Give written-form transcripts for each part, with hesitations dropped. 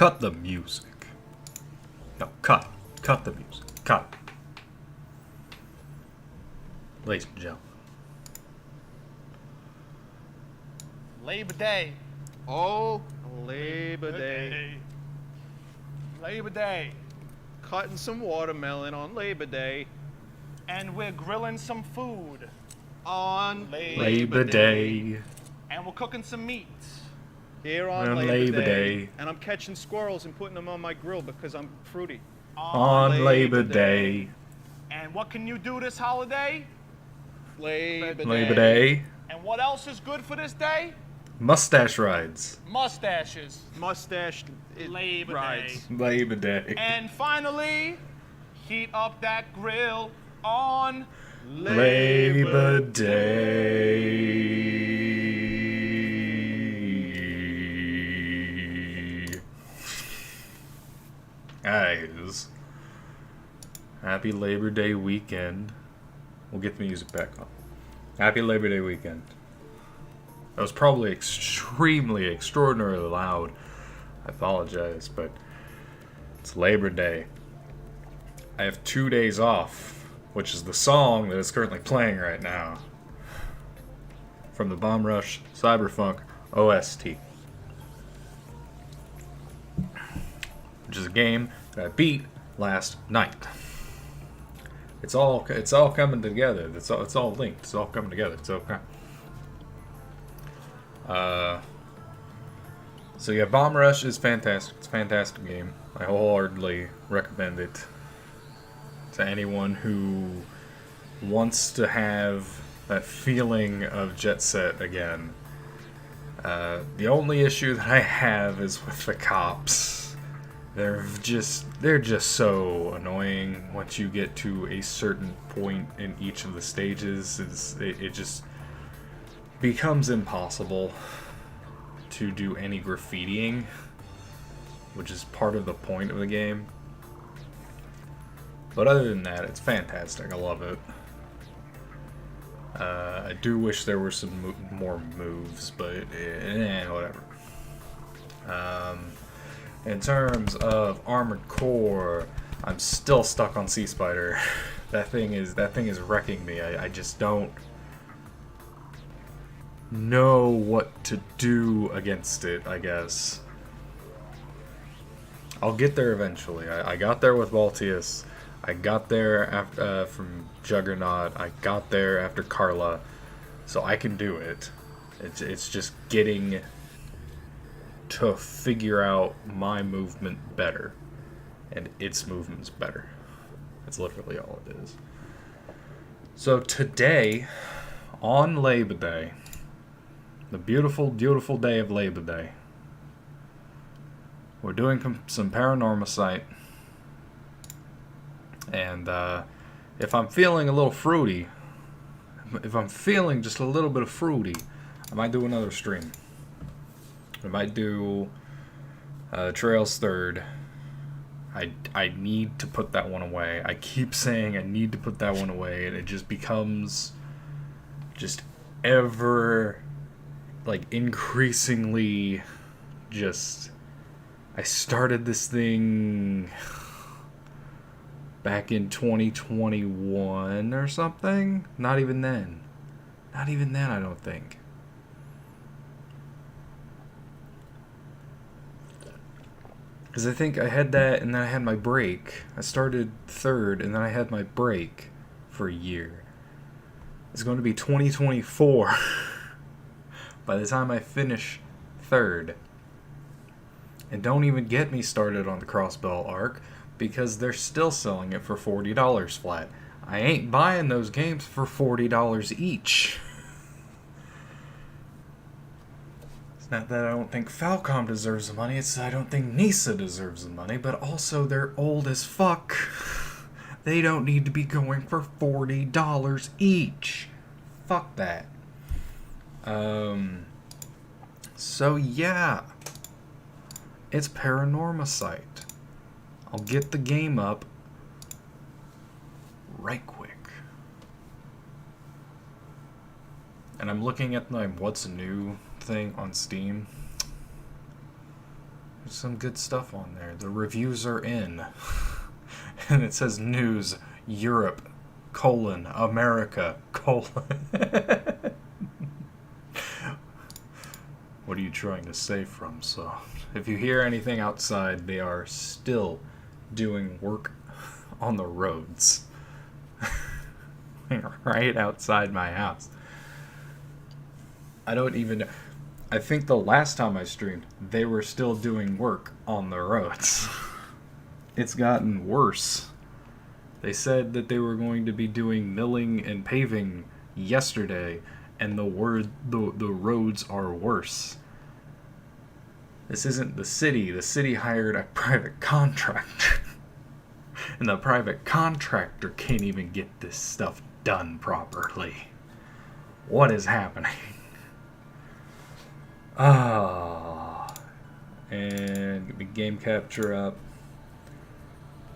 cut the music. No, cut. Cut the music. Cut. Ladies and gentlemen. Labor Day. Oh, Labor Day. Labor Day. Cutting some watermelon on Labor Day. And we're grilling some food. On Labor Day. And we're cooking some meats. Here on On Labor Labor Day. Day. And I'm catching squirrels and putting them on my grill because I'm fruity. On Labor Day. And what can you do this holiday? Labor Day. And what else is good for this day? Mustache rides. Mustaches. Mustache Labor rides. Day. Labor Day. And finally, heat up that grill on Labor Day. Guys, happy Labor Day weekend. We'll get the music back on. Happy Labor Day weekend. That was probably extraordinarily loud. I apologize, but it's Labor Day. I have 2 days off, which is the song that is currently playing right now from the Bomb Rush Cyberfunk OST, which is a game that I beat last night. It's all coming together. It's all linked. It's all coming together. It's okay. So yeah, Bomb Rush is fantastic. It's a fantastic game. I wholeheartedly recommend it to anyone who wants to have that feeling of Jet Set again. The only issue that I have is with the cops. They're just so annoying once you get to a certain point in each of the stages. It just becomes impossible to do any graffitiing, which is part of the point of the game. But other than that, it's fantastic. I love it. I do wish there were some more moves, but whatever. In terms of Armored Core, I'm still stuck on Sea Spider. That thing is wrecking me. I just don't know what to do against it, I guess. I'll get there eventually. I got there with Baltius. I got there after from Juggernaut. I got there after Carla. So I can do it. It's just getting to figure out my movement better. And its movement's better. That's literally all it is. So today, on Labor Day, the beautiful, beautiful day of Labor Day, we're doing some Paranormasight. And if I'm feeling a little fruity, if I'm feeling just a little bit of fruity, I might do another stream. I might do Trails 3rd. I need to put that one away. I keep saying I need to put that one away, and it just becomes just ever, like, increasingly just... I started this thing back in 2021 or something. Not even then, I don't think. Because I think I had that, and then I had my break. I started 3rd, and then I had my break for a year. It's going to be 2024 by the time I finish 3rd. And don't even get me started on the Crossbell arc, because they're still selling it for $40 flat. I ain't buying those games for $40 each. It's not that I don't think Falcom deserves the money, it's I don't think Nisa deserves the money, but also they're old as fuck. They don't need to be going for $40 each. Fuck that. So yeah. It's Paranormasight. I'll get the game up right quick. And I'm looking at my what's new thing on Steam. some good stuff on there. The reviews are in. And it says news, Europe, America, What are you trying to say, FromSoft? If you hear anything outside, they are still doing work on the roads. Right outside my house. I don't even know. I think the last time I streamed, they were still doing work on the roads. It's gotten worse. They said that they were going to be doing milling and paving yesterday, and the roads are worse. This isn't the city. The city hired a private contractor. And the private contractor can't even get this stuff done properly. What is happening? And get the game capture up.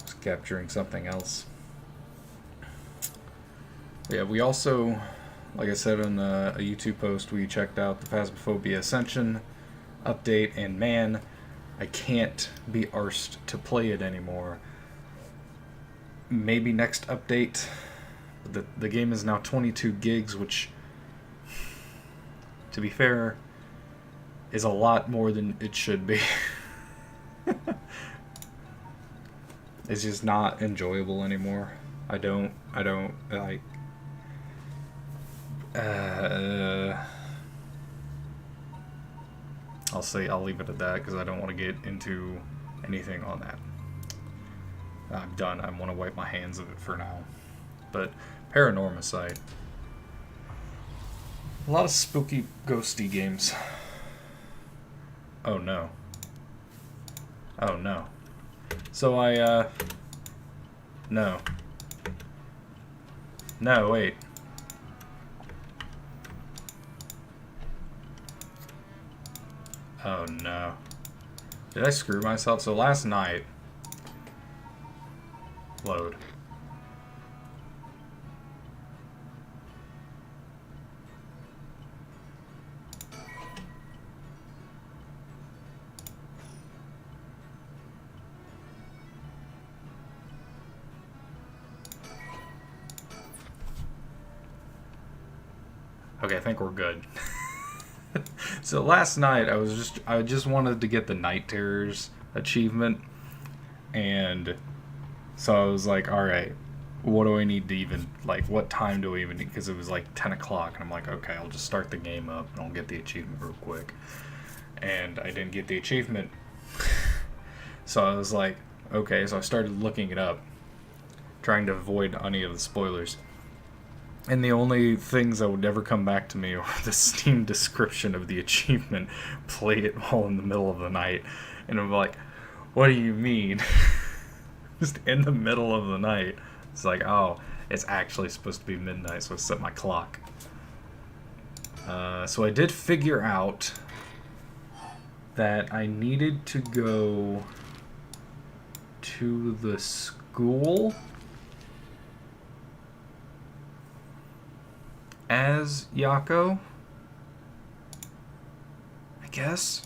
Just capturing something else. Yeah, we also, like I said on a YouTube post, we checked out the Phasmophobia Ascension update, and man, I can't be arsed to play it anymore. Maybe next update. The game is now 22 gigs, which, to be fair, is a lot more than it should be. It's just not enjoyable anymore. I don't like. I'll leave it at that because I don't want to get into anything on that. I'm done. I want to wipe my hands of it for now. But Paranormasight. A lot of spooky, ghosty games. Oh no. Oh no. So no. No, wait. Oh no. Did I screw myself? So last night... Load. Okay, I think we're good. So last night I just wanted to get the Night Terrors achievement, and so I was like, all right, what do I need to even, like, what time do I even need? Because it was like 10 o'clock, and I'm like, okay, I'll just start the game up and I'll get the achievement real quick. And I didn't get the achievement. So I was like, okay, so I started looking it up, trying to avoid any of the spoilers. And the only things that would ever come back to me were the Steam description of the achievement, play it while in the middle of the night. And I'm like, what do you mean? Just in the middle of the night. It's like, oh, it's actually supposed to be midnight, so I set my clock. So I did figure out that I needed to go to the school as Yako, I guess.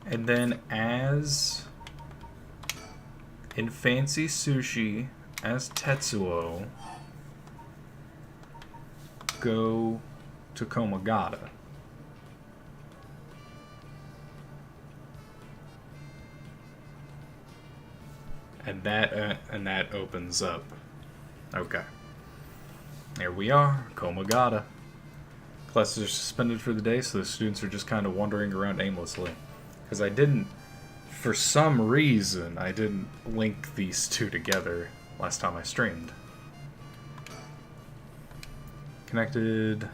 And then as in Fancy Sushi as Tetsuo, go to Komagata. And that opens up. Okay. There we are, Komagata. Classes are suspended for the day, so the students are just kind of wandering around aimlessly. Because for some reason, I didn't link these two together last time I streamed. Connected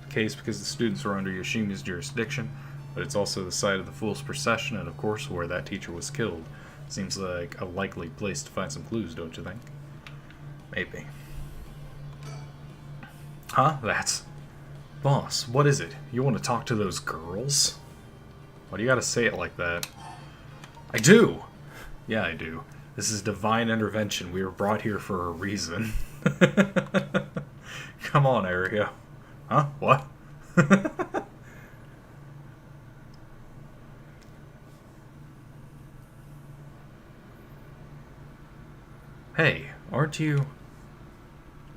case because the students were under Yoshimi's jurisdiction, but it's also the site of the Fool's Procession and, of course, where that teacher was killed. Seems like a likely place to find some clues, don't you think? Maybe. Huh? That's... Boss, what is it? You want to talk to those girls? Why do you gotta say it like that? I do! Yeah, I do. This is divine intervention. We were brought here for a reason. Come on, area. Huh? What? Hey, aren't you...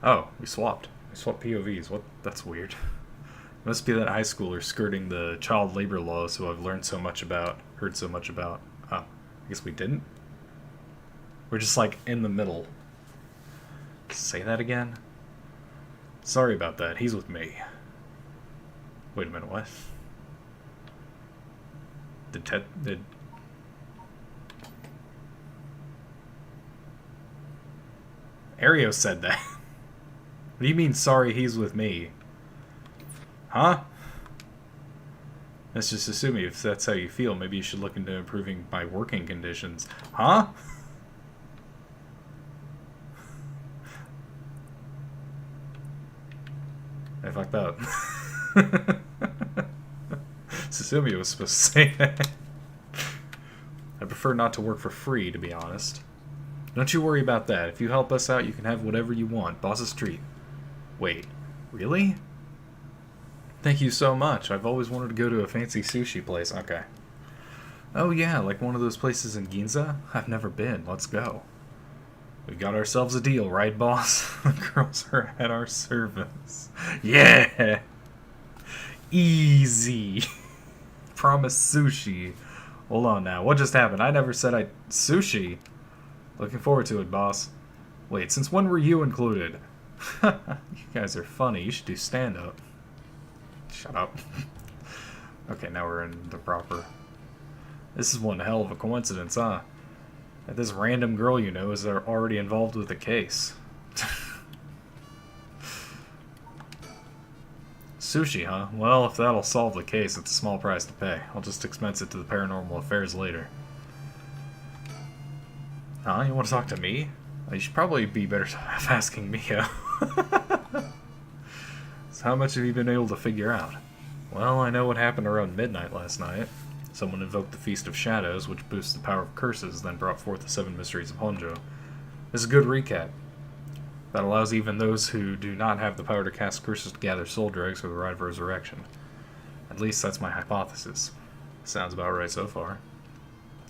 Oh, we swapped. We swapped POVs. What? That's weird. Must be that high schooler skirting the child labor laws who I've learned so much about, heard so much about. Oh, I guess we didn't? We're just like in the middle. Say that again? Sorry about that. He's with me. Wait a minute, what? Did... Ario said that. What do you mean, sorry he's with me? Huh? Let's just assume if that's how you feel, maybe you should look into improving my working conditions. Huh? I fucked up. Susumi was supposed to say that. I prefer not to work for free, to be honest. Don't you worry about that. If you help us out, you can have whatever you want. Boss's treat. Wait, really? Thank you so much. I've always wanted to go to a fancy sushi place. Okay. Oh yeah, like one of those places in Ginza? I've never been. Let's go. We got ourselves a deal, right, boss? The girls are at our service. Yeah! Easy. Promise sushi. Hold on now. What just happened? I never said I... Sushi? Looking forward to it, boss. Wait, since when were you included? You guys are funny. You should do stand-up. Shut up. Okay, now we're in the proper... This is one hell of a coincidence, huh? That this random girl you know is already involved with the case. Sushi, huh? Well, if that'll solve the case, it's a small price to pay. I'll just expense it to the paranormal affairs later. Huh? You want to talk to me? You should probably be better off asking Mio. So how much have you been able to figure out? Well, I know what happened around midnight last night. Someone invoked the Feast of Shadows, which boosts the power of curses, then brought forth the 7 mysteries of Honjo. This is a good recap. That allows even those who do not have the power to cast curses to gather soul dregs for the rite of resurrection. At least that's my hypothesis. Sounds about right so far.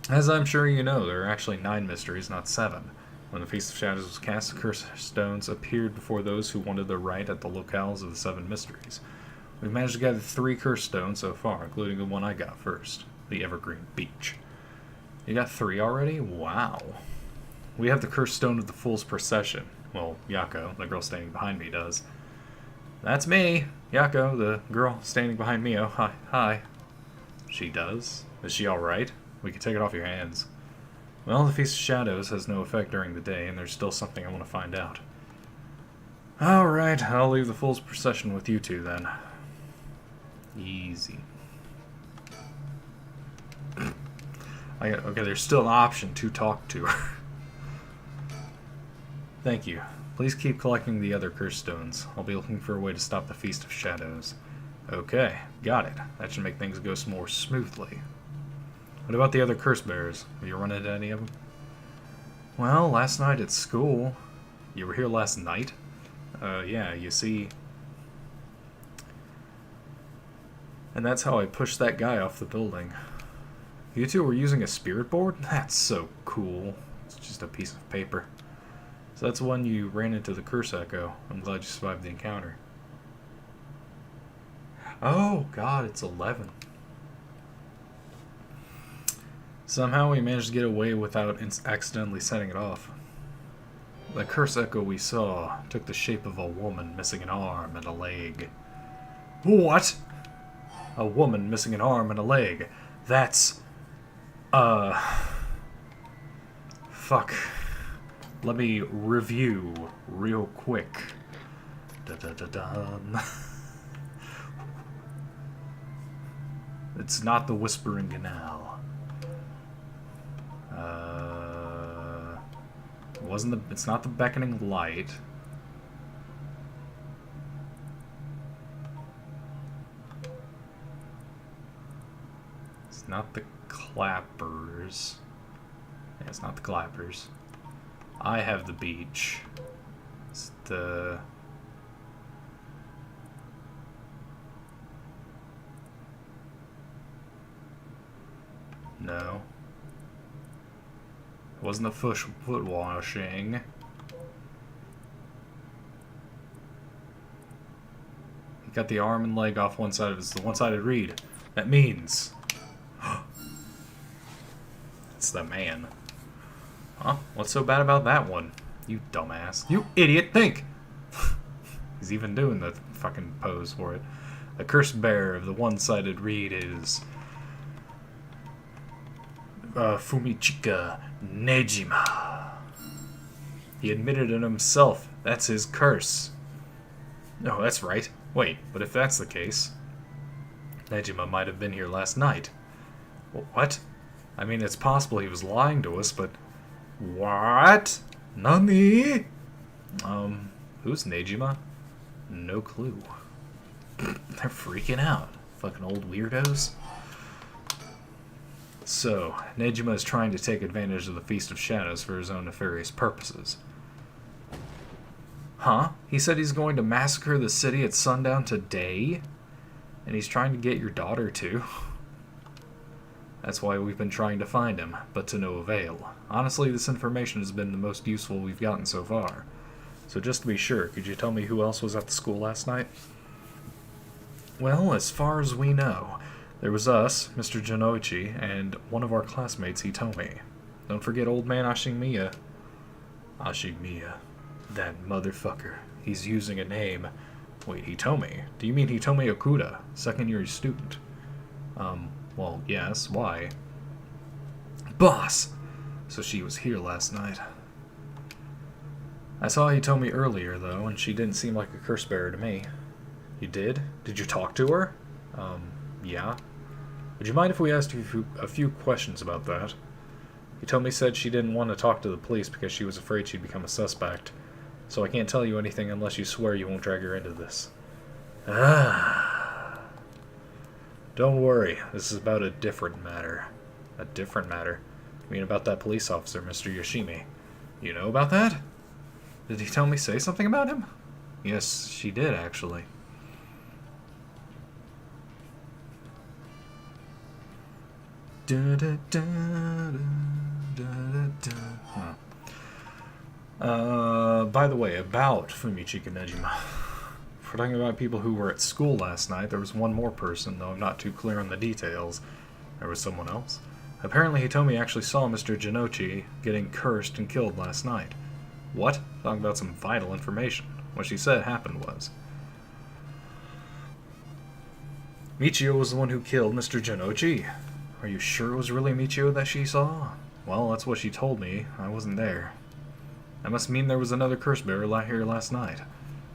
As I'm sure you know, there are actually 9 mysteries, not 7. When the Feast of Shadows was cast, the curse stones appeared before those who wanted the rite at the locales of the 7 mysteries. We've managed to gather 3 curse stones so far, including the one I got first, the Evergreen Beach. You got 3 already? Wow. We have the curse stone of the Fool's Procession. Well, Yako, the girl standing behind me, does. That's me, Yako, the girl standing behind me. Oh, hi. Hi. She does? Is she alright? We can take it off your hands. Well, the Feast of Shadows has no effect during the day, and there's still something I want to find out. Alright, I'll leave the Fool's Procession with you two, then. Easy. Okay, there's still an option to talk to her. Thank you. Please keep collecting the other curse stones. I'll be looking for a way to stop the Feast of Shadows. Okay, got it. That should make things go more smoothly. What about the other curse bearers? Have you run into any of them? Well, last night at school. You were here last night? Yeah, you see... And that's how I pushed that guy off the building. You two were using a spirit board? That's so cool. It's just a piece of paper. So that's when you ran into the curse echo. I'm glad you survived the encounter. Oh, God, it's 11. Somehow we managed to get away without accidentally setting it off. The curse echo we saw took the shape of a woman missing an arm and a leg. What? A woman missing an arm and a leg. That's... Fuck. Let me review real quick. Da-da-da-dum. It's not the Whispering Canal. It's not the Beckoning Light. It's not the Clappers. Yeah, it's not the Clappers. I have the beach. It's the... No. It wasn't the foot washing. He got the arm and leg off one side of his... the one-sided reed. That means... it's the man. Huh? What's so bad about that one? You dumbass. You idiot, think! He's even doing the fucking pose for it. The cursed bearer of the one-sided reed is... Fumichika Nejima. He admitted it himself. That's his curse. No, that's right. Wait, but if that's the case... Nejima might have been here last night. What? I mean, it's possible he was lying to us, but... What? Nani? Who's Nejima? No clue. They're freaking out. Fucking old weirdos. So, Nejima is trying to take advantage of the Feast of Shadows for his own nefarious purposes. Huh? He said he's going to massacre the city at sundown today? And he's trying to get your daughter too? That's why we've been trying to find him, but to no avail. Honestly, this information has been the most useful we've gotten so far. So just to be sure, could you tell me who else was at the school last night? Well, as far as we know, there was us, Mr. Janoichi, and one of our classmates, Hitomi. Don't forget old man Ashimiya. Ashimiya. That motherfucker. He's using a name. Wait, Hitomi? Do you mean Hitomi Okuda, second-year student? Well, yes, why? Boss! So she was here last night. I saw Hitomi earlier, though, and she didn't seem like a curse bearer to me. You did? Did you talk to her? Yeah. Would you mind if we asked you a few questions about that? Hitomi said she didn't want to talk to the police because she was afraid she'd become a suspect. So I can't tell you anything unless you swear you won't drag her into this. Ah. Don't worry, this is about a different matter. A different matter? You mean about that police officer, Mr. Yoshimi? You know about that? Did Hitomi say something about him? Yes, she did, actually. By the way, about Fumichika Nejima. If we're talking about people who were at school last night, there was one more person, though I'm not too clear on the details. There was someone else. Apparently Hitomi actually saw Mr. Janoichi getting cursed and killed last night. What? Talking about some vital information. What she said happened was... Michio was the one who killed Mr. Janoichi. Are you sure it was really Michio that she saw? Well, that's what she told me. I wasn't there. That must mean there was another curse bearer here last night.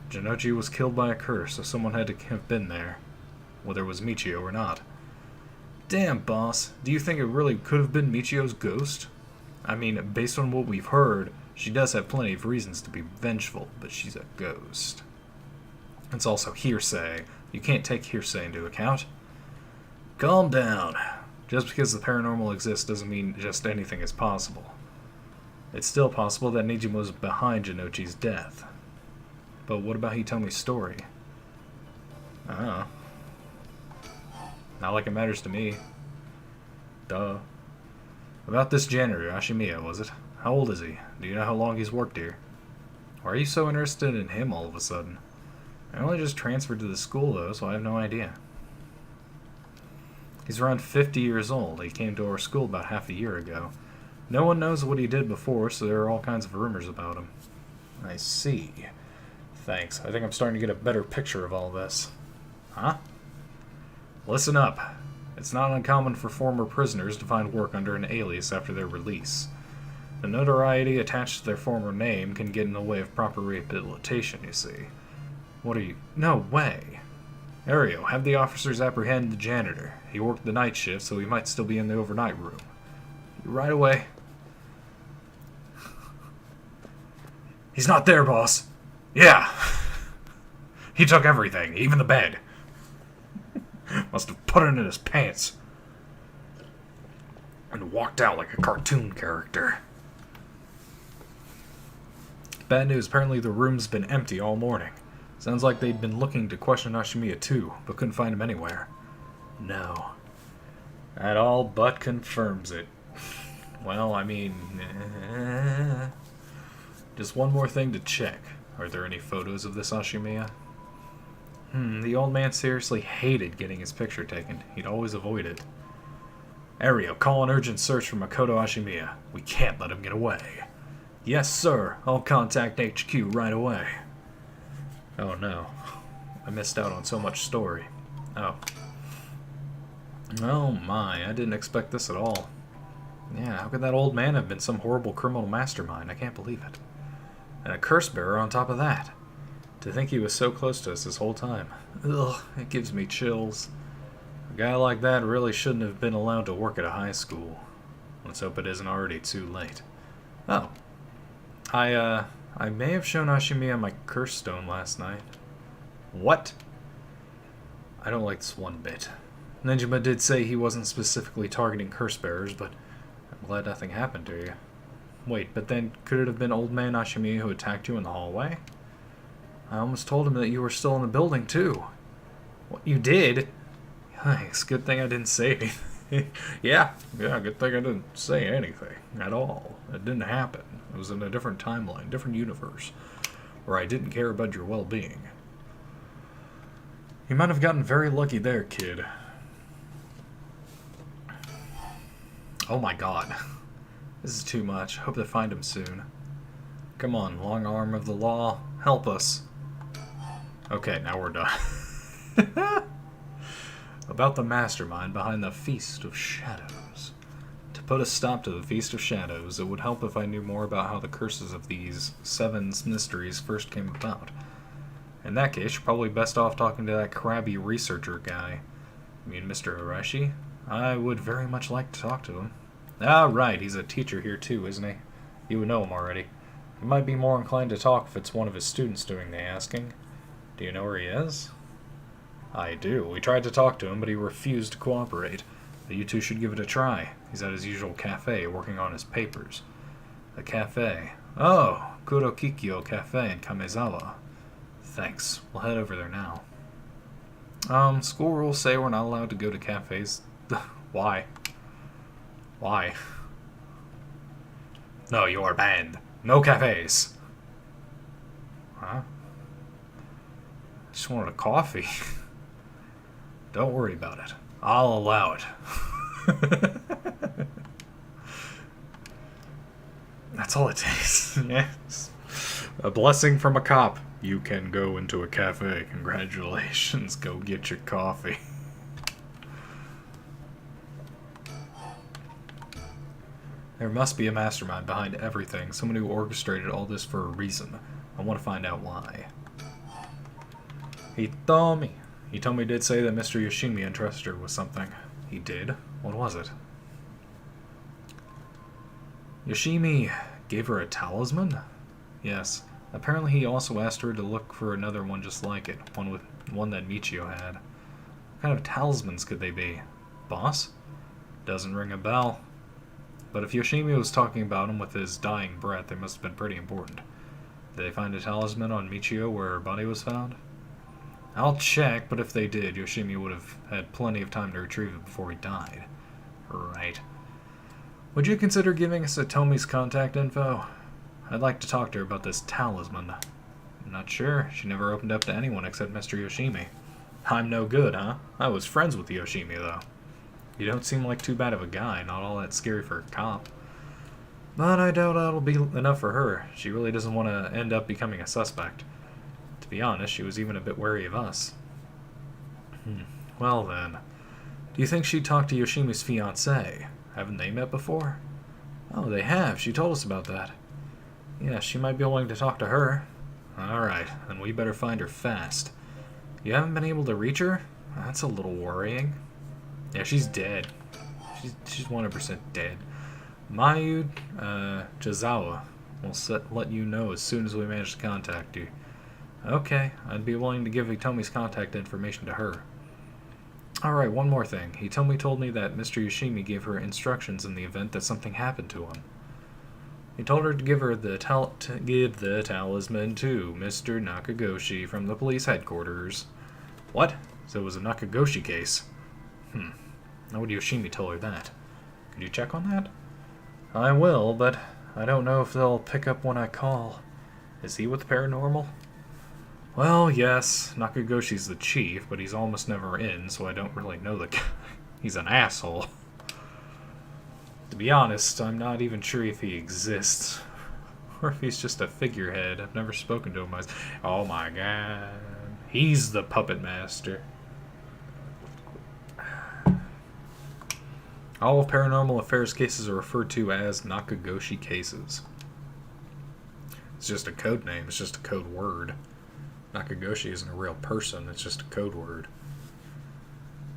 Janoichi was killed by a curse, so someone had to have been there. Whether it was Michio or not. Damn, boss. Do you think it really could have been Michio's ghost? I mean, based on what we've heard, she does have plenty of reasons to be vengeful, but she's a ghost. It's also hearsay. You can't take hearsay into account. Calm down. Just because the paranormal exists doesn't mean just anything is possible. It's still possible that Nejima was behind Janoichi's death. But what about Hitomi's story? Not like it matters to me. Duh. About this janitor, Ashimiya, was it? How old is he? Do you know how long he's worked here? Why are you so interested in him all of a sudden? I only just transferred to the school, though, so I have no idea. He's around 50 years old. He came to our school about half a year ago. No one knows what he did before, so there are all kinds of rumors about him. I see. Thanks. I think I'm starting to get a better picture of all this. Huh? Listen up. It's not uncommon for former prisoners to find work under an alias after their release. The notoriety attached to their former name can get in the way of proper rehabilitation, you see. What are you... No way! Ario, have the officers apprehend the janitor. He worked the night shift, so he might still be in the overnight room. Right away. He's not there, boss. Yeah. He took everything, even the bed. Must have put it in his pants. And walked out like a cartoon character. Bad news, apparently the room's been empty all morning. Sounds like they'd been looking to question Ashimiya too, but couldn't find him anywhere. No. That all but confirms it. Well, I mean... Just one more thing to check. Are there any photos of this Ashimiya? The old man seriously hated getting his picture taken. He'd always avoid it. Ario, call an urgent search for Makoto Ashimiya. We can't let him get away. Yes, sir. I'll contact HQ right away. Oh, no. I missed out on so much story. Oh. Oh, my. I didn't expect this at all. Yeah, how could that old man have been some horrible criminal mastermind? I can't believe it. And a curse bearer on top of that. To think he was so close to us this whole time. Ugh, it gives me chills. A guy like that really shouldn't have been allowed to work at a high school. Let's hope it isn't already too late. Oh. I may have shown Ashimiya my curse stone last night. What? I don't like this one bit. Nenjima did say he wasn't specifically targeting curse bearers, but I'm glad nothing happened to you. Wait, but then could it have been old man Ashimiya who attacked you in the hallway? I almost told him that you were still in the building, too. What, you did? Thanks, good thing I didn't say anything. yeah, good thing I didn't say anything at all. It didn't happen. It was in a different timeline, different universe, where I didn't care about your well-being. You might have gotten very lucky there, kid. Oh my god. This is too much. Hope they find him soon. Come on, long arm of the law. Help us. Okay, now we're done. About the mastermind behind the Feast of Shadows. To put a stop to the Feast of Shadows, it would help if I knew more about how the curses of these 7 mysteries first came about. In that case, you're probably best off talking to that crabby researcher guy. I mean, Mr. Arashi? I would very much like to talk to him. Ah, right, he's a teacher here too, isn't he? You would know him already. He might be more inclined to talk if it's one of his students doing the asking. Do you know where he is? I do. We tried to talk to him, but he refused to cooperate. But you two should give it a try. He's at his usual cafe, working on his papers. The cafe. Oh, Kurokikyo Cafe in Kamezawa. Thanks. We'll head over there now. School rules say we're not allowed to go to cafes. Why? Why? No, you are banned. No cafes. Huh? I just wanted a coffee. Don't worry about it. I'll allow it. That's all it takes. Yes. A blessing from a cop. You can go into a cafe. Congratulations. Go get your coffee. There must be a mastermind behind everything. Someone who orchestrated all this for a reason. I want to find out why. He told me he did say that Mr. Yoshimi entrusted her with something. He did? What was it? Yoshimi gave her a talisman? Yes. Apparently he also asked her to look for another one just like it. One that Michio had. What kind of talismans could they be? Boss? Doesn't ring a bell. But if Yoshimi was talking about him with his dying breath, they must have been pretty important. Did they find a talisman on Michio where her body was found? I'll check, but if they did, Yoshimi would have had plenty of time to retrieve it before he died. Right. Would you consider giving us Atomi's contact info? I'd like to talk to her about this talisman. I'm not sure. She never opened up to anyone except Mr. Yoshimi. I'm no good, huh? I was friends with Yoshimi, though. You don't seem like too bad of a guy, not all that scary for a cop. But I doubt that'll be enough for her. She really doesn't want to end up becoming a suspect. To be honest, she was even a bit wary of us. Well then. Do you think she'd talk to Yoshimi's fiancé? Haven't they met before? Oh, they have. She told us about that. Yeah, she might be willing to talk to her. Alright, then we better find her fast. You haven't been able to reach her? That's a little worrying. Yeah, she's dead. She's 100% dead. Mayu Jazawa will let you know as soon as we manage to contact you. Okay, I'd be willing to give Itomi's contact information to her. Alright, one more thing. Hitomi told me that Mr. Yoshimi gave her instructions in the event that something happened to him. He told her to give her the give the talisman to Mr. Nakagoshi from the police headquarters. What? So it was a Nakagoshi case. How would Yoshimi tell her that? Could you check on that? I will, but I don't know if they'll pick up when I call. Is he with the paranormal? Well, yes, Nakagoshi's the chief, but he's almost never in, so I don't really know the guy. He's an asshole. To be honest, I'm not even sure if he exists. Or if he's just a figurehead. I've never spoken to him. Oh my god. He's the puppet master. All paranormal affairs cases are referred to as Nakagoshi cases. It's just a code name. It's just a code word. Nakagoshi isn't a real person. It's just a code word.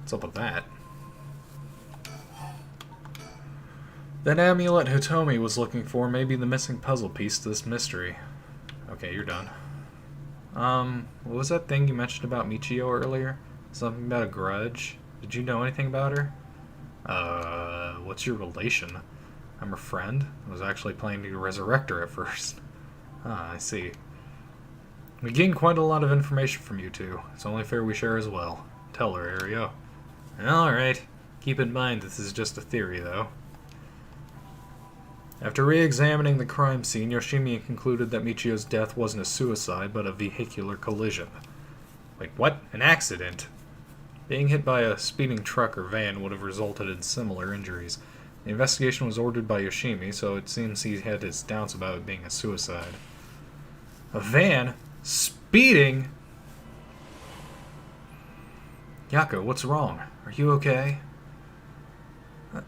What's up with that? That amulet Hitomi was looking for may be the missing puzzle piece to this mystery. Okay, you're done. What was that thing you mentioned about Michio earlier? Something about a grudge? Did you know anything about her? What's your relation? I'm her friend. I was actually planning to resurrect her at first. Ah, I see. We gained quite a lot of information from you two. It's only fair we share as well. Tell her, Ario. Alright. Keep in mind this is just a theory, though. After re-examining the crime scene, Yoshimi concluded that Michio's death wasn't a suicide, but a vehicular collision. Wait, what? An accident? Being hit by a speeding truck or van would have resulted in similar injuries. The investigation was ordered by Yoshimi, so it seems he had his doubts about it being a suicide. A van? Speeding? Yako, what's wrong? Are you okay?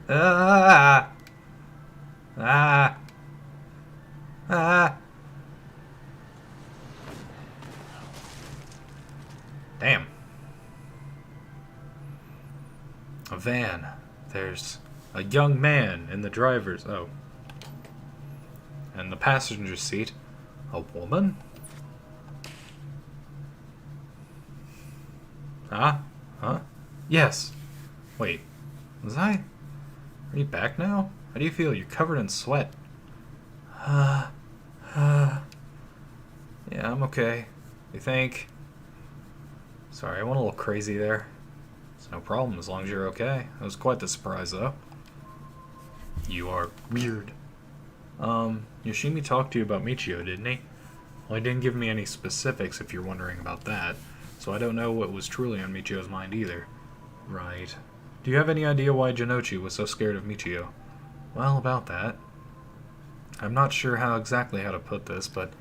Ah! Damn. A van. There's a young man in the driver's... Oh. And the passenger seat. A woman? Huh? Yes. Wait. Was I? Are you back now? How do you feel? You're covered in sweat. Yeah, I'm okay. You think? Sorry, I went a little crazy there. It's no problem as long as you're okay. It was quite the surprise, though. You are weird. Yoshimi talked to you about Michio, didn't he? Well, he didn't give me any specifics if you're wondering about that, so I don't know what was truly on Michio's mind either. Right. Do you have any idea why Jinochi was so scared of Michio? Well, about that. I'm not sure how to put this, but...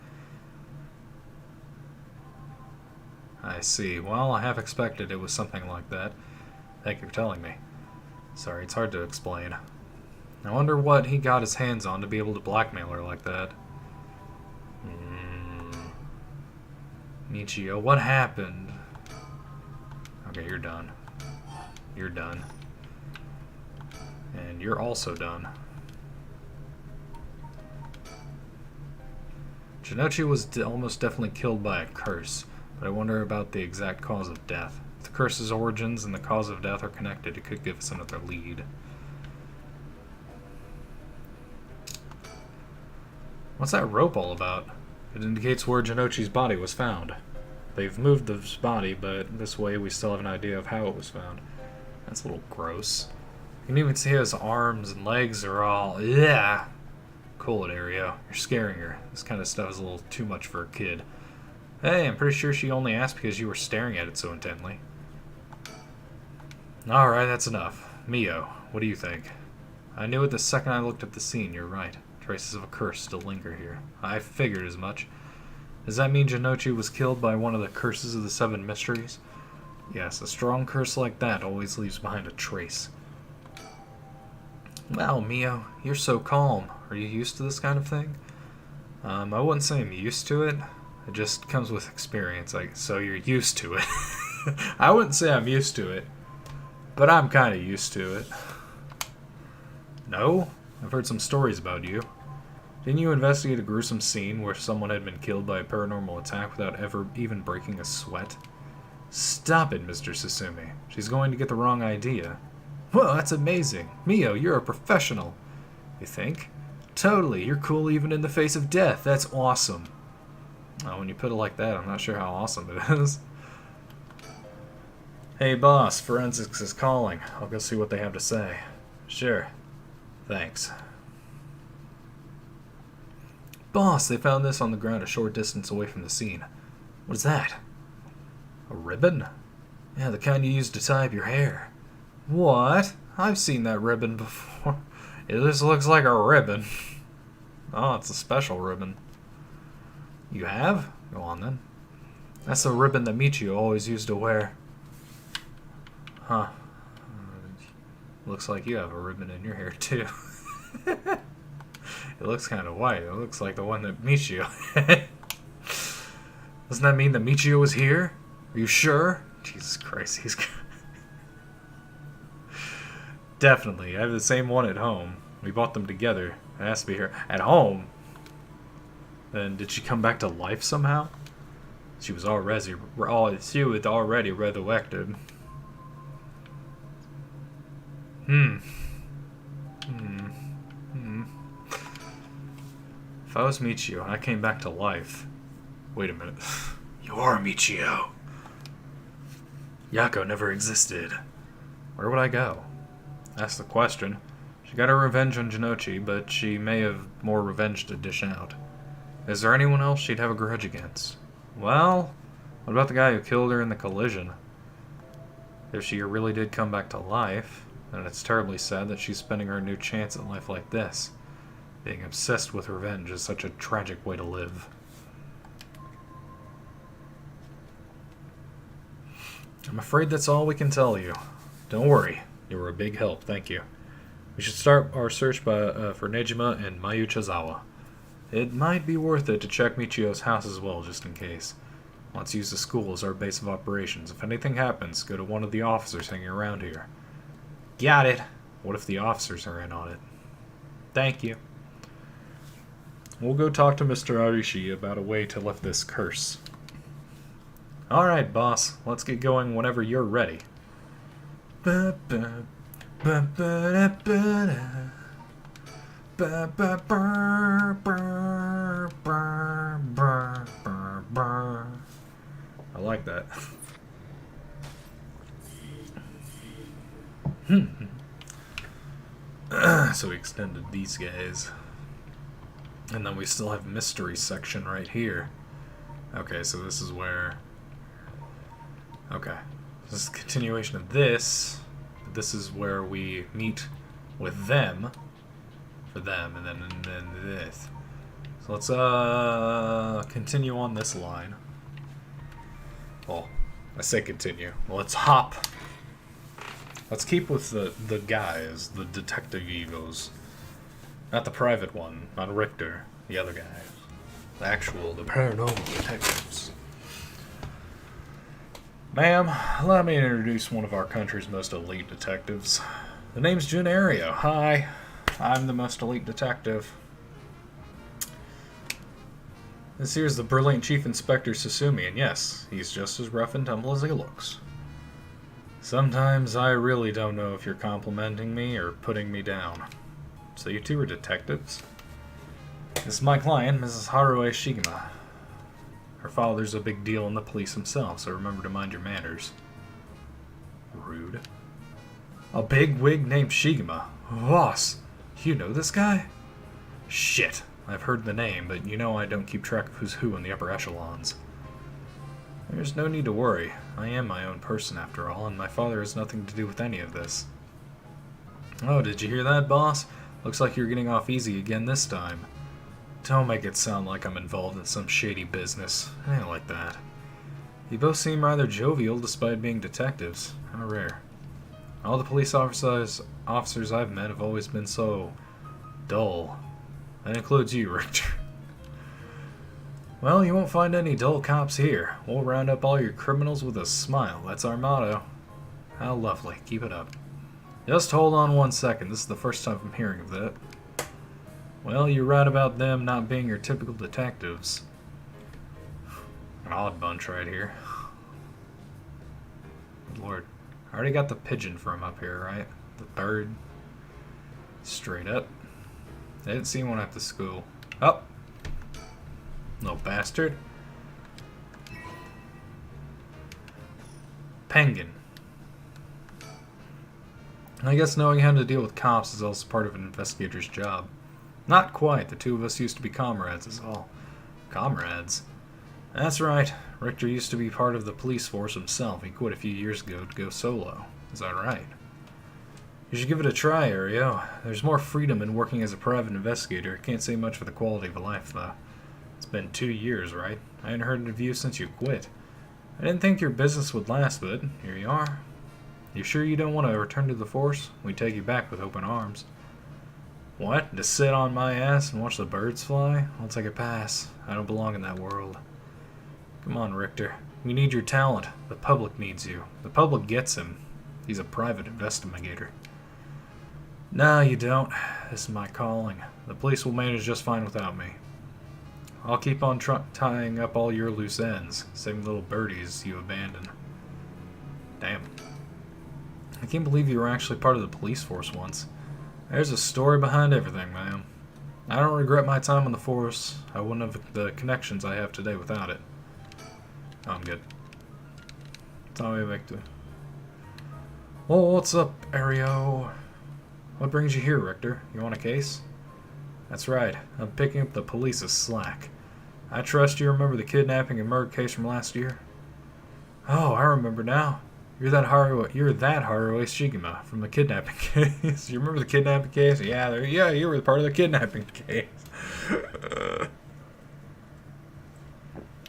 I see. Well, I have expected it was something like that. Thank you for telling me. Sorry, it's hard to explain. I wonder what he got his hands on to be able to blackmail her like that. Michio, what happened? Okay, you're done. You're done. And you're also done. Jinochi was almost definitely killed by a curse, but I wonder about the exact cause of death. If the curse's origins and the cause of death are connected, it could give us another lead. What's that rope all about? It indicates where Jinochi's body was found. They've moved his body, but this way we still have an idea of how it was found. That's a little gross. You can even see his arms and legs are all... Yeah. Cool it, Ario. You're scaring her. This kind of stuff is a little too much for a kid. Hey, I'm pretty sure she only asked because you were staring at it so intently. Alright, that's enough. Mio, what do you think? I knew it the second I looked at the scene, you're right. Traces of a curse still linger here. I figured as much. Does that mean Jinochi was killed by one of the curses of the Seven Mysteries? Yes, a strong curse like that always leaves behind a trace. Wow, Mio, you're so calm. Are you used to this kind of thing? I wouldn't say I'm used to it. It just comes with experience. So you're used to it. I wouldn't say I'm used to it, but I'm kind of used to it. No? I've heard some stories about you. Didn't you investigate a gruesome scene where someone had been killed by a paranormal attack without ever even breaking a sweat? Stop it, Mr. Susumi. She's going to get the wrong idea. Well, that's amazing. Mio, you're a professional. You think? Totally, you're cool even in the face of death. That's awesome. When you put it like that, I'm not sure how awesome it is. Hey boss, forensics is calling. I'll go see what they have to say. Sure. Thanks. Boss, they found this on the ground a short distance away from the scene. What is that? A ribbon? Yeah, the kind you use to tie up your hair. What? I've seen that ribbon before. This looks like a ribbon. Oh, it's a special ribbon. You have? Go on then. That's the ribbon that Michio always used to wear. Huh. Looks like you have a ribbon in your hair too. It looks kind of white. It looks like the one that Michio had. Doesn't that mean that Michio was here? Are you sure? Jesus Christ, he's... Definitely. I have the same one at home. We bought them together. It has to be here. At home? Then did she come back to life somehow? She was already resurrected. If I was Michio and I came back to life... Wait a minute. You are Michio. Yako never existed. Where would I go? That's the question. She got her revenge on Jinochi, but she may have more revenge to dish out. Is there anyone else she'd have a grudge against? Well, what about the guy who killed her in the collision? If she really did come back to life, then it's terribly sad that she's spending her new chance at life like this. Being obsessed with revenge is such a tragic way to live. I'm afraid that's all we can tell you. Don't worry, you were a big help, thank you. We should start our search for Nejima and Mayu Chazawa. It might be worth it to check Michio's house as well, just in case. Let's use the school as our base of operations. If anything happens, go to one of the officers hanging around here. Got it. What if the officers are in on it? Thank you. We'll go talk to Mr. Arishi about a way to lift this curse. Alright, boss. Let's get going whenever you're ready. I like that. So we extended these guys. And then we still have mystery section right here. Okay, so this is where... Okay. This is a continuation of this. This is where we meet with them. For them, and then this. So let's continue on this line. Well, I say continue. Well, let's hop. Let's keep with the guys, the detective egos. Not the private one, not Richter, the other guy. The paranormal detectives. Ma'am, allow me to introduce one of our country's most elite detectives. The name's Junario. Hi, I'm the most elite detective. This here's the brilliant Chief Inspector Susumi, and yes, he's just as rough and tumble as he looks. Sometimes I really don't know if you're complimenting me or putting me down. So you two are detectives? This is my client, Mrs. Haruo Shigema. Her father's a big deal in the police himself, so remember to mind your manners. Rude. A big wig named Shigema? Boss, you know this guy? Shit, I've heard the name, but you know I don't keep track of who's who in the upper echelons. There's no need to worry. I am my own person after all, and my father has nothing to do with any of this. Oh, did you hear that, boss? Looks like you're getting off easy again this time. Don't make it sound like I'm involved in some shady business. It ain't like that. You both seem rather jovial despite being detectives. How rare. All the police officers I've met have always been so... dull. That includes you, Richter. Well, you won't find any dull cops here. We'll round up all your criminals with a smile. That's our motto. How lovely. Keep it up. Just hold on 1 second. This is the first time I'm hearing of that. Well, you're right about them not being your typical detectives. An odd bunch right here. Good Lord. I already got the pigeon from up here, right? The bird. Straight up. They didn't see one at the school. Oh! Little bastard. Penguin. I guess knowing how to deal with cops is also part of an investigator's job. Not quite. The two of us used to be comrades is all. Comrades? That's right. Richter used to be part of the police force himself. He quit a few years ago to go solo. Is that right? You should give it a try, Ario. There's more freedom in working as a private investigator. Can't say much for the quality of life, though. It's been 2 years, right? I hadn't heard of you since you quit. I didn't think your business would last, but here you are. You sure you don't want to return to the force? We'd take you back with open arms. What? To sit on my ass and watch the birds fly? I'll take a pass. I don't belong in that world. Come on, Richter. We need your talent. The public needs you. The public gets him. He's a private investigator. No, you don't. This is my calling. The police will manage just fine without me. I'll keep on tying up all your loose ends, saving little birdies you abandon. Damn. I can't believe you were actually part of the police force once. There's a story behind everything, man. I don't regret my time on the force. I wouldn't have the connections I have today without it. Oh, I'm good. Tell me back to. Oh, what's up, Ario? What brings you here, Richter? You want a case? That's right. I'm picking up the police's slack. I trust you remember the kidnapping and murder case from last year? Oh, I remember now. You're that Haruo Shigema from the kidnapping case. You remember the kidnapping case? Yeah, you were part of the kidnapping case.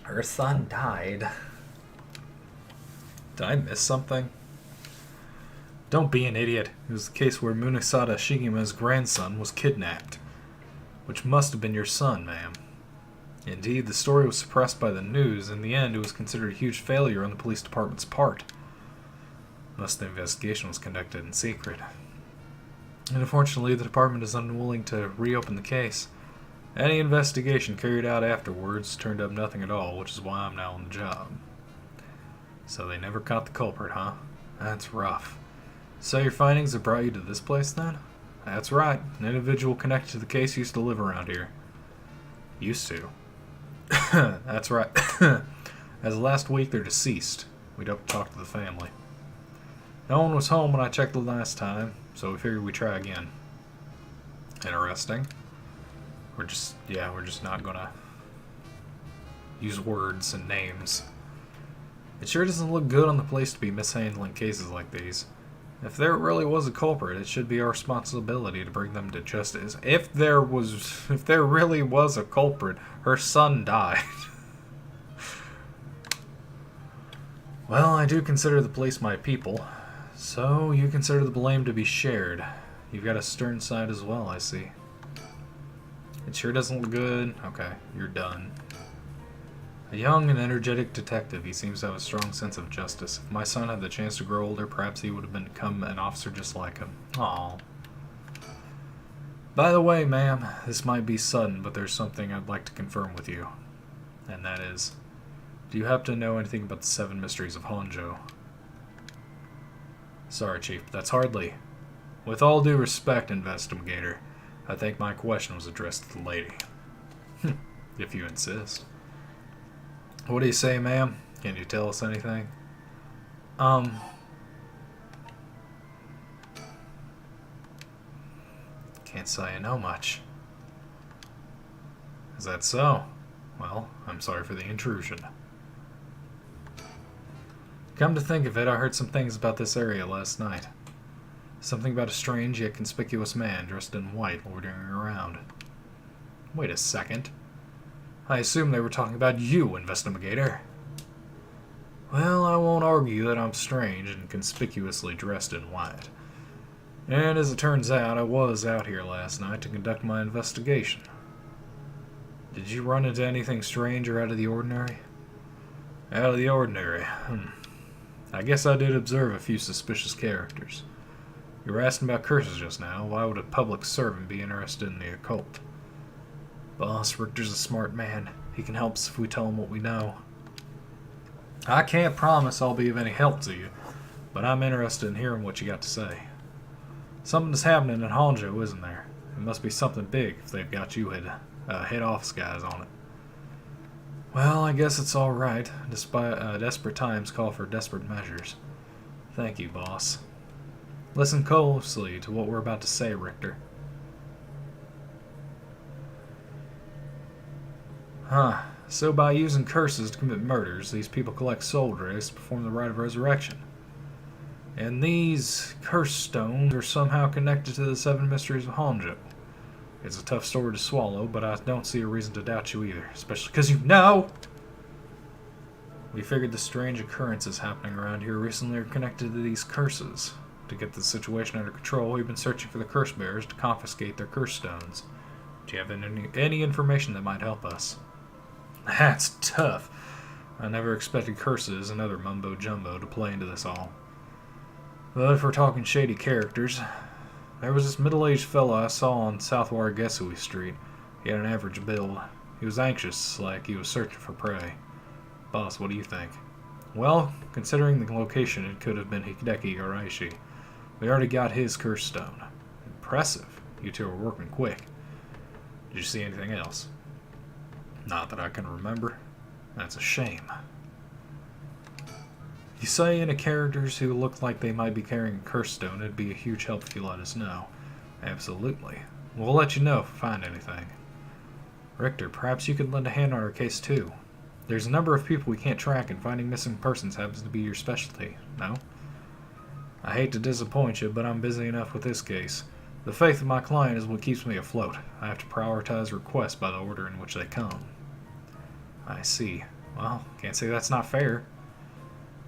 Her son died. Did I miss something? Don't be an idiot. It was the case where Munisada Shigema's grandson was kidnapped. Which must have been your son, ma'am. Indeed, the story was suppressed by the news. In the end, it was considered a huge failure on the police department's part. Most of the investigation was conducted in secret. And unfortunately, the department is unwilling to reopen the case. Any investigation carried out afterwards turned up nothing at all, which is why I'm now on the job. So they never caught the culprit, huh? That's rough. So your findings have brought you to this place, then? That's right. An individual connected to the case used to live around here. Used to. That's right. As of last week, they're deceased. We'd hope to talk to the family. No one was home when I checked the last time, so we figured we'd try again. Interesting. We're just not gonna use words and names. It sure doesn't look good on the place to be mishandling cases like these. If there really was a culprit, it should be our responsibility to bring them to justice. If there really was a culprit, her son died. Well, I do consider the police my people. So, you consider the blame to be shared. You've got a stern side as well, I see. It sure doesn't look good. Okay, you're done. A young and energetic detective, he seems to have a strong sense of justice. If my son had the chance to grow older, perhaps he would have become an officer just like him. Aww. By the way, ma'am, this might be sudden, but there's something I'd like to confirm with you. And that is, do you happen to know anything about the 7 mysteries of Honjo? Sorry, Chief, but that's hardly. With all due respect, investigator, I think my question was addressed to the lady. If you insist. What do you say, ma'am? Can you tell us anything? Can't say I know much. Is that so? Well, I'm sorry for the intrusion. Come to think of it, I heard some things about this area last night. Something about a strange yet conspicuous man dressed in white loitering around. Wait a second. I assume they were talking about you, investigator. Well, I won't argue that I'm strange and conspicuously dressed in white. And as it turns out, I was out here last night to conduct my investigation. Did you run into anything strange or out of the ordinary? Out of the ordinary, I guess I did observe a few suspicious characters. You were asking about curses just now. Why would a public servant be interested in the occult? Boss, Richter's a smart man. He can help us if we tell him what we know. I can't promise I'll be of any help to you, but I'm interested in hearing what you got to say. Something's happening in Honjo, isn't there? It must be something big if they've got you head office guys on it. Well, I guess it's alright. Despite desperate times call for desperate measures. Thank you, boss. Listen closely to what we're about to say, Richter. Huh. So by using curses to commit murders, these people collect soul dregs to perform the rite of resurrection. And these curse stones are somehow connected to the 7 mysteries of Honjo. It's a tough story to swallow, but I don't see a reason to doubt you either, especially because you know! We figured the strange occurrences happening around here recently are connected to these curses. To get the situation under control, we've been searching for the curse bearers to confiscate their curse stones. Do you have any information that might help us? That's tough. I never expected curses and other mumbo-jumbo to play into this all. But if we're talking shady characters, there was this middle-aged fellow I saw on South Waragesui Street. He had an average build. He was anxious, like he was searching for prey. Boss, what do you think? Well, considering the location, it could have been Hideki Araishi. We already got his curse stone. Impressive. You two are working quick. Did you see anything else? Not that I can remember. That's a shame. If you say any characters who look like they might be carrying a curse stone, it'd be a huge help if you let us know. Absolutely. We'll let you know if we find anything. Richter, perhaps you could lend a hand on our case too. There's a number of people we can't track, and finding missing persons happens to be your specialty, no? I hate to disappoint you, but I'm busy enough with this case. The faith of my client is what keeps me afloat. I have to prioritize requests by the order in which they come. I see. Well, can't say that's not fair.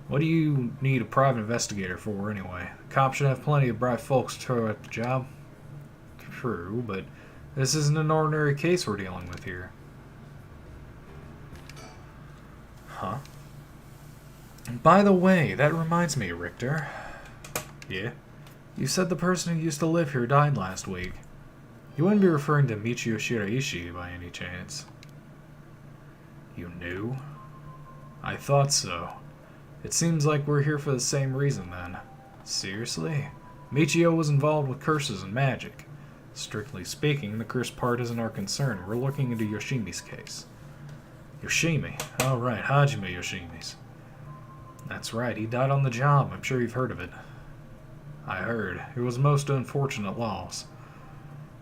What do you need a private investigator for, anyway? The cops should have plenty of bright folks to throw at the job. True, but this isn't an ordinary case we're dealing with here. Huh? By the way, that reminds me, Richter. Yeah? You said the person who used to live here died last week. You wouldn't be referring to Michio Shiraishi by any chance? You knew? I thought so. It seems like we're here for the same reason, then. Seriously? Michio was involved with curses and magic. Strictly speaking, the curse part isn't our concern. We're looking into Yoshimi's case. Yoshimi? Oh, right, Hajime Yoshimi's. That's right, he died on the job. I'm sure you've heard of it. I heard. It was a most unfortunate loss.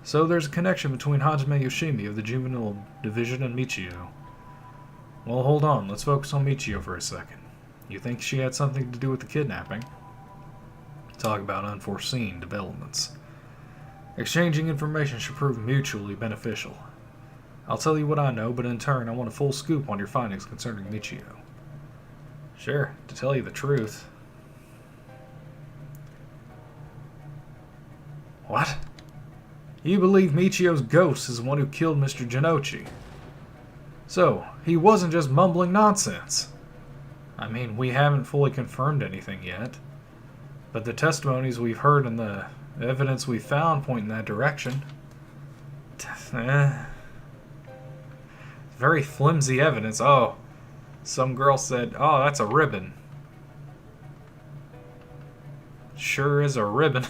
So there's a connection between Hajime Yoshimi of the Juvenile Division and Michio. Well, hold on. Let's focus on Michio for a second. You think she had something to do with the kidnapping? Talk about unforeseen developments. Exchanging information should prove mutually beneficial. I'll tell you what I know, but in turn I want a full scoop on your findings concerning Michio. Sure, to tell you the truth. What? You believe Michio's ghost is the one who killed Mr. Jinochi? So, he wasn't just mumbling nonsense. I mean, we haven't fully confirmed anything yet, but the testimonies we've heard and the evidence we've found point in that direction. Very flimsy evidence. Oh, some girl said, oh, that's a ribbon. Sure is a ribbon.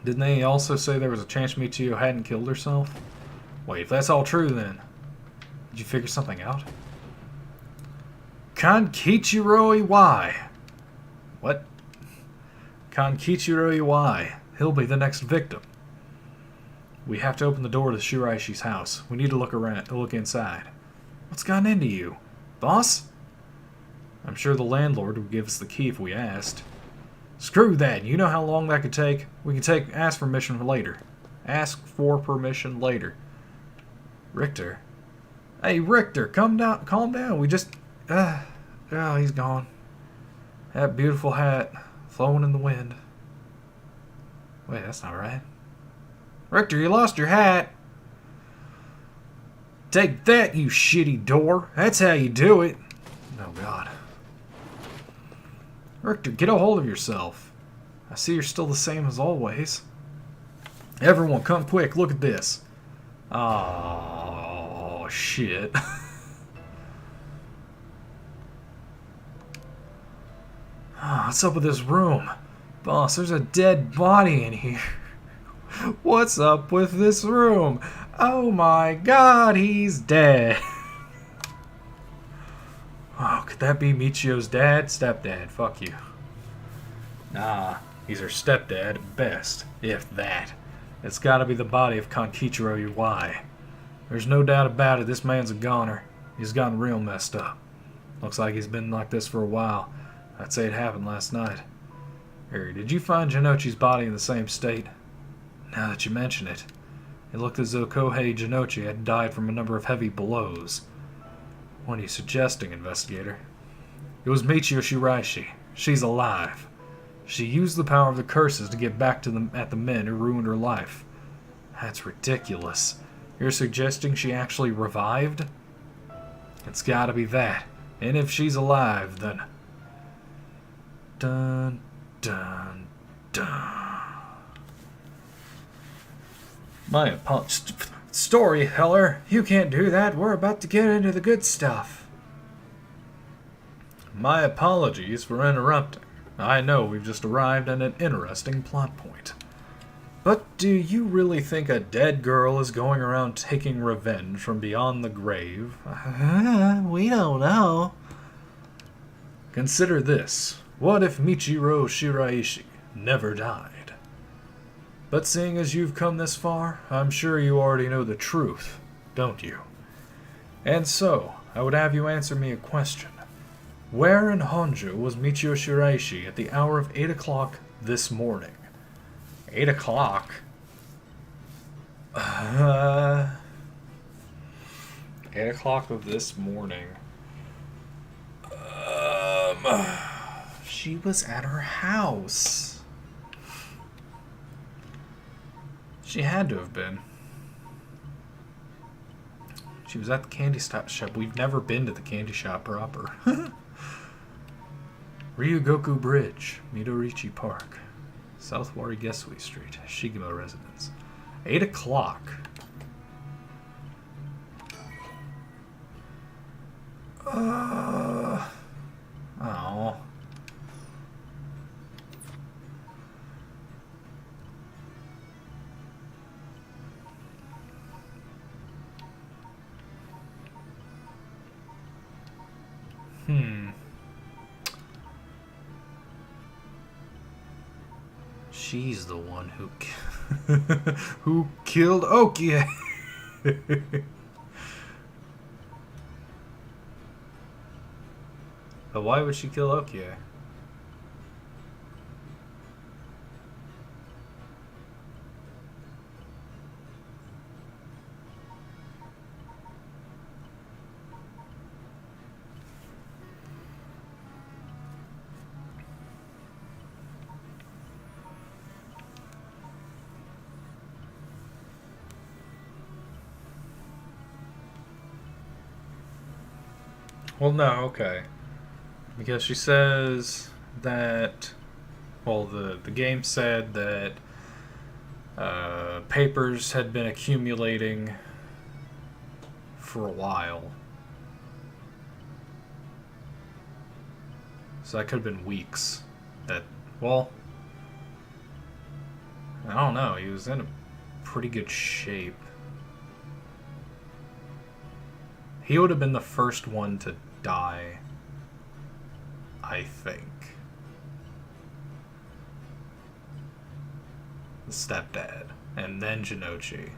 Didn't they also say there was a chance Michio hadn't killed herself? Wait, if that's all true then, did you figure something out? Kankichiro Iwai. What? Kankichiro Iwai. He'll be the next victim. We have to open the door to Shiraishi's house. We need to look inside. What's gotten into you? Boss? I'm sure the landlord would give us the key if we asked. Screw that. You know how long that could take? We can ask for permission later. Ask for permission later. Richter. Hey, Richter, calm down. We just... oh, he's gone. That beautiful hat, flowing in the wind. Wait, that's not right. Richter, you lost your hat. Take that, you shitty door. That's how you do it. Oh, God. Richter, get a hold of yourself. I see you're still the same as always. Everyone, come quick. Look at this. Oh, shit. What's up with this room? Boss, there's a dead body in here. What's up with this room? Oh my god, he's dead. Oh, could that be Michio's dad? Stepdad, fuck you. Nah, he's her stepdad at best, if that. It's gotta be the body of Konkichiro Iwai. There's no doubt about it, this man's a goner. He's gotten real messed up. Looks like he's been like this for a while. I'd say it happened last night. Harry, did you find Jinochi's body in the same state? Now that you mention it, it looked as though Kohei Jinochi had died from a number of heavy blows. What are you suggesting, investigator? It was Michio Shiraishi. She's alive. She used the power of the curses to get back at the men who ruined her life. That's ridiculous. You're suggesting she actually revived? It's gotta be that. And if she's alive, then... Dun, dun, dun. My storyteller, you can't do that. We're about to get into the good stuff. My apologies for interrupting. I know we've just arrived at an interesting plot point. But do you really think a dead girl is going around taking revenge from beyond the grave? We don't know. Consider this. What if Michiro Shiraishi never died? But seeing as you've come this far, I'm sure you already know the truth, don't you? And so, I would have you answer me a question. Where in Honjo was Michio Shiraishi at the hour of 8 o'clock this morning? 8 o'clock? 8 o'clock of this morning. She was at her house. She had to have been. She was at the candy shop. We've never been to the candy shop proper. Ryugoku Bridge, Midorichi Park, South Warigesui Street, Shigemo Residence. 8 o'clock. Oh. She's the one who who killed Okie. But why would she kill Okie? Well, no, okay. Because she says that, well, the game said that papers had been accumulating for a while. So that could have been weeks. That, well, I don't know. He was in a pretty good shape. He would have been the first one to die, I think. The stepdad. And then Jinochi.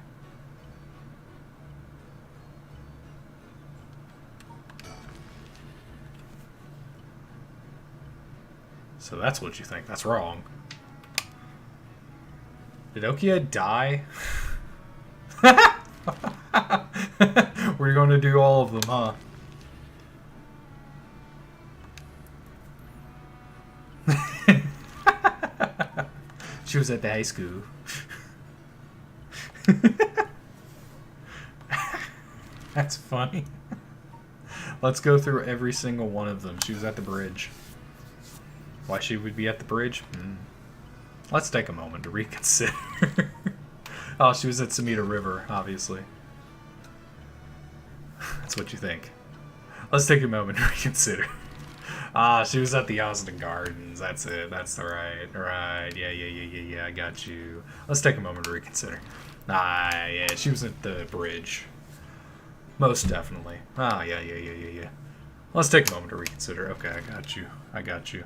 So that's what you think. That's wrong. Did Okia die? We're going to do all of them, huh? She was at the high school. That's funny. Let's go through every single one of them. She was at the bridge. Why she would be at the bridge? Let's take a moment to reconsider. Oh, she was at Sumida River, obviously. That's what you think. Let's take a moment to reconsider. Ah, she was at the Austin Gardens. That's it. That's the right. Yeah. I got you. Let's take a moment to reconsider. Ah, yeah. She was at the bridge. Most definitely. Ah, yeah. Let's take a moment to reconsider. Okay, I got you.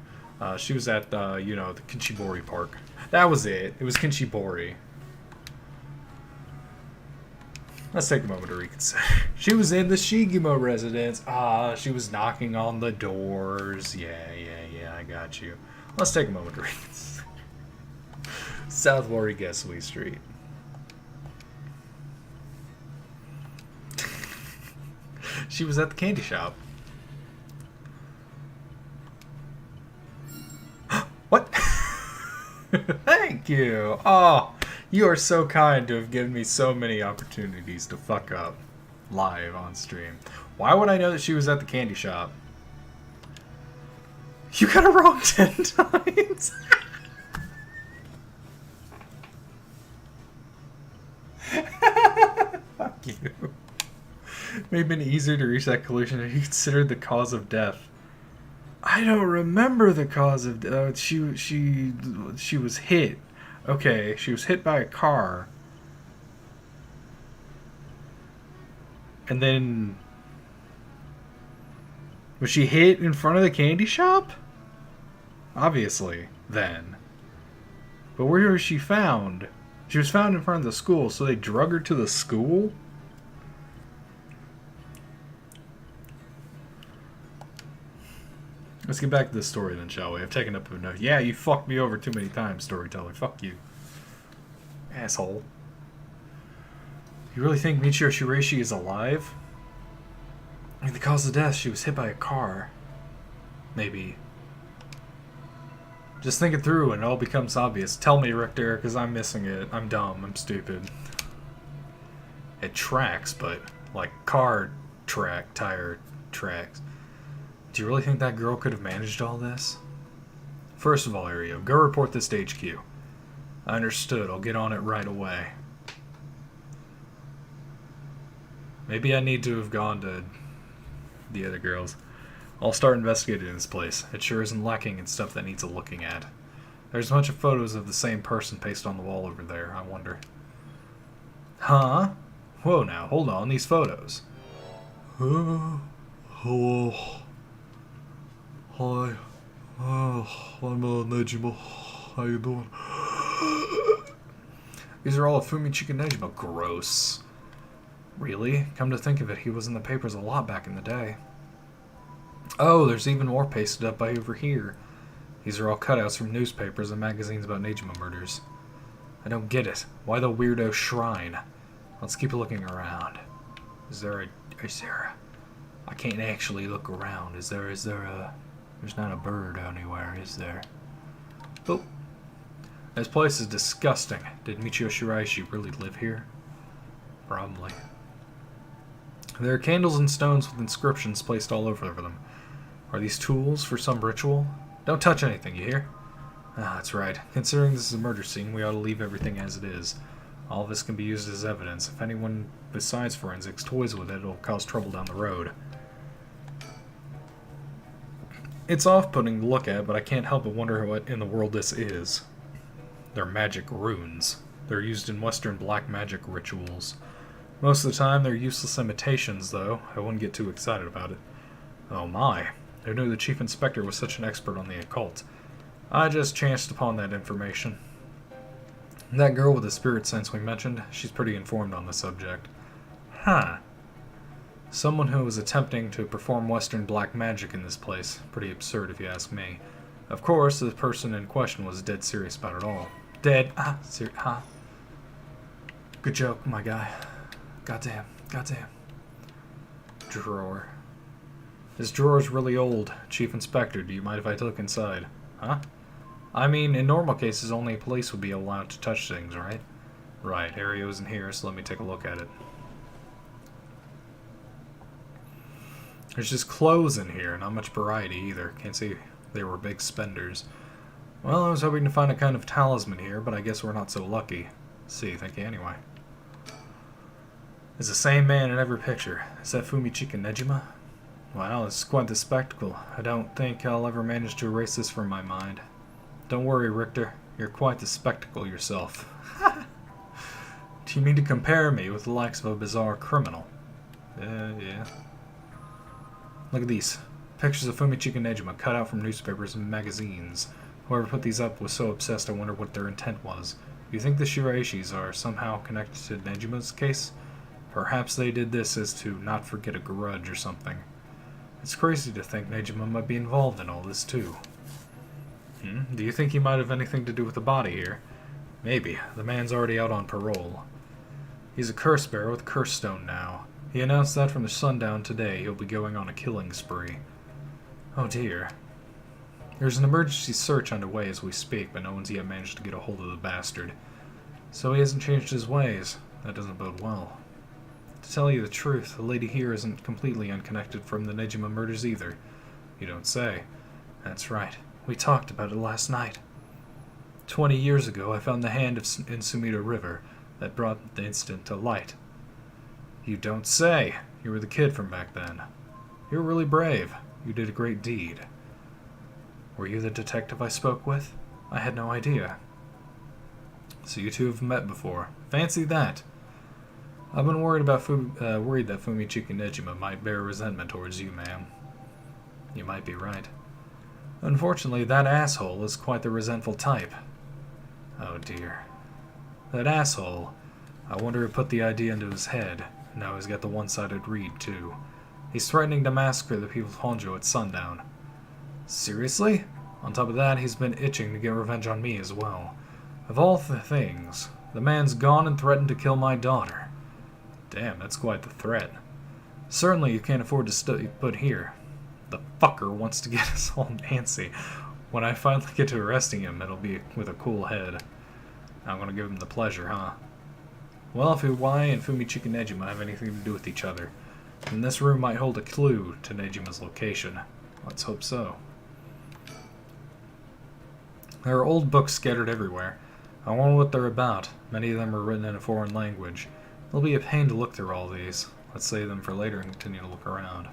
She was at, the Kinchibori Park. That was it. It was Kinchibori. Let's take a moment to reconsider. She was in the Shigemo residence. Ah, she was knocking on the doors. Yeah, I got you. Let's take a moment to reconsider. South Warigesui Street. She was at the candy shop. What? Thank you. Oh, you are so kind to have given me so many opportunities to fuck up live on stream. Why would I know that she was at the candy shop? You got it wrong 10 times. Fuck you. May have been easier to reach that conclusion if you considered the cause of death. I don't remember the cause of death. She was hit. Okay, she was hit by a car. And then... Was she hit in front of the candy shop? Obviously, then. But where was she found? She was found in front of the school, so they drug her to the school? Let's get back to the story then, shall we? I've taken up enough. Yeah, you fucked me over too many times, storyteller. Fuck you. Asshole. You really think Michio Shiraishi is alive? I mean, the cause of death, she was hit by a car. Maybe. Just think it through and it all becomes obvious. Tell me, Richter, because I'm missing it. I'm dumb. I'm stupid. It tracks, but like car track, tire tracks. Do you really think that girl could have managed all this? First of all, Ario, go report this to HQ. I understood. I'll get on it right away. Maybe I need to have gone to the other girls. I'll start investigating this place. It sure isn't lacking in stuff that needs a looking at. There's a bunch of photos of the same person pasted on the wall over there, I wonder. Huh? Whoa now, hold on, these photos. Hello. Hi. I'm Nejima. How you doing? These are all of Fumichika Nejima. Gross. Really? Come to think of it, he was in the papers a lot back in the day. Oh, there's even more pasted up by over here. These are all cutouts from newspapers and magazines about Nejima murders. I don't get it. Why the weirdo shrine? Let's keep looking around. Is there a... I can't actually look around. Is there a... There's not a bird anywhere, is there? Oh. This place is disgusting. Did Michio Shiraishi really live here? Probably. There are candles and stones with inscriptions placed all over them. Are these tools for some ritual? Don't touch anything, you hear? Ah, that's right. Considering this is a murder scene, we ought to leave everything as it is. All of this can be used as evidence. If anyone besides forensics toys with it, it'll cause trouble down the road. It's off-putting to look at, but I can't help but wonder what in the world this is. They're magic runes. They're used in Western black magic rituals. Most of the time, they're useless imitations, though. I wouldn't get too excited about it. Oh my. Who knew the chief inspector was such an expert on the occult? I just chanced upon that information. That girl with the spirit sense we mentioned, she's pretty informed on the subject. Huh. Someone who was attempting to perform Western black magic in this place. Pretty absurd if you ask me. Of course, the person in question was dead serious about it all. Dead. Huh? Good joke, my guy. Goddamn. Drawer. This drawer's really old. Chief Inspector, do you mind if I look inside? Huh? I mean, in normal cases, only police would be allowed to touch things, right? Right, Ario isn't here, so let me take a look at it. There's just clothes in here, not much variety either. Can't see they were big spenders. Well, I was hoping to find a kind of talisman here, but I guess we're not so lucky. See, thank you anyway. It's the same man in every picture. Is that Fumichika Nejima? Wow, it's quite the spectacle. I don't think I'll ever manage to erase this from my mind. Don't worry, Richter. You're quite the spectacle yourself. Do you mean to compare me with the likes of a bizarre criminal? Yeah. Look at these. Pictures of Fumichika Nejima cut out from newspapers and magazines. Whoever put these up was so obsessed I wonder what their intent was. Do you think the Shiraishis are somehow connected to Nejima's case? Perhaps they did this as to not forget a grudge or something. It's crazy to think Nejima might be involved in all this too. Do you think he might have anything to do with the body here? Maybe. The man's already out on parole. He's a curse bearer with a curse stone now. He announced that from the sundown today he'll be going on a killing spree. Oh dear. There's an emergency search underway as we speak, but no one's yet managed to get a hold of the bastard. So he hasn't changed his ways. That doesn't bode well. To tell you the truth, the lady here isn't completely unconnected from the Nejima murders either. You don't say. That's right. We talked about it last night. 20 years ago, I found the hand in Sumida River that brought the incident to light. You don't say. You were the kid from back then. You were really brave. You did a great deed. Were you the detective I spoke with? I had no idea. So you two have met before. Fancy that. I've been worried that Fumichika Nejima might bear resentment towards you, ma'am. You might be right. Unfortunately, that asshole is quite the resentful type. Oh dear. That asshole. I wonder who put the idea into his head. Now he's got the one-sided read, too. He's threatening to massacre the people of Honjo at sundown. Seriously? On top of that, he's been itching to get revenge on me as well. Of all the things, the man's gone and threatened to kill my daughter. Damn, that's quite the threat. Certainly you can't afford to stay put here. The fucker wants to get us all antsy. When I finally get to arresting him, it'll be with a cool head. I'm gonna give him the pleasure, huh? Well, if Iwai and Fumichika Nejima have anything to do with each other, then this room might hold a clue to Nejima's location. Let's hope so. There are old books scattered everywhere. I wonder what they're about. Many of them are written in a foreign language. It'll be a pain to look through all these. Let's save them for later and continue to look around.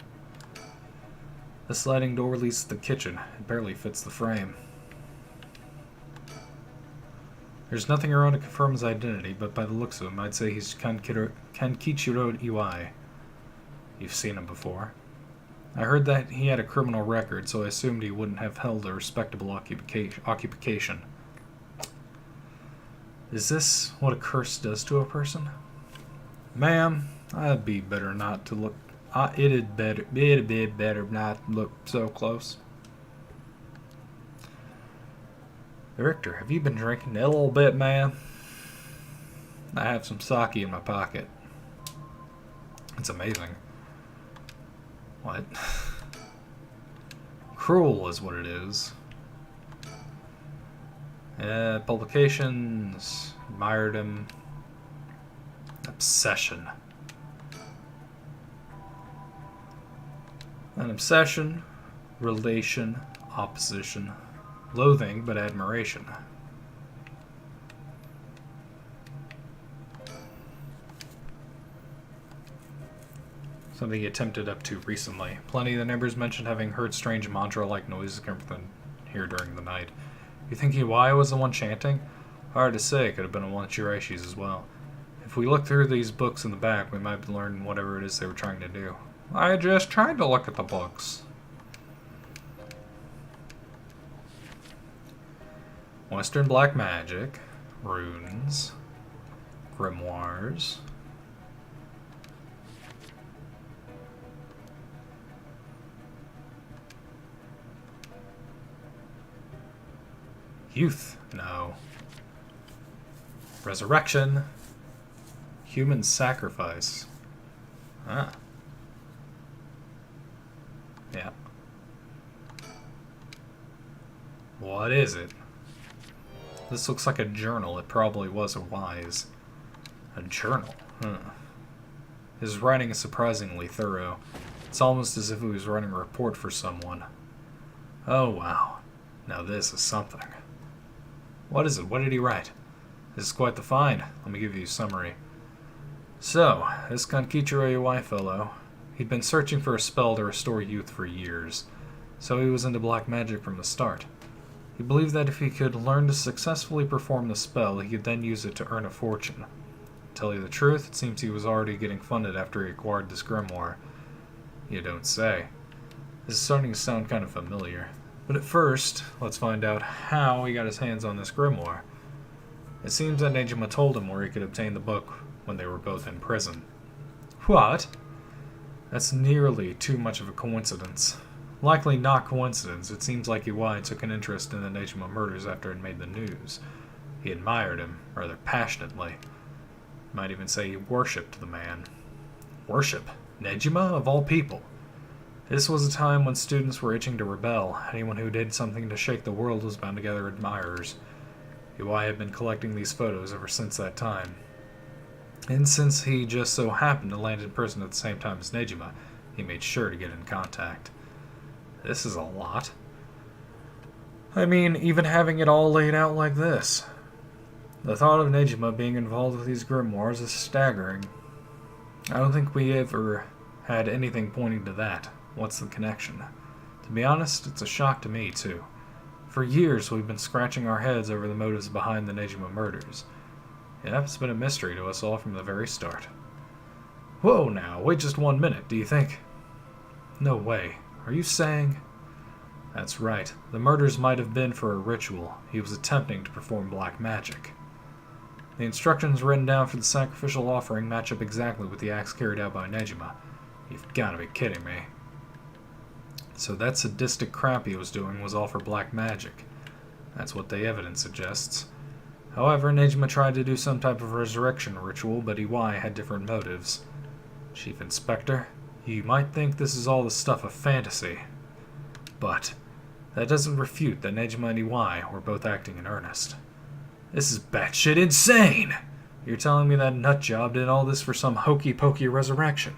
The sliding door leads to the kitchen. It barely fits the frame. There's nothing around to confirm his identity, but by the looks of him, I'd say he's Kankichiro Iwai. You've seen him before. I heard that he had a criminal record, so I assumed he wouldn't have held a respectable occupation. Is this what a curse does to a person? Ma'am, I'd be better not to look. It'd be better not look so close. Richter, have you been drinking a little bit, ma'am? I have some sake in my pocket. It's amazing. What? Cruel is what it is. Publications. Admired him. Obsession. An obsession, relation, opposition, loathing but admiration. Something he attempted up to recently. Plenty of the neighbors mentioned having heard strange mantra-like noises coming from here during the night. You think Iwai was the one chanting? Hard to say, could have been one of Shiraishi's as well. If we look through these books in the back, we might learn whatever it is they were trying to do. I just tried to look at the books. Western black magic, runes, grimoires. Youth, no. Resurrection. Human sacrifice. Ah. Yeah. What is it? This looks like a journal. It probably was a wise. A journal? Huh. His writing is surprisingly thorough. It's almost as if he was writing a report for someone. Oh wow. Now this is something. What is it? What did he write? This is quite the find. Let me give you a summary. So, this Kankichiro Iwai fellow, He'd been searching for a spell to restore youth for years, so he was into black magic from the start. He believed that if he could learn to successfully perform the spell, he could then use it to earn a fortune. To tell you the truth, it seems he was already getting funded after he acquired this grimoire. You don't say. This is starting to sound kind of familiar. But at first, let's find out how he got his hands on this grimoire. It seems that Nejima told him where he could obtain the book when they were both in prison. What? That's nearly too much of a coincidence. Likely not coincidence. It seems like Iwai took an interest in the Nejima murders after it made the news. He admired him, rather passionately. Might even say he worshipped the man. Worship? Nejima, of all people? This was a time when students were itching to rebel. Anyone who did something to shake the world was bound to gather admirers. Iwai had been collecting these photos ever since that time. And since he just so happened to land in prison at the same time as Nejima, he made sure to get in contact. This is a lot. I mean, even having it all laid out like this. The thought of Nejima being involved with these grimoires is staggering. I don't think we ever had anything pointing to that. What's the connection? To be honest, it's a shock to me, too. For years, we've been scratching our heads over the motives behind the Nejima murders. Yeah, it's been a mystery to us all from the very start. Whoa now, wait just 1 minute, do you think? No way. Are you saying? That's right. The murders might have been for a ritual. He was attempting to perform black magic. The instructions written down for the sacrificial offering match up exactly with the acts carried out by Nejima. You've gotta be kidding me. So that sadistic crap he was doing was all for black magic. That's what the evidence suggests. However, Nejima tried to do some type of resurrection ritual, but Iwai had different motives. Chief Inspector, you might think this is all the stuff of fantasy, but that doesn't refute that Nejima and Iwai were both acting in earnest. This is batshit insane! You're telling me that nutjob did all this for some hokey-pokey resurrection?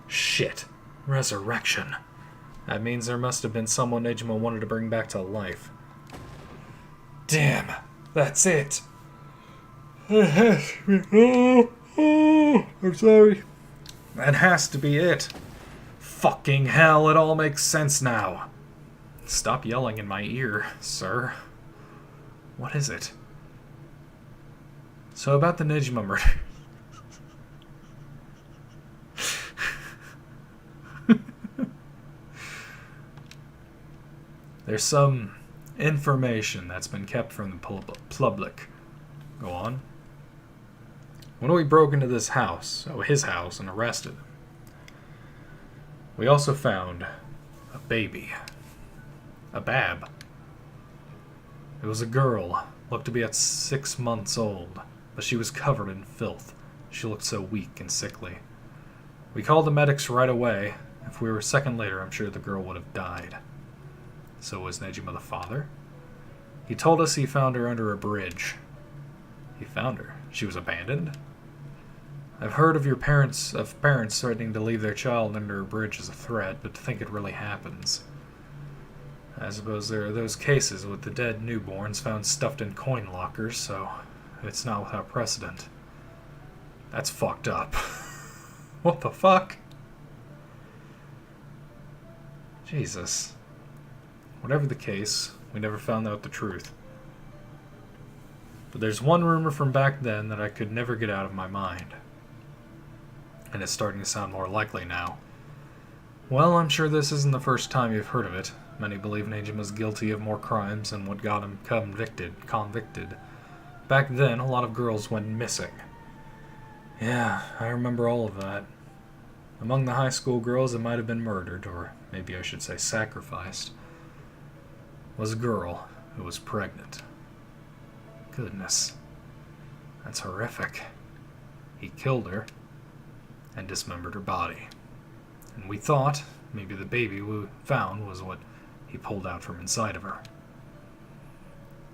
Shit. Resurrection. That means there must have been someone Nejima wanted to bring back to life. Damn. That's it. It has to be. I'm sorry. That has to be it. Fucking hell, it all makes sense now. Stop yelling in my ear, sir. What is it? So about the Nejima murder. There's some information that's been kept from the public. Go on. When we broke into this house, his house, and arrested him, we also found a baby. A bab. It was a girl, looked to be at 6 months old, but she was covered in filth. She looked so weak and sickly. We called the medics right away. If we were a second later, I'm sure the girl would have died. So was Nejima the father? He told us he found her under a bridge. He found her. She was abandoned? I've heard of parents threatening to leave their child under a bridge as a threat, but to think it really happens. I suppose there are those cases with the dead newborns found stuffed in coin lockers, so it's not without precedent. That's fucked up. What the fuck? Jesus. Whatever the case, we never found out the truth. But there's one rumor from back then that I could never get out of my mind. And it's starting to sound more likely now. Well, I'm sure this isn't the first time you've heard of it. Many believe Nejima's guilty of more crimes than what got him convicted. Back then, a lot of girls went missing. Yeah, I remember all of that. Among the high school girls that might have been murdered, or maybe I should say sacrificed, was a girl who was pregnant. Goodness. That's horrific. He killed her and dismembered her body. And we thought maybe the baby we found was what he pulled out from inside of her.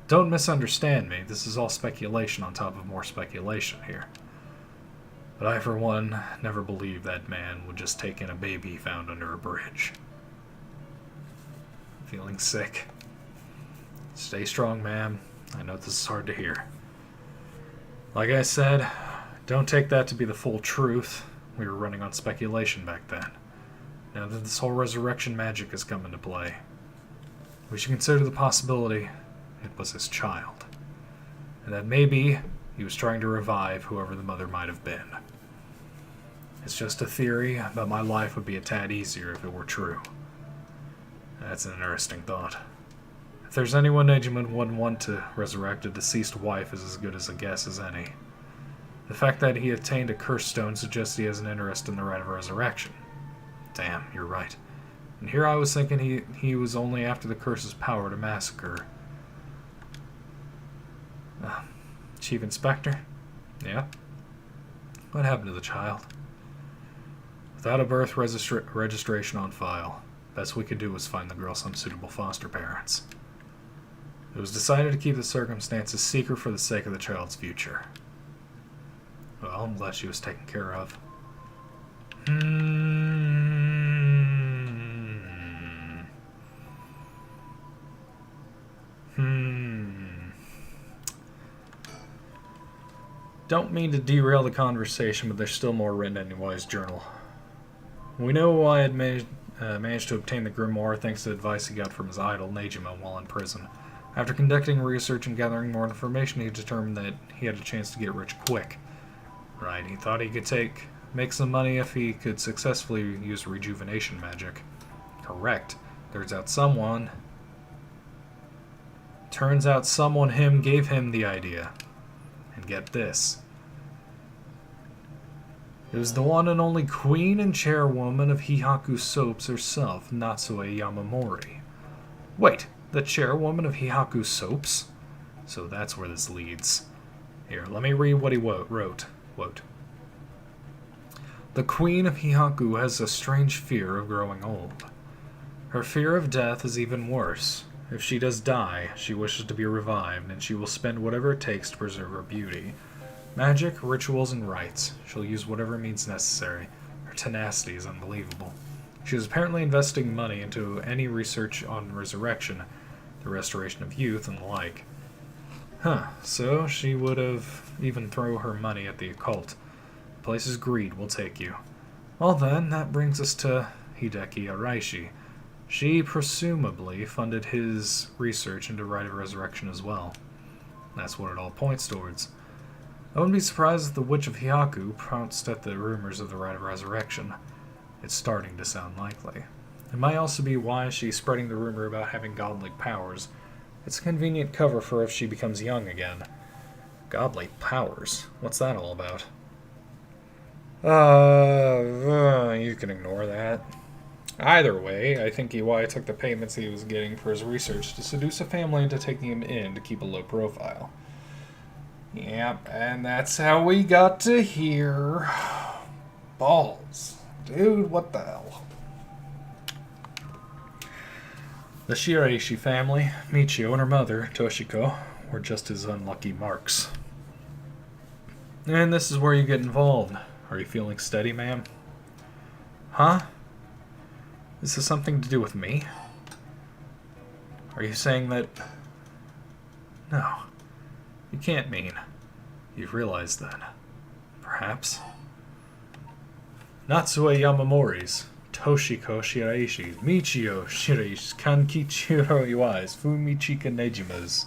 Don't misunderstand me. This is all speculation on top of more speculation here. But I, for one, never believed that man would just take in a baby found under a bridge. Feeling sick. Stay strong, ma'am. I know this is hard to hear. Like I said, don't take that to be the full truth. We were running on speculation back then. Now that this whole resurrection magic has come into play, we should consider the possibility it was his child. And that maybe he was trying to revive whoever the mother might have been. It's just a theory, but my life would be a tad easier if it were true. That's an interesting thought. If there's anyone Nejiman wouldn't want to resurrect, a deceased wife is as good as a guess as any. The fact that he attained a curse stone suggests he has an interest in the rite of resurrection. Damn, you're right. And here I was thinking he was only after the curse's power to massacre. Chief Inspector? Yeah? What happened to the child? Without a birth registration on file, best we could do was find the girl some suitable foster parents. It was decided to keep the circumstances secret for the sake of the child's future. Well, I'm glad she was taken care of. Don't mean to derail the conversation, but there's still more written in Wai's journal. We know Wai had managed to obtain the grimoire thanks to the advice he got from his idol, Nejima, while in prison. After conducting research and gathering more information, he determined that he had a chance to get rich quick. Right, he thought he could make some money if he could successfully use rejuvenation magic. Correct. Turns out someone gave him the idea. And get this. It was the one and only queen and chairwoman of Hihaku Soaps herself, Natsue Yamamori. Wait, the chairwoman of Hihaku Soaps? So that's where this leads. Here, let me read what he wrote. Quote, the queen of Hihaku has a strange fear of growing old. Her fear of death is even worse. If she does die, she wishes to be revived, and she will spend whatever it takes to preserve her beauty. Magic, rituals, and rites. She'll use whatever means necessary. Her tenacity is unbelievable. She is apparently investing money into any research on resurrection, the restoration of youth, and the like. So she would have even thrown her money at the occult. The place's greed will take you. Well then, that brings us to Hideki Araishi. She presumably funded his research into Rite of Resurrection as well. That's what it all points towards. I wouldn't be surprised if the Witch of Hihaku pounced at the rumors of the Rite of Resurrection. It's starting to sound likely. It might also be why she's spreading the rumor about having godly powers. It's a convenient cover for if she becomes young again. Godly powers? What's that all about? You can ignore that. Either way, I think Iwai took the payments he was getting for his research to seduce a family into taking him in to keep a low profile. Yep, and that's how we got to here. Balls. Dude, what the hell? The Shiraishi family, Michio and her mother, Toshiko, were just his unlucky marks. And this is where you get involved. Are you feeling steady, ma'am? Huh? This has something to do with me? Are you saying that... No. You can't mean. You've realized then. Perhaps. Natsue Yamamori's, Toshiko Shiraishi, Michio Shiraishi, Kankichiro Iwai's, Fumichika Nejima's.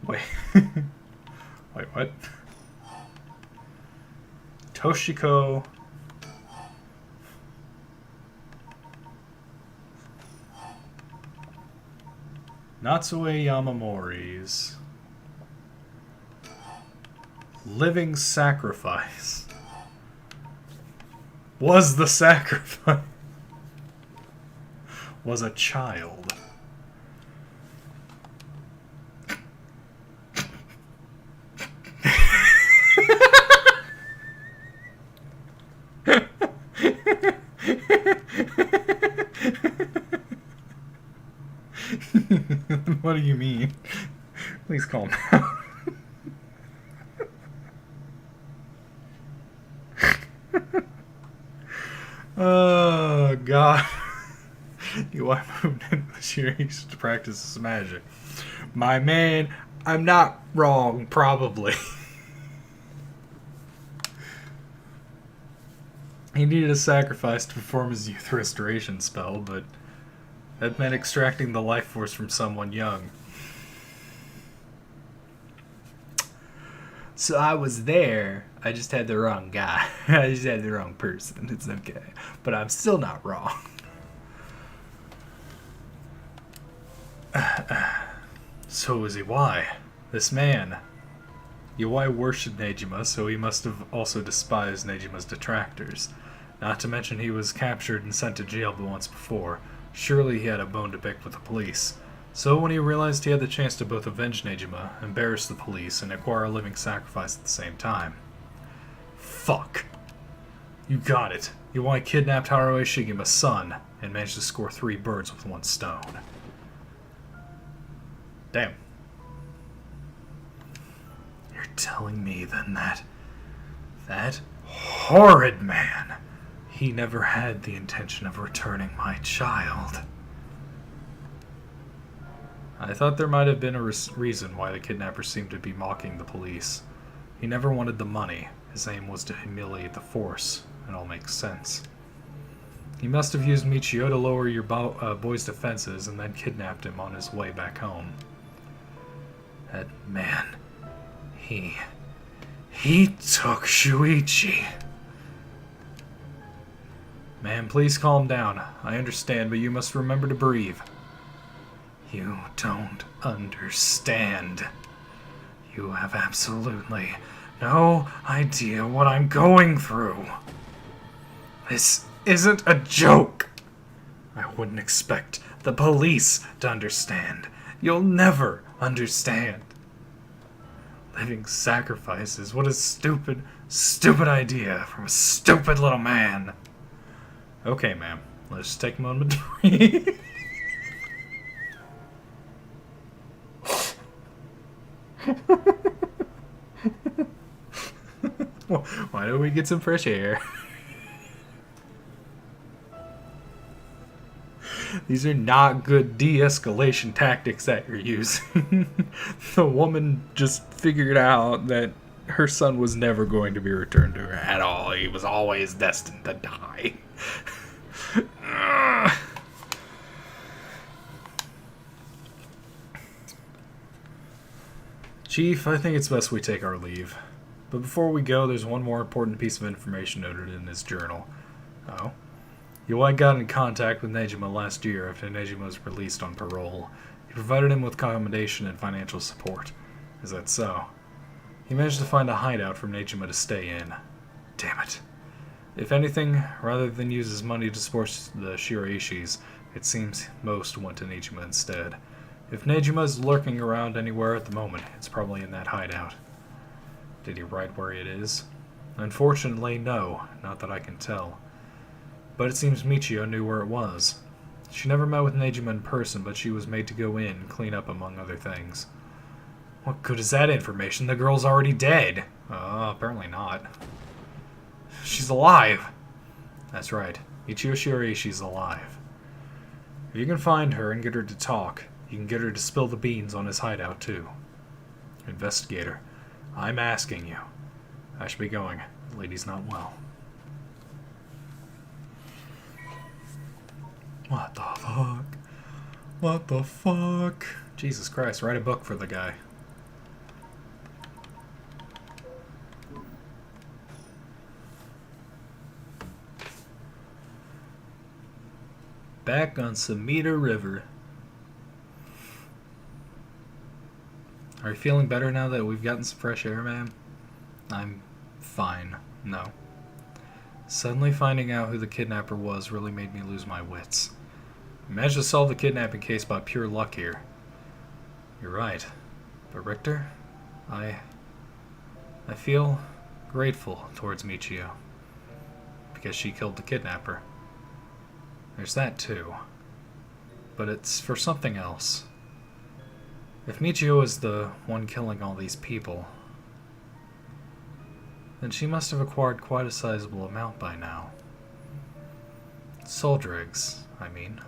Wait. Wait, what? Toshiko... Natsue Yamamori's living sacrifice was the sacrifice was a child. What do you mean? Please calm down. Oh, God. I moved into the series to practice this magic. My man, I'm not wrong, probably. He needed a sacrifice to perform his youth restoration spell, but that meant extracting the life force from someone young. So I was there. I just had the wrong guy. I just had the wrong person. It's okay. But I'm still not wrong. So is he why? This man. Iwai worshipped Nejima, so he must have also despised Nejima's detractors. Not to mention he was captured and sent to jail once before. Surely he had a bone to pick with the police. So when he realized he had the chance to both avenge Nejima, embarrass the police, and acquire a living sacrifice at the same time. Fuck. You got it. Iwai kidnapped Haruo Shigima's son, and managed to score 3 birds with 1 stone. Damn. You're telling me then that horrid man, he never had the intention of returning my child. I thought there might have been a reason why the kidnapper seemed to be mocking the police. He never wanted the money. His aim was to humiliate the force. It all makes sense. He must have used Michio to lower your boy's defenses and then kidnapped him on his way back home. That man, he took Shuichi. Man, please calm down. I understand, but you must remember to breathe. You don't understand. You have absolutely no idea what I'm going through. This isn't a joke. I wouldn't expect the police to understand. You'll never understand. Living sacrifices. What a stupid, stupid idea from a stupid little man. Okay, ma'am. Let's just take a moment to breathe. Why don't we get some fresh air? These are not good de-escalation tactics that you're using. The woman just figured out that her son was never going to be returned to her at all. He was always destined to die. Chief, I think it's best we take our leave. But before we go, there's one more important piece of information noted in his journal. Oh? Iwai got in contact with Nejima last year after Nejima was released on parole. He provided him with accommodation and financial support. Is that so? He managed to find a hideout for Nejima to stay in. Damn it. If anything, rather than use his money to support the Shiraishis, it seems most went to Nejima instead. If Nejima's lurking around anywhere at the moment, it's probably in that hideout. Did he write where it is? Unfortunately, no. Not that I can tell. But it seems Michio knew where it was. She never met with Nejima in person, but she was made to go in and clean up among other things. What good is that information? The girl's already dead. Apparently not. She's alive. That's right. Michio Shiraishi's alive. If you can find her and get her to talk, you can get her to spill the beans on his hideout too. Investigator, I'm asking you. I should be going. The lady's not well. What the fuck? What the fuck? Jesus Christ, write a book for the guy. Back on Samita River. Are you feeling better now that we've gotten some fresh air, man? I'm fine. No. Suddenly finding out who the kidnapper was really made me lose my wits. I managed to solve the kidnapping case by pure luck here. You're right. But Richter, I feel grateful towards Michio. Because she killed the kidnapper. There's that too. But it's for something else. If Michio is the one killing all these people, then she must have acquired quite a sizable amount by now. Soul dregs, I mean.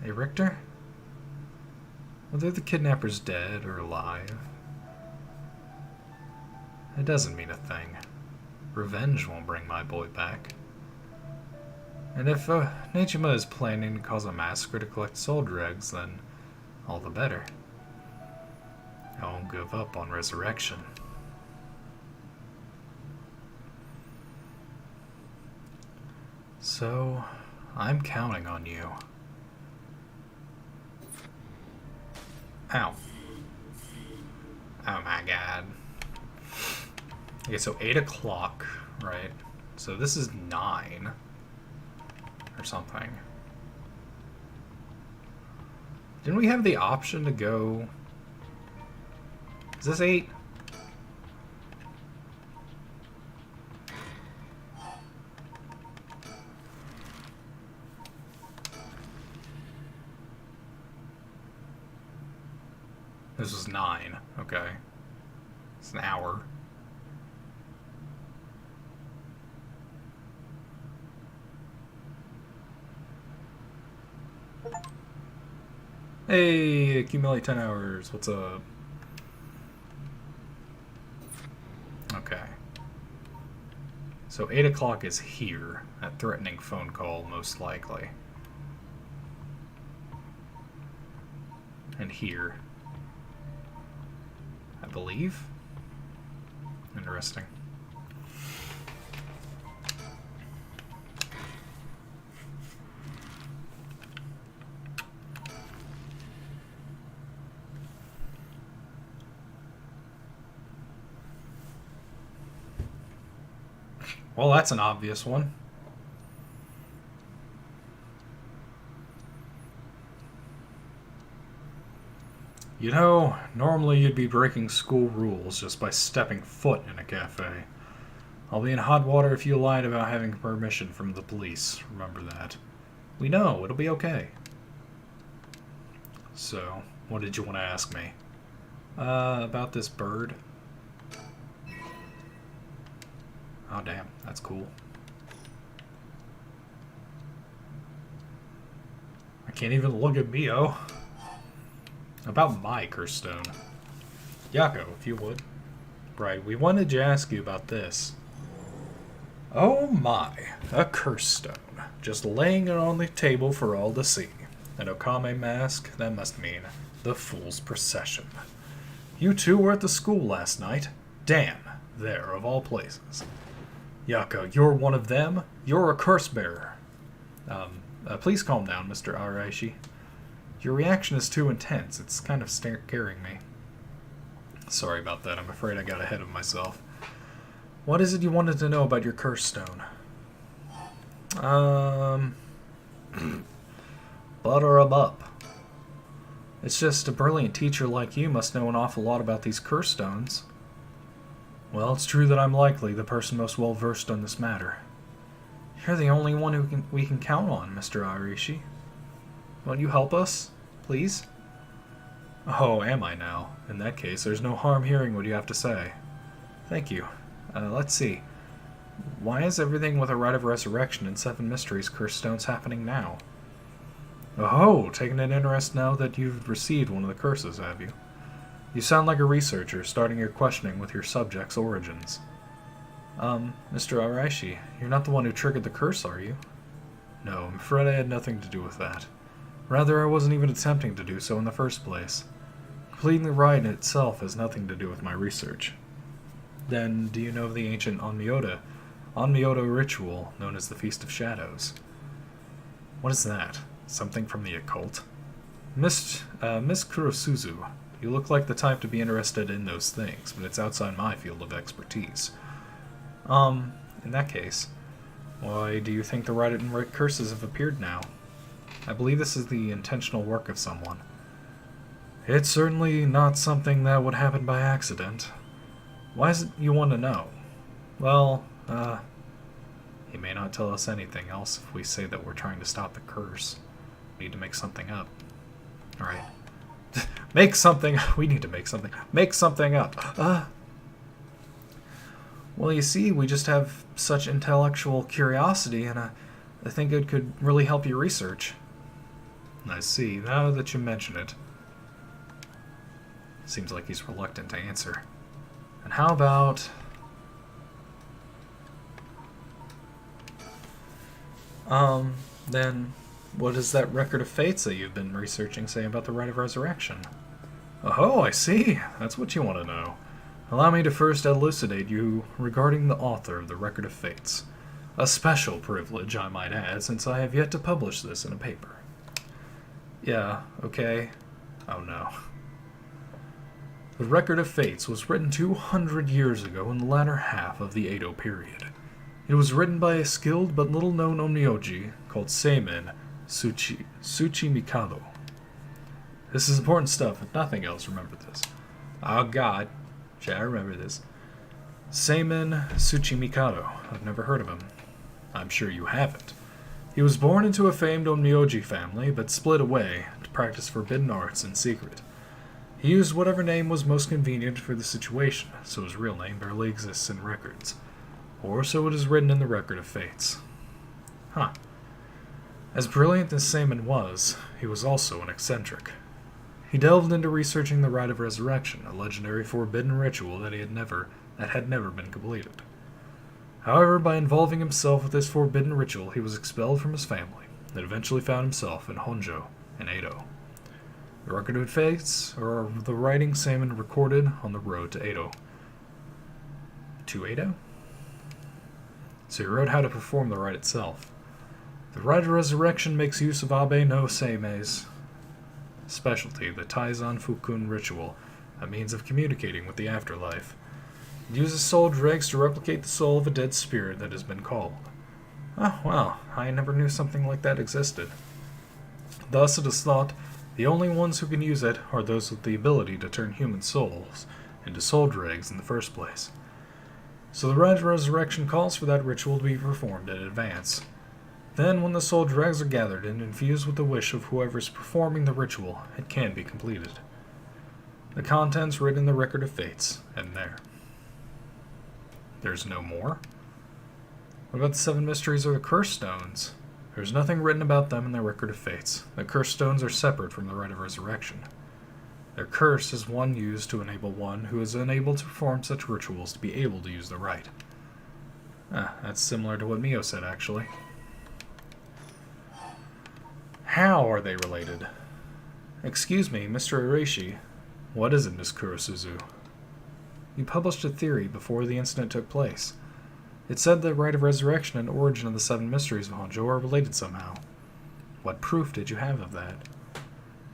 Hey, Richter? Whether the kidnapper's dead or alive, it doesn't mean a thing. Revenge won't bring my boy back. And if Nejima is planning to cause a massacre to collect soul dregs, then all the better. I won't give up on resurrection. So, I'm counting on you. Ow. Oh my god. Okay, so 8 o'clock, right? So this is 9. Or something. Didn't we have the option to go... Is this 8? This was 9. Okay. It's an hour. Hey, accumulate 10 hours. What's up? Okay. So 8 o'clock is here. That threatening phone call, most likely. And here. I believe. Interesting. Well, that's an obvious one. You know, normally you'd be breaking school rules just by stepping foot in a cafe. I'll be in hot water if you lied about having permission from the police. Remember that. We know, it'll be okay. So, what did you want to ask me? About this bird? Oh damn, that's cool. I can't even look at Mio. About my curse stone. Yako, if you would. Right, we wanted to ask you about this. Oh my, a curse stone. Just laying it on the table for all to see. An Okame mask, that must mean the Fool's Procession. You two were at the school last night. Damn, there of all places. Yako, you're one of them. You're a curse bearer. Please calm down, Mr. Araishi. Your reaction is too intense. It's kind of scaring me. Sorry about that. I'm afraid I got ahead of myself. What is it you wanted to know about your curse stone? Butter 'em up. It's just a brilliant teacher like you must know an awful lot about these curse stones. Well, it's true that I'm likely the person most well-versed on this matter. You're the only one we can count on, Mr. Arishi. Won't you help us, please? Oh, am I now? In that case, there's no harm hearing what you have to say. Thank you. Let's see. Why is everything with a rite of resurrection and 7 mysteries cursed stones happening now? Oh, taking an interest now that you've received one of the curses, have you? You sound like a researcher, starting your questioning with your subject's origins. Mr. Araishi, you're not the one who triggered the curse, are you? No, I'm afraid I had nothing to do with that. Rather, I wasn't even attempting to do so in the first place. Completing the rite in itself has nothing to do with my research. Then, do you know of the ancient Onmyoto ritual known as the Feast of Shadows? What is that? Something from the occult? Miss Kurosuzu, you look like the type to be interested in those things, but it's outside my field of expertise. In that case, why do you think the rite and curses have appeared now? I believe this is the intentional work of someone. It's certainly not something that would happen by accident. Why is it you want to know? Well, he may not tell us anything else if we say that we're trying to stop the curse. We need to make something up. Alright. Make something. We need to make something. Make something up. Well, you see, we just have such intellectual curiosity, and I think it could really help your research. I see. Now that you mention it. Seems like he's reluctant to answer. And how about... Then what does that record of fates that you've been researching say about the rite of resurrection? Oh, I see. That's what you want to know. Allow me to first elucidate you regarding the author of the record of fates. A special privilege, I might add, since I have yet to publish this in a paper. Yeah, okay. Oh no. The Record of Fates was written 200 years ago in the latter half of the Edo period. It was written by a skilled but little-known onmyoji called Seimin Mikado. This is important stuff. If nothing else, remember this. Oh god. Should I remember this? Seimin Mikado. I've never heard of him. I'm sure you haven't. He was born into a famed onmyoji family, but split away to practice forbidden arts in secret. He used whatever name was most convenient for the situation, so his real name barely exists in records. Or so it is written in the Record of Fates. Huh. As brilliant as Seimin was, he was also an eccentric. He delved into researching the Rite of Resurrection, a legendary forbidden ritual that had never been completed. However, by involving himself with this forbidden ritual, he was expelled from his family, and eventually found himself in Honjo, in Edo. The Record of Fates are the writings Seimin recorded on the road to Edo. To Edo? So he wrote how to perform the rite itself. The Rite of Resurrection makes use of Abe no Seimei's specialty, the Taizan Fukun ritual, a means of communicating with the afterlife. It uses soul dregs to replicate the soul of a dead spirit that has been called. Oh, well, I never knew something like that existed. Thus, it is thought the only ones who can use it are those with the ability to turn human souls into soul dregs in the first place. So the Rite of Resurrection calls for that ritual to be performed in advance. Then, when the soul dregs are gathered and infused with the wish of whoever is performing the ritual, it can be completed. The contents written in the Record of Fates end there. There's no more? What about the 7 mysteries or the curse stones? There's nothing written about them in the Record of Fates. The curse stones are separate from the Rite of Resurrection. Their curse is one used to enable one who is unable to perform such rituals to be able to use the rite. That's similar to what Mio said, actually. How are they related? Excuse me, Mr. Irishi. What is it, Miss Kurosuzu? You published a theory before the incident took place. It said the Rite of Resurrection and origin of the 7 mysteries of Honjo are related somehow. What proof did you have of that?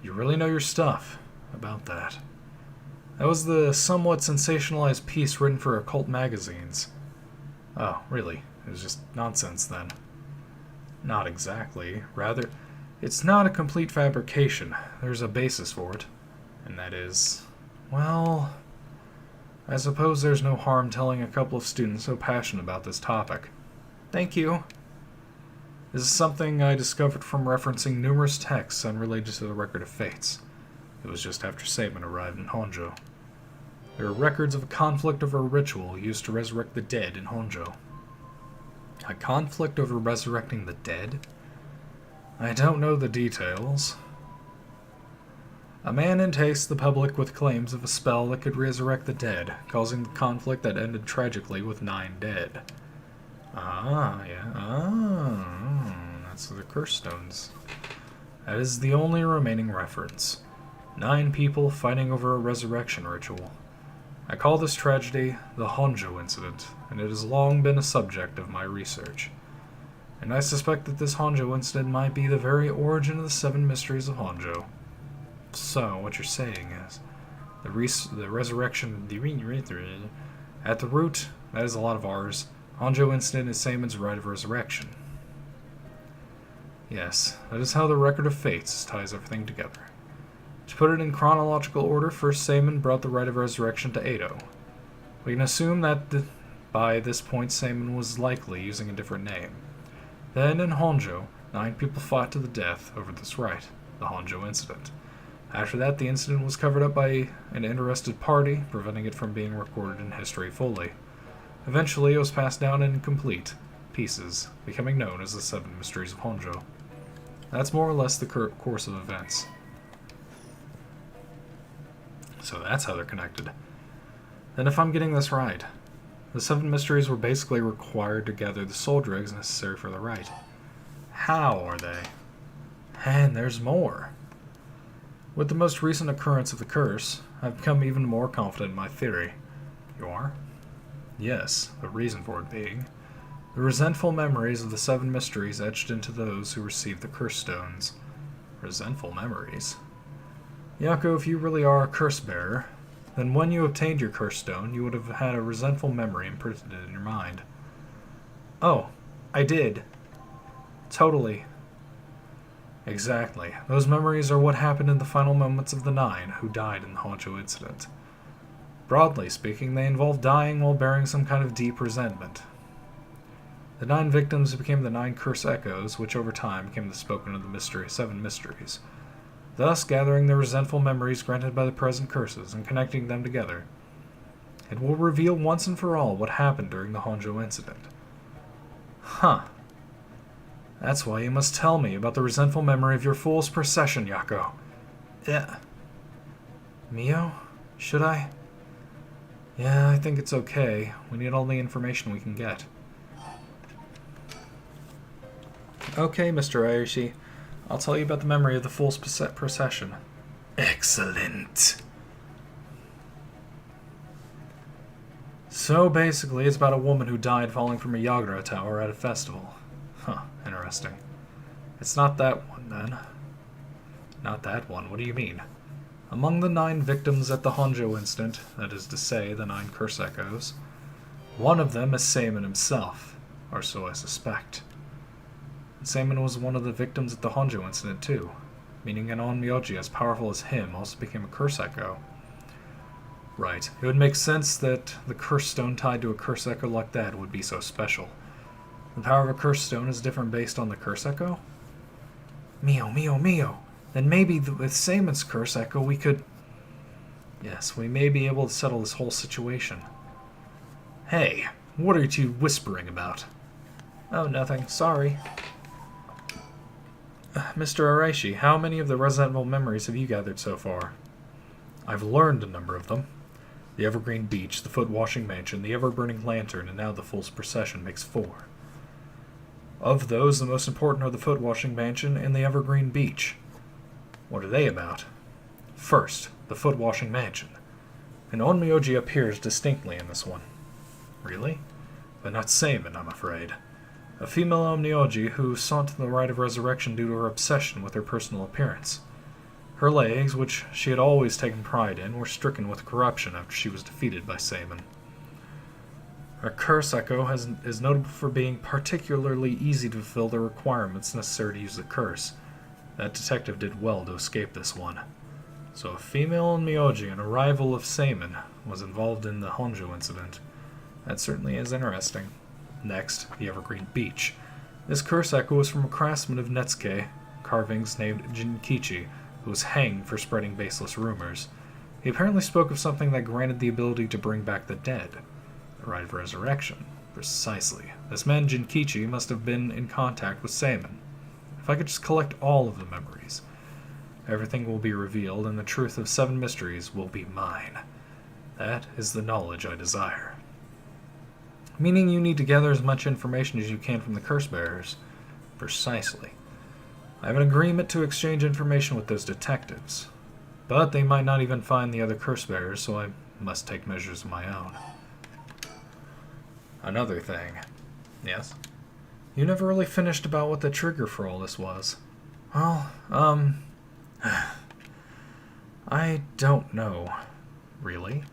You really know your stuff about that. That was the somewhat sensationalized piece written for occult magazines. Oh, really? It was just nonsense then. Not exactly. Rather, it's not a complete fabrication. There's a basis for it. And that is, well, I suppose there's no harm telling a couple of students so passionate about this topic. Thank you. This is something I discovered from referencing numerous texts unrelated to the Record of Fates. It was just after Seimin arrived in Honjo. There are records of a conflict over a ritual used to resurrect the dead in Honjo. A conflict over resurrecting the dead? I don't know the details. A man enticed the public with claims of a spell that could resurrect the dead, causing the conflict that ended tragically with 9 dead. That's the curse stones. That is the only remaining reference. 9 people fighting over a resurrection ritual. I call this tragedy the Honjo incident, and it has long been a subject of my research. And I suspect that this Honjo incident might be the very origin of the 7 mysteries of Honjo. So, what you're saying is, the resurrection, at the root, that is a lot of R's. Honjo incident is Seimin's Rite of Resurrection. Yes, that is how the Record of Fates ties everything together. To put it in chronological order, first Seimin brought the Rite of Resurrection to Edo. We can assume that by this point Seimin was likely using a different name. Then, in Honjo, 9 people fought to the death over this rite, the Honjo incident. After that, the incident was covered up by an interested party, preventing it from being recorded in history fully. Eventually, it was passed down in incomplete pieces, becoming known as the 7 Mysteries of Honjo. That's more or less the course of events. So that's how they're connected. Then if I'm getting this right, the 7 mysteries were basically required to gather the soul dregs necessary for the rite. How are they? And there's more. With the most recent occurrence of the curse, I've become even more confident in my theory. You are? Yes, the reason for it being the resentful memories of the 7 mysteries etched into those who received the curse stones. Resentful memories? Yako, if you really are a curse bearer, then when you obtained your curse stone, you would have had a resentful memory imprinted in your mind. Oh, I did. Totally. Exactly. Those memories are what happened in the final moments of the 9 who died in the Honcho incident. Broadly speaking, they involved dying while bearing some kind of deep resentment. The 9 victims became the 9 curse echoes, which over time became the spoken of the 7 mysteries, thus gathering the resentful memories granted by the present curses and connecting them together. It will reveal once and for all what happened during the Honjo incident. Huh. That's why you must tell me about the resentful memory of your fool's procession, Yako. Yeah. Mio? Should I? Yeah, I think it's okay. We need all the information we can get. Okay, Mr. Aishi. I'll tell you about the memory of the fool's procession. Excellent. So basically, it's about a woman who died falling from a Yagura tower at a festival. Huh, interesting. It's not that one, then. Not that one, what do you mean? Among the 9 victims at the Honjo incident, that is to say, the 9 curse echoes, one of them is Seimin himself, or so I suspect. Seimin was one of the victims at the Honjo incident, too, meaning an onmyoji as powerful as him also became a curse echo. Right. It would make sense that the curse stone tied to a curse echo like that would be so special. The power of a curse stone is different based on the curse echo? Mio. Then maybe with Seimin's curse echo we could... Yes, we may be able to settle this whole situation. Hey, what are you two whispering about? Oh, nothing. Sorry. Mr. Araishi, how many of the resentful memories have you gathered so far? I've learned a number of them. The Evergreen Beach, the Foot-Washing Mansion, the Ever-Burning Lantern, and now the Fool's Procession makes 4. Of those, the most important are the Foot-Washing Mansion and the Evergreen Beach. What are they about? First, the Foot-Washing Mansion. An onmyoji appears distinctly in this one. Really? But not Seimin, I'm afraid. A female onmyoji who sought the right of resurrection due to her obsession with her personal appearance. Her legs, which she had always taken pride in, were stricken with corruption after she was defeated by Seimin. Her curse echo is notable for being particularly easy to fulfill the requirements necessary to use the curse. That detective did well to escape this one. So a female onmyoji and a rival of Seimin was involved in the Honjo incident. That certainly is interesting. Next, the Evergreen Beach. This curse echo is from a craftsman of Netsuke carvings named Jinkichi, who was hanged for spreading baseless rumors. He apparently spoke of something that granted the ability to bring back the dead. The right of resurrection. Precisely. This man Jinkichi must have been in contact with Seimin. If I could just collect all of the memories, everything will be revealed and the truth of 7 mysteries will be mine. That is the knowledge I desire. Meaning you need to gather as much information as you can from the curse bearers. Precisely. I have an agreement to exchange information with those detectives. But they might not even find the other curse bearers, so I must take measures of my own. Another thing. Yes? You never really finished about what the trigger for all this was. Well, I don't know. Really?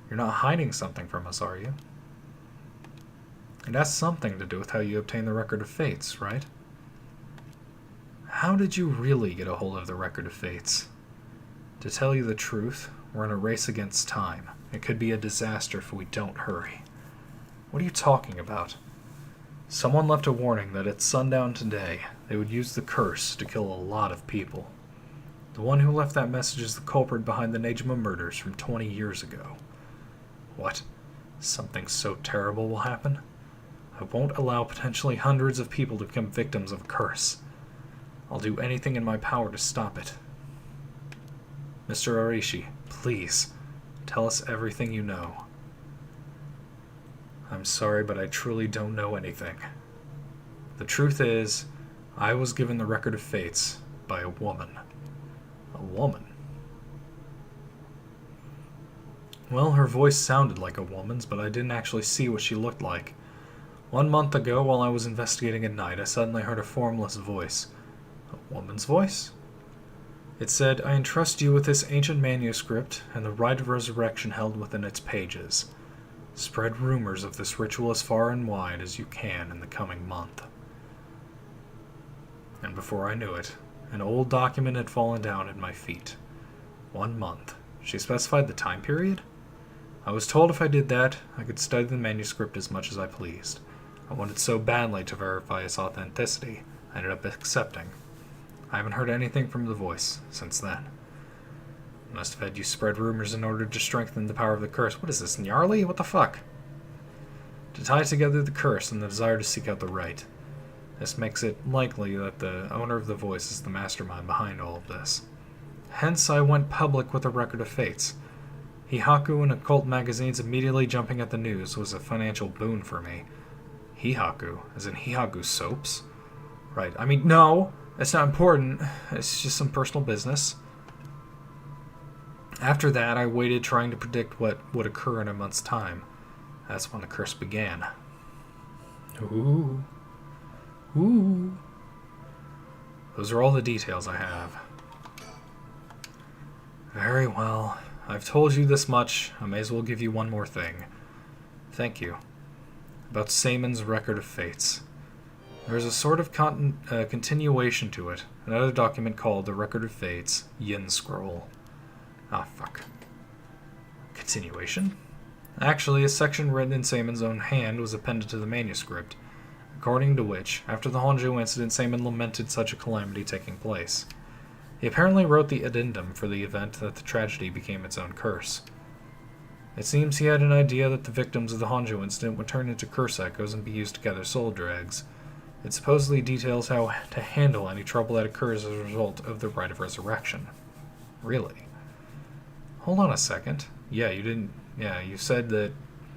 You're not hiding something from us, are you? It has something to do with how you obtain the Record of Fates, right? How did you really get a hold of the Record of Fates? To tell you the truth, we're in a race against time. It could be a disaster if we don't hurry. What are you talking about? Someone left a warning that at sundown today, they would use the curse to kill a lot of people. The one who left that message is the culprit behind the Nejima murders from 20 years ago. What? Something so terrible will happen? I won't allow potentially hundreds of people to become victims of a curse. I'll do anything in my power to stop it. Mr. Arishi, please, tell us everything you know. I'm sorry, but I truly don't know anything. The truth is, I was given the Record of Fates by a woman. A woman? Well, her voice sounded like a woman's, but I didn't actually see what she looked like. 1 month ago, while I was investigating at night, I suddenly heard a formless voice. A woman's voice? It said, "I entrust you with this ancient manuscript and the rite of resurrection held within its pages. Spread rumors of this ritual as far and wide as you can in the coming month." And before I knew it, an old document had fallen down at my feet. 1 month. She specified the time period? I was told if I did that, I could study the manuscript as much as I pleased. I wanted so badly to verify its authenticity, I ended up accepting. I haven't heard anything from the voice since then. Must have had you spread rumors in order to strengthen the power of the curse. What is this, gnarly? What the fuck? To tie together the curse and the desire to seek out the right. This makes it likely that the owner of the voice is the mastermind behind all of this. Hence, I went public with a Record of Fates. Hihaku and occult magazines immediately jumping at the news was a financial boon for me. Hihaku? As in Hihaku soaps? Right, I mean, no! It's not important. It's just some personal business. After that, I waited trying to predict what would occur in a month's time. That's when the curse began. Ooh. Ooh. Those are all the details I have. Very well. I've told you this much. I may as well give you one more thing. Thank you. About Saemon's Record of Fates. There's a sort of continuation to it. Another document called the Record of Fates, Yin Scroll. Ah, fuck. Continuation? Actually, a section written in Saemon's own hand was appended to the manuscript, according to which, after the Honjo incident, Saemon lamented such a calamity taking place. He apparently wrote the addendum for the event that the tragedy became its own curse. It seems he had an idea that the victims of the Honjo incident would turn into curse echoes and be used to gather soul dregs. It supposedly details how to handle any trouble that occurs as a result of the rite of resurrection. Really? Hold on a second. You said that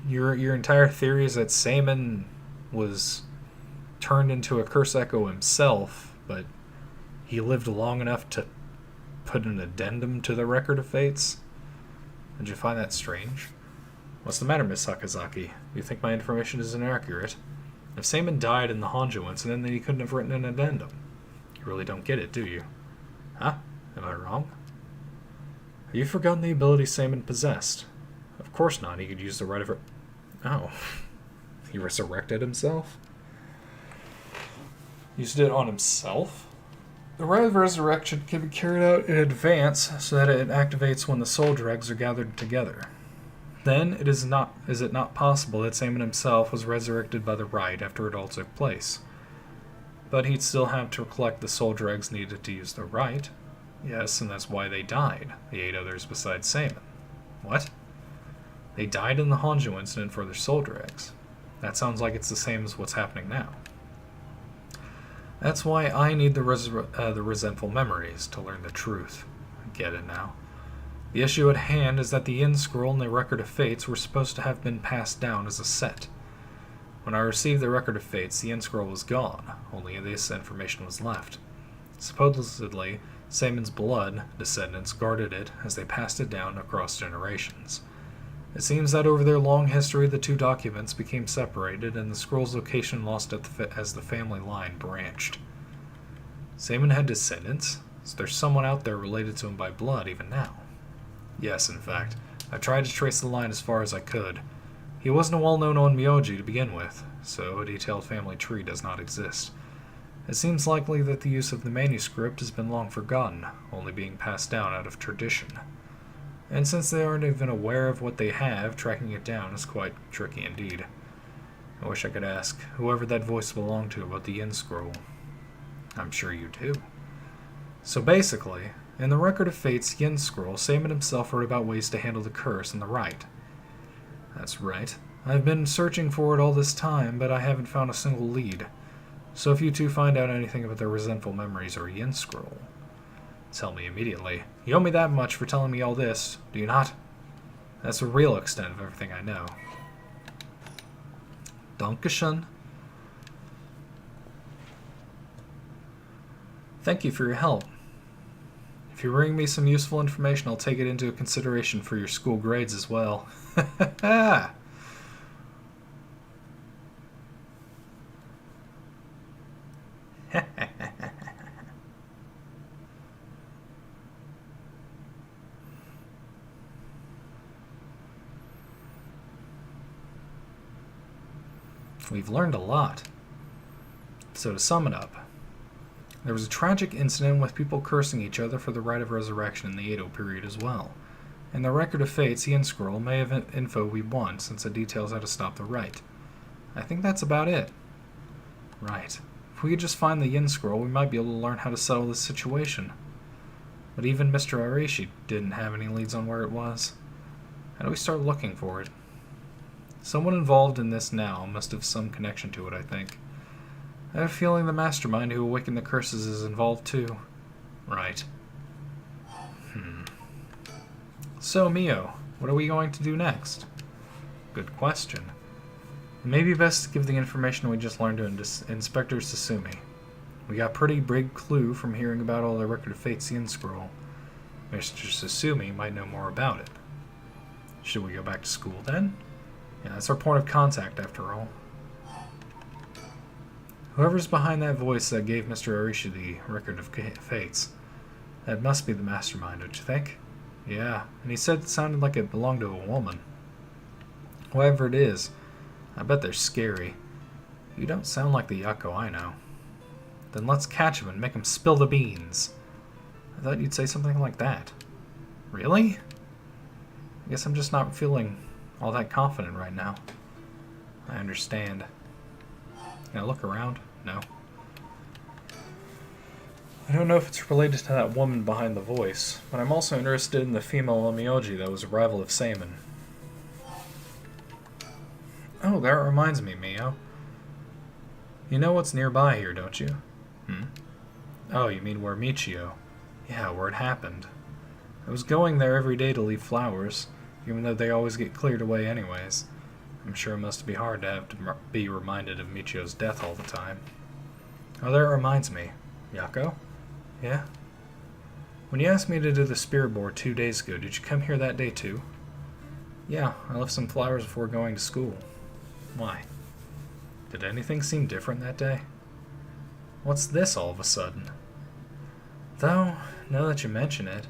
your entire theory is that Saemon was turned into a curse echo himself, but he lived long enough to put an addendum to the Record of Fates? Did you find that strange? What's the matter, Miss Sakazaki? You think my information is inaccurate? If Saemon died in the Honjo incident, then he couldn't have written an addendum. You really don't get it, do you? Huh? Am I wrong? Have you forgotten the ability Saemon possessed? Of course not. He could use the rite of... Oh. He resurrected himself? Used it on himself? The rite of resurrection can be carried out in advance so that it activates when the soul dregs are gathered together. Then is it not possible that Saemon himself was resurrected by the rite after it all took place? But he'd still have to collect the soul dregs needed to use the rite. Yes, and that's why they died, the 8 others besides Saemon. What? They died in the Honjo incident for their soul dregs. That sounds like it's the same as what's happening now. That's why I need the resentful memories to learn the truth. I get it now. The issue at hand is that the Yin Scroll and the Record of Fates were supposed to have been passed down as a set. When I received the Record of Fates, the Yin Scroll was gone. Only this information was left. Supposedly, Saemon's blood descendants guarded it as they passed it down across generations. It seems that over their long history, the two documents became separated and the scroll's location lost as the family line branched. Saemon had descendants, so there's someone out there related to him by blood even now. Yes, in fact, I tried to trace the line as far as I could. He wasn't a well-known onmyoji to begin with, so a detailed family tree does not exist. It seems likely that the use of the manuscript has been long forgotten, only being passed down out of tradition. And since they aren't even aware of what they have, tracking it down is quite tricky indeed. I wish I could ask whoever that voice belonged to about the Yin Scroll. I'm sure you do. So basically, in the Record of Fate's Yin Scroll, Saemon himself wrote about ways to handle the curse and the rite. That's right. I've been searching for it all this time, but I haven't found a single lead. So if you two find out anything about the resentful memories or Yin Scroll, tell me immediately. You owe me that much for telling me all this, do you not? That's the real extent of everything I know. Dankeschön. Thank you for your help. If you bring me some useful information, I'll take it into consideration for your school grades as well. We've learned a lot. So to sum it up, there was a tragic incident with people cursing each other for the right of resurrection in the Edo period as well. In the Record of Fates, the Yin Scroll may have info we want, since it details how to stop the rite. I think that's about it. Right. If we could just find the Yin Scroll, we might be able to learn how to settle this situation. But even Mr. Arishi didn't have any leads on where it was. How do we start looking for it? Someone involved in this now must have some connection to it, I think. I have a feeling the mastermind who awakened the curses is involved too. Right. So, Mio, what are we going to do next? Good question. It may be best to give the information we just learned to Inspector Sasumi. We got a pretty big clue from hearing about all the Record of Fate's Yin Scroll. Mr. Sasumi might know more about it. Should we go back to school then? Yeah, that's our point of contact after all. Whoever's behind that voice that gave Mr. Arishi the Record of Fates, that must be the mastermind, don't you think? Yeah, and he said it sounded like it belonged to a woman. Whoever it is, I bet they're scary. You don't sound like the Yako I know. Then let's catch him and make him spill the beans. I thought you'd say something like that. Really? I guess I'm just not feeling all that confident right now. I understand. Can I look around? No. I don't know if it's related to that woman behind the voice, but I'm also interested in the female Omioji that was a rival of Saman. Oh, that reminds me, Mio. You know what's nearby here, don't you? Oh, you mean where Michio? Yeah, where it happened. I was going there every day to leave flowers, even though they always get cleared away anyways. I'm sure it must be hard to have to be reminded of Michio's death all the time. Oh, that reminds me. Yako? Yeah? When you asked me to do the spirit board 2 days ago, did you come here that day too? Yeah, I left some flowers before going to school. Why? Did anything seem different that day? What's this all of a sudden? Though, now that you mention it,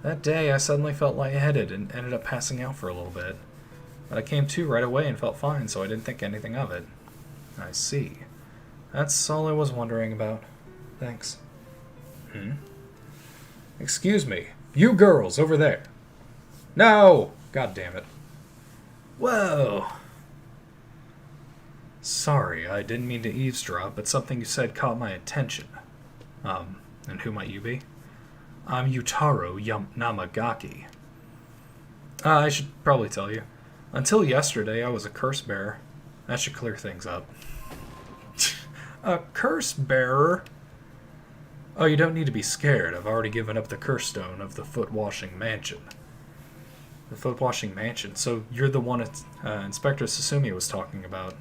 that day I suddenly felt lightheaded and ended up passing out for a little bit. But I came to right away and felt fine, so I didn't think anything of it. I see. That's all I was wondering about. Thanks. Excuse me. You girls, over there. No! God damn it. Whoa! Sorry, I didn't mean to eavesdrop, but something you said caught my attention. And who might you be? I'm Yutaro Namagaki. I should probably tell you. Until yesterday, I was a curse bearer. That should clear things up. A curse bearer? Oh, you don't need to be scared. I've already given up the curse stone of the foot-washing mansion. The foot-washing mansion? So you're the one Inspector Sasumi was talking about.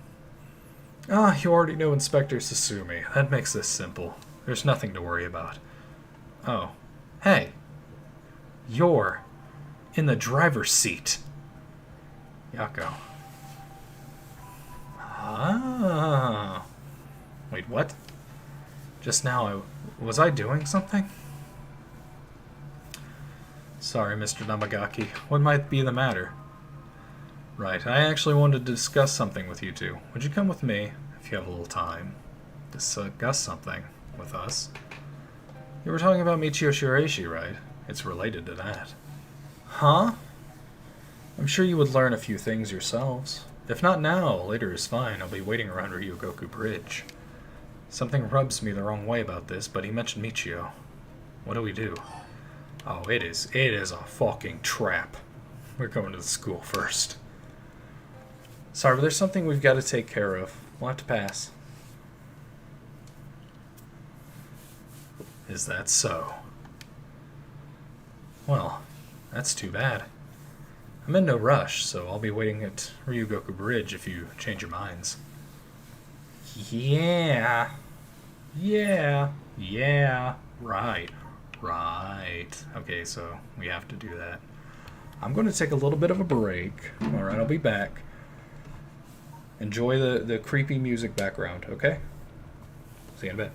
Ah, you already know Inspector Sasumi. That makes this simple. There's nothing to worry about. Oh. Hey. You're in the driver's seat. Yako. Ah. Wait, what? Just now, was I doing something? Sorry, Mr. Namagaki. What might be the matter? Right, I actually wanted to discuss something with you two. Would you come with me, if you have a little time? Discuss something with us? You were talking about Michio Shiraishi, right? It's related to that. Huh? I'm sure you would learn a few things yourselves. If not now, later is fine. I'll be waiting around Ryugoku Bridge. Something rubs me the wrong way about this, but he mentioned Michio. What do we do? Oh, it is a fucking trap. We're going to the school first. Sorry, but there's something we've got to take care of. We'll have to pass. Is that so? Well, that's too bad. I'm in no rush, so I'll be waiting at Ryugoku Bridge if you change your minds. Yeah. Yeah, right. Right. Okay, so we have to do that. I'm going to take a little bit of a break. Alright, I'll be back. Enjoy the creepy music background, okay? See you in a bit.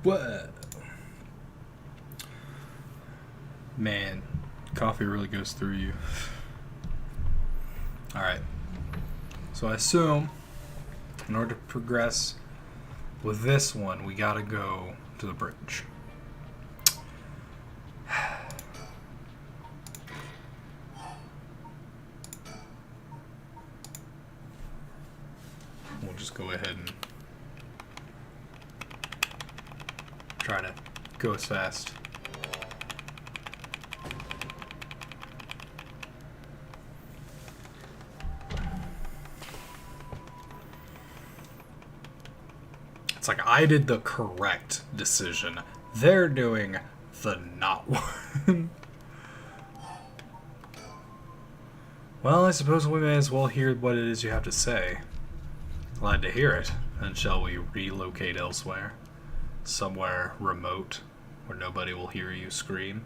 What? Man, coffee really goes through you. Alright. So I assume, in order to progress with this one, we gotta go to the bridge. We'll just go ahead and try to go as fast. It's like I did the correct decision. They're doing the not one. Well, I suppose we may as well hear what it is you have to say. Glad to hear it. Then shall we relocate elsewhere? Somewhere remote, where nobody will hear you scream?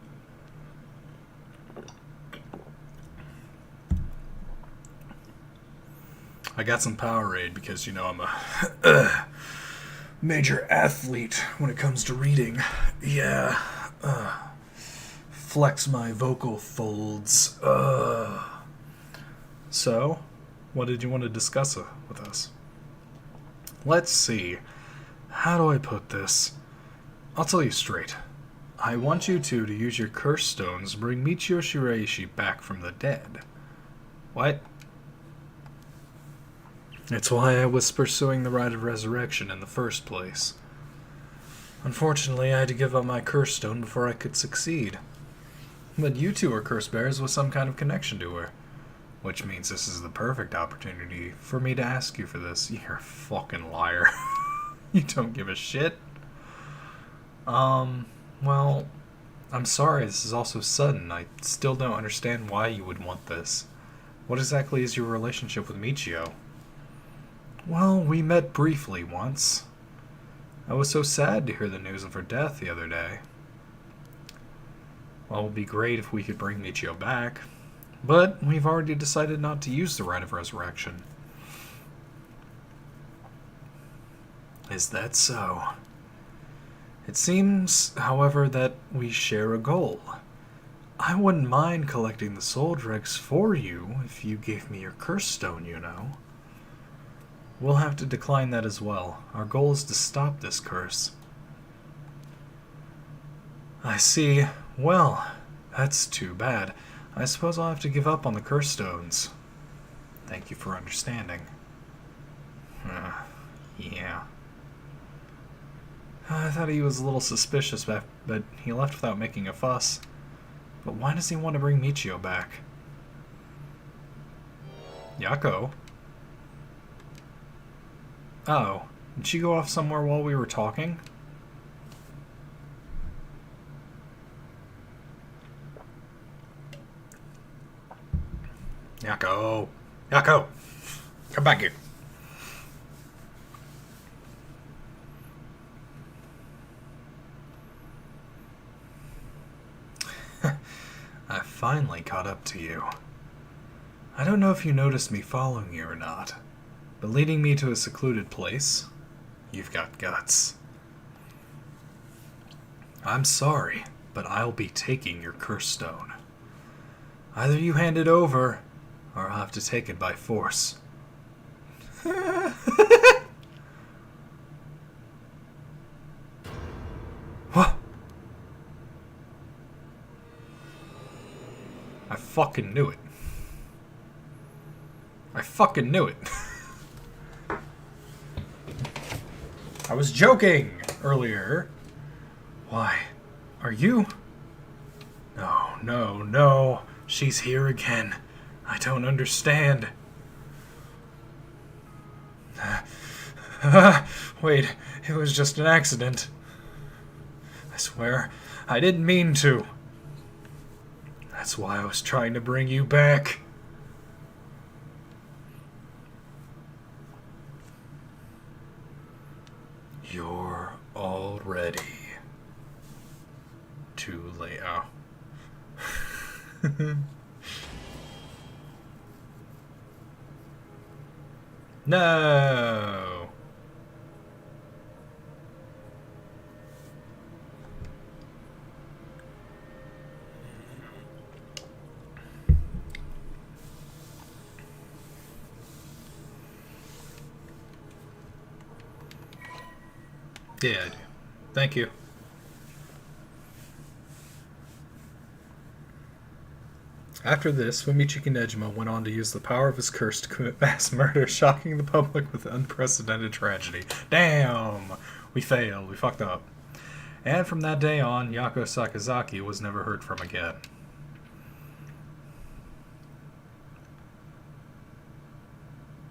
I got some Powerade because, you know, I'm a major athlete when it comes to reading. Yeah. Flex my vocal folds. So, what did you want to discuss with us? Let's see. How do I put this? I'll tell you straight. I want you two to use your curse stones to bring Michio Shiraishi back from the dead. What? It's why I was pursuing the rite of resurrection in the first place. Unfortunately, I had to give up my curse stone before I could succeed. But you two are curse bearers with some kind of connection to her. Which means this is the perfect opportunity for me to ask you for this. You're a fucking liar. You don't give a shit. Well, I'm sorry this is all so sudden. I still don't understand why you would want this. What exactly is your relationship with Michio? Well, we met briefly once. I was so sad to hear the news of her death the other day. Well, it would be great if we could bring Michio back. But we've already decided not to use the Rite of Resurrection. Is that so? It seems, however, that we share a goal. I wouldn't mind collecting the soul dregs for you if you gave me your curse stone, you know. We'll have to decline that as well. Our goal is to stop this curse. I see. Well, that's too bad. I suppose I'll have to give up on the curse stones. Thank you for understanding. Yeah. I thought he was a little suspicious, but he left without making a fuss. But why does he want to bring Michio back? Yako? Oh, did she go off somewhere while we were talking? Yako! Yako! Come back here! I finally caught up to you. I don't know if you noticed me following you or not, but leading me to a secluded place, you've got guts. I'm sorry, but I'll be taking your curse stone. Either you hand it over, or I'll have to take it by force. What? I fucking knew it. I fucking knew it. I was joking earlier. Why? Are you? No, no, no. She's here again. I don't understand. Wait, it was just an accident. I swear, I didn't mean to. That's why I was trying to bring you back. You're already too late. Oh. No. Yeah, I do. Thank you. After this, Fumichiki Nejima went on to use the power of his curse to commit mass murder, shocking the public with unprecedented tragedy. Damn! We failed. We fucked up. And from that day on, Yako Sakazaki was never heard from again.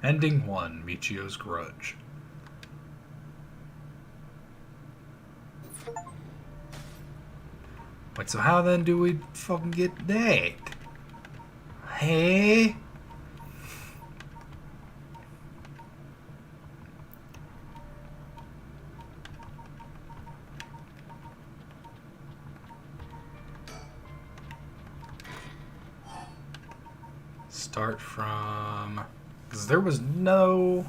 Ending 1, Michio's Grudge. Wait, so how then do we fucking get that? Hey? Start from... Because there was no...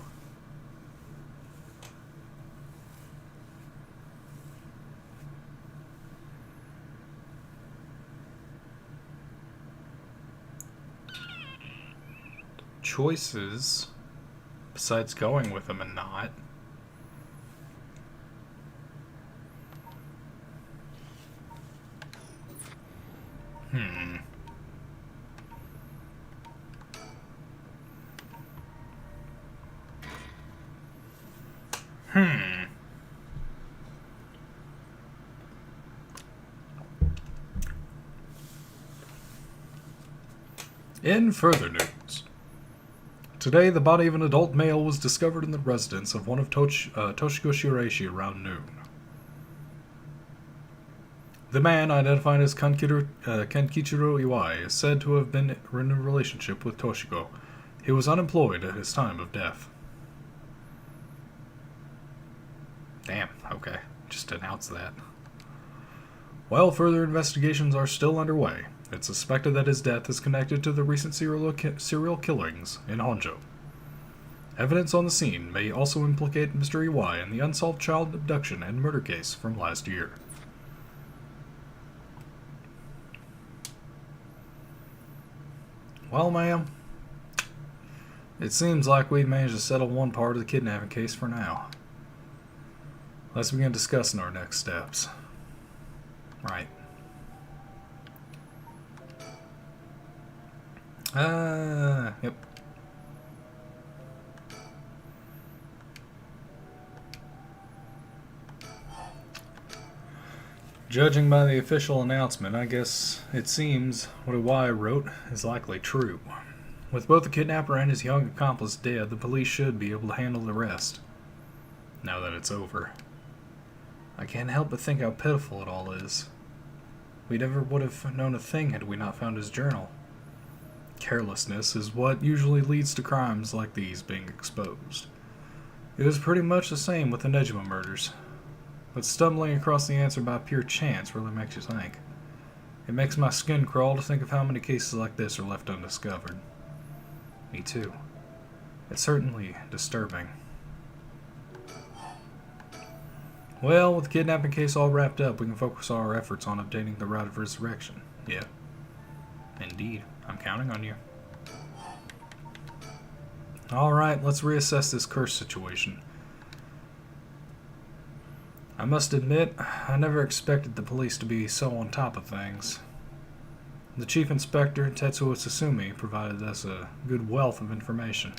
choices besides going with them and not. Hmm. In further news, today the body of an adult male was discovered in the residence of one of Toshiko Shiraishi around noon. The man, identified as Kenkichiro Iwai, is said to have been in a relationship with Toshiko. He was unemployed at his time of death. Damn, okay. Just announce that. While further investigations are still underway, it's suspected that his death is connected to the recent serial killings in Honjo. Evidence on the scene may also implicate Mr. Iwai in the unsolved child abduction and murder case from last year. Well, ma'am, it seems like we've managed to settle one part of the kidnapping case for now. Let's begin discussing our next steps. Right. Yep. Judging by the official announcement, I guess it seems what Iwai wrote is likely true. With both the kidnapper and his young accomplice dead, the police should be able to handle the rest. Now that it's over. I can't help but think how pitiful it all is. We never would have known a thing had we not found his journal. Carelessness is what usually leads to crimes like these being exposed. It was pretty much the same with the Nejima murders. But stumbling across the answer by pure chance really makes you think. It makes my skin crawl to think of how many cases like this are left undiscovered. Me too. It's certainly disturbing. Well, with the kidnapping case all wrapped up, we can focus our efforts on obtaining the route of resurrection. Yeah. Indeed. I'm counting on you. Alright, let's reassess this curse situation. I must admit, I never expected the police to be so on top of things. The Chief Inspector, Tetsuo Tsusumi, provided us a good wealth of information.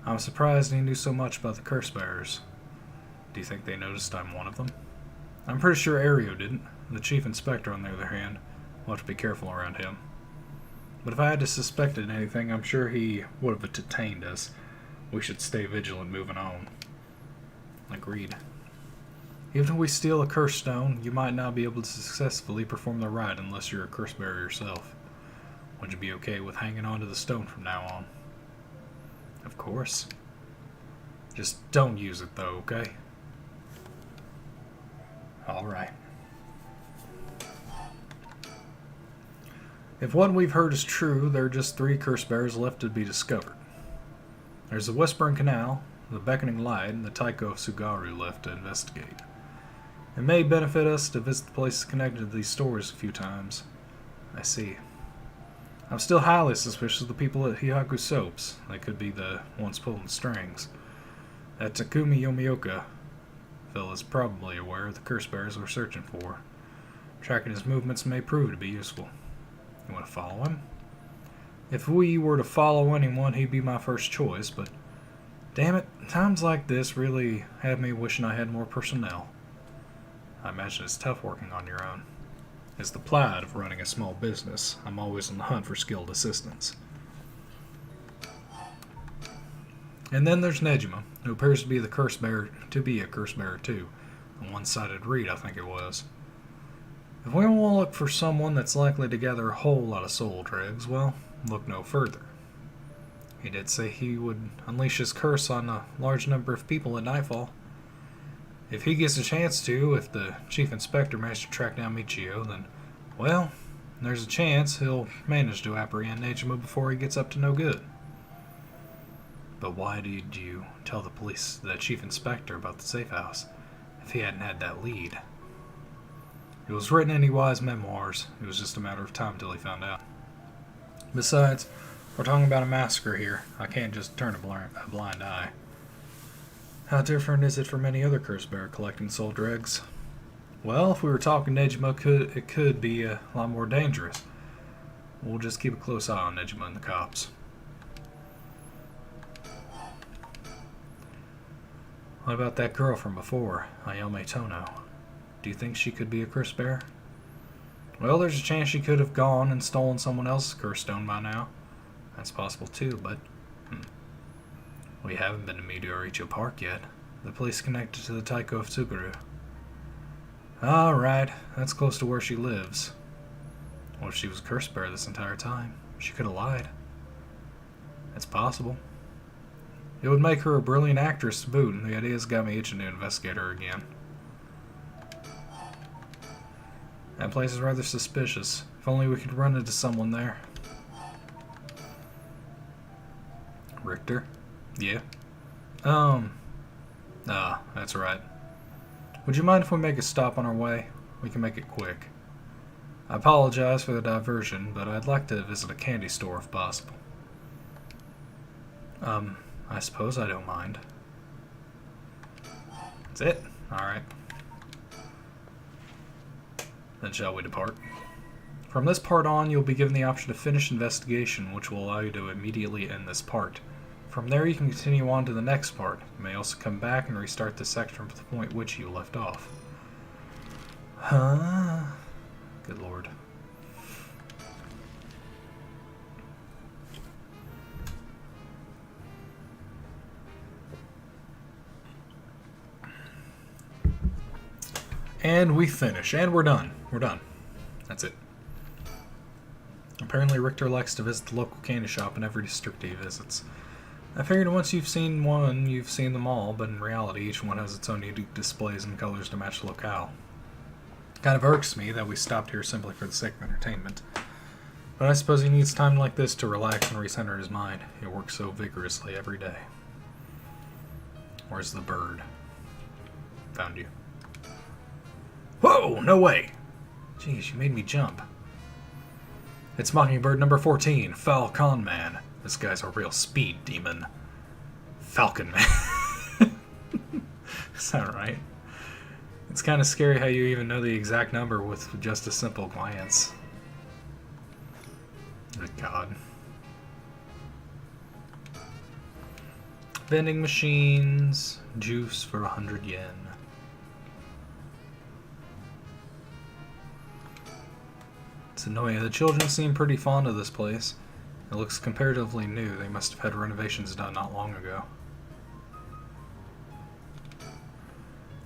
I'm surprised he knew so much about the curse bearers. Do you think they noticed I'm one of them? I'm pretty sure Ario didn't. The Chief Inspector, on the other hand, we'll have to be careful around him. But if I had to suspected anything, I'm sure he would have detained us. We should stay vigilant moving on. Agreed. Even if we steal a curse stone, you might not be able to successfully perform the rite unless you're a curse bearer yourself. Would you be okay with hanging on to the stone from now on? Of course. Just don't use it though, okay? Alright. If what we've heard is true, there are just 3 curse bearers left to be discovered. There's the Whispering Canal, the Beckoning Light, and the Taiko Sugaru left to investigate. It may benefit us to visit the places connected to these stories a few times. I see. I'm still highly suspicious of the people at Hihaku Soaps. They could be the ones pulling the strings. That Takumi Yomioka Phil is probably aware of the curse bearers we're searching for. Tracking his movements may prove to be useful. You want to follow him? If we were to follow anyone, he'd be my first choice, but damn it, times like this really have me wishing I had more personnel. I imagine it's tough working on your own. It's the pride of running a small business. I'm always on the hunt for skilled assistants. And then there's Nejima, who appears to be a curse bearer too. A one-sided read, I think it was. If we want to look for someone that's likely to gather a whole lot of soul dregs, well, look no further. He did say he would unleash his curse on a large number of people at nightfall. If he gets a chance to, if the chief inspector managed to track down Michio, then, well, there's a chance he'll manage to apprehend Nejima before he gets up to no good. But why did you tell the chief inspector about the safe house, if he hadn't had that lead? It was written in Iwai's memoirs. It was just a matter of time till he found out. Besides, we're talking about a massacre here. I can't just turn a blind eye. How different is it from any other curse bearer collecting soul dregs? Well, if we were talking Nejima, it could be a lot more dangerous. We'll just keep a close eye on Nejima and the cops. What about that girl from before, Ayame Tono? Do you think she could be a curse bearer? Well, there's a chance she could have gone and stolen someone else's curse stone by now. That's possible too, but we haven't been to Midoricho Park yet. The place connected to the Taiko of Tsukuru. Alright, that's close to where she lives. What if she was a curse bearer this entire time? She could have lied. It's possible. It would make her a brilliant actress to boot, and the idea's got me itching to investigate her again. That place is rather suspicious. If only we could run into someone there. Richter? Yeah? That's right. Would you mind if we make a stop on our way? We can make it quick. I apologize for the diversion, but I'd like to visit a candy store if possible. I suppose I don't mind. That's it? Alright. Then shall we depart? From this part on, you'll be given the option to finish investigation, which will allow you to immediately end this part. From there, you can continue on to the next part. You may also come back and restart this section from the point which you left off. Huh? Good lord. And we finish. And we're done. We're done. That's it. Apparently Richter likes to visit the local candy shop in every district he visits. I figured once you've seen one, you've seen them all, but in reality each one has its own unique displays and colors to match the locale. Kind of irks me that we stopped here simply for the sake of entertainment. But I suppose he needs time like this to relax and recenter his mind. He works so vigorously every day. Where's the bird? Found you. Whoa! No way! Jeez, you made me jump. It's Mockingbird number 14, Foul Con Man. This guy's a real speed demon. Falcon Man. Is that right? It's kind of scary how you even know the exact number with just a simple glance. Good God. Vending machines. Juice for 100 yen. It's annoying. The children seem pretty fond of this place. It looks comparatively new. They must have had renovations done not long ago.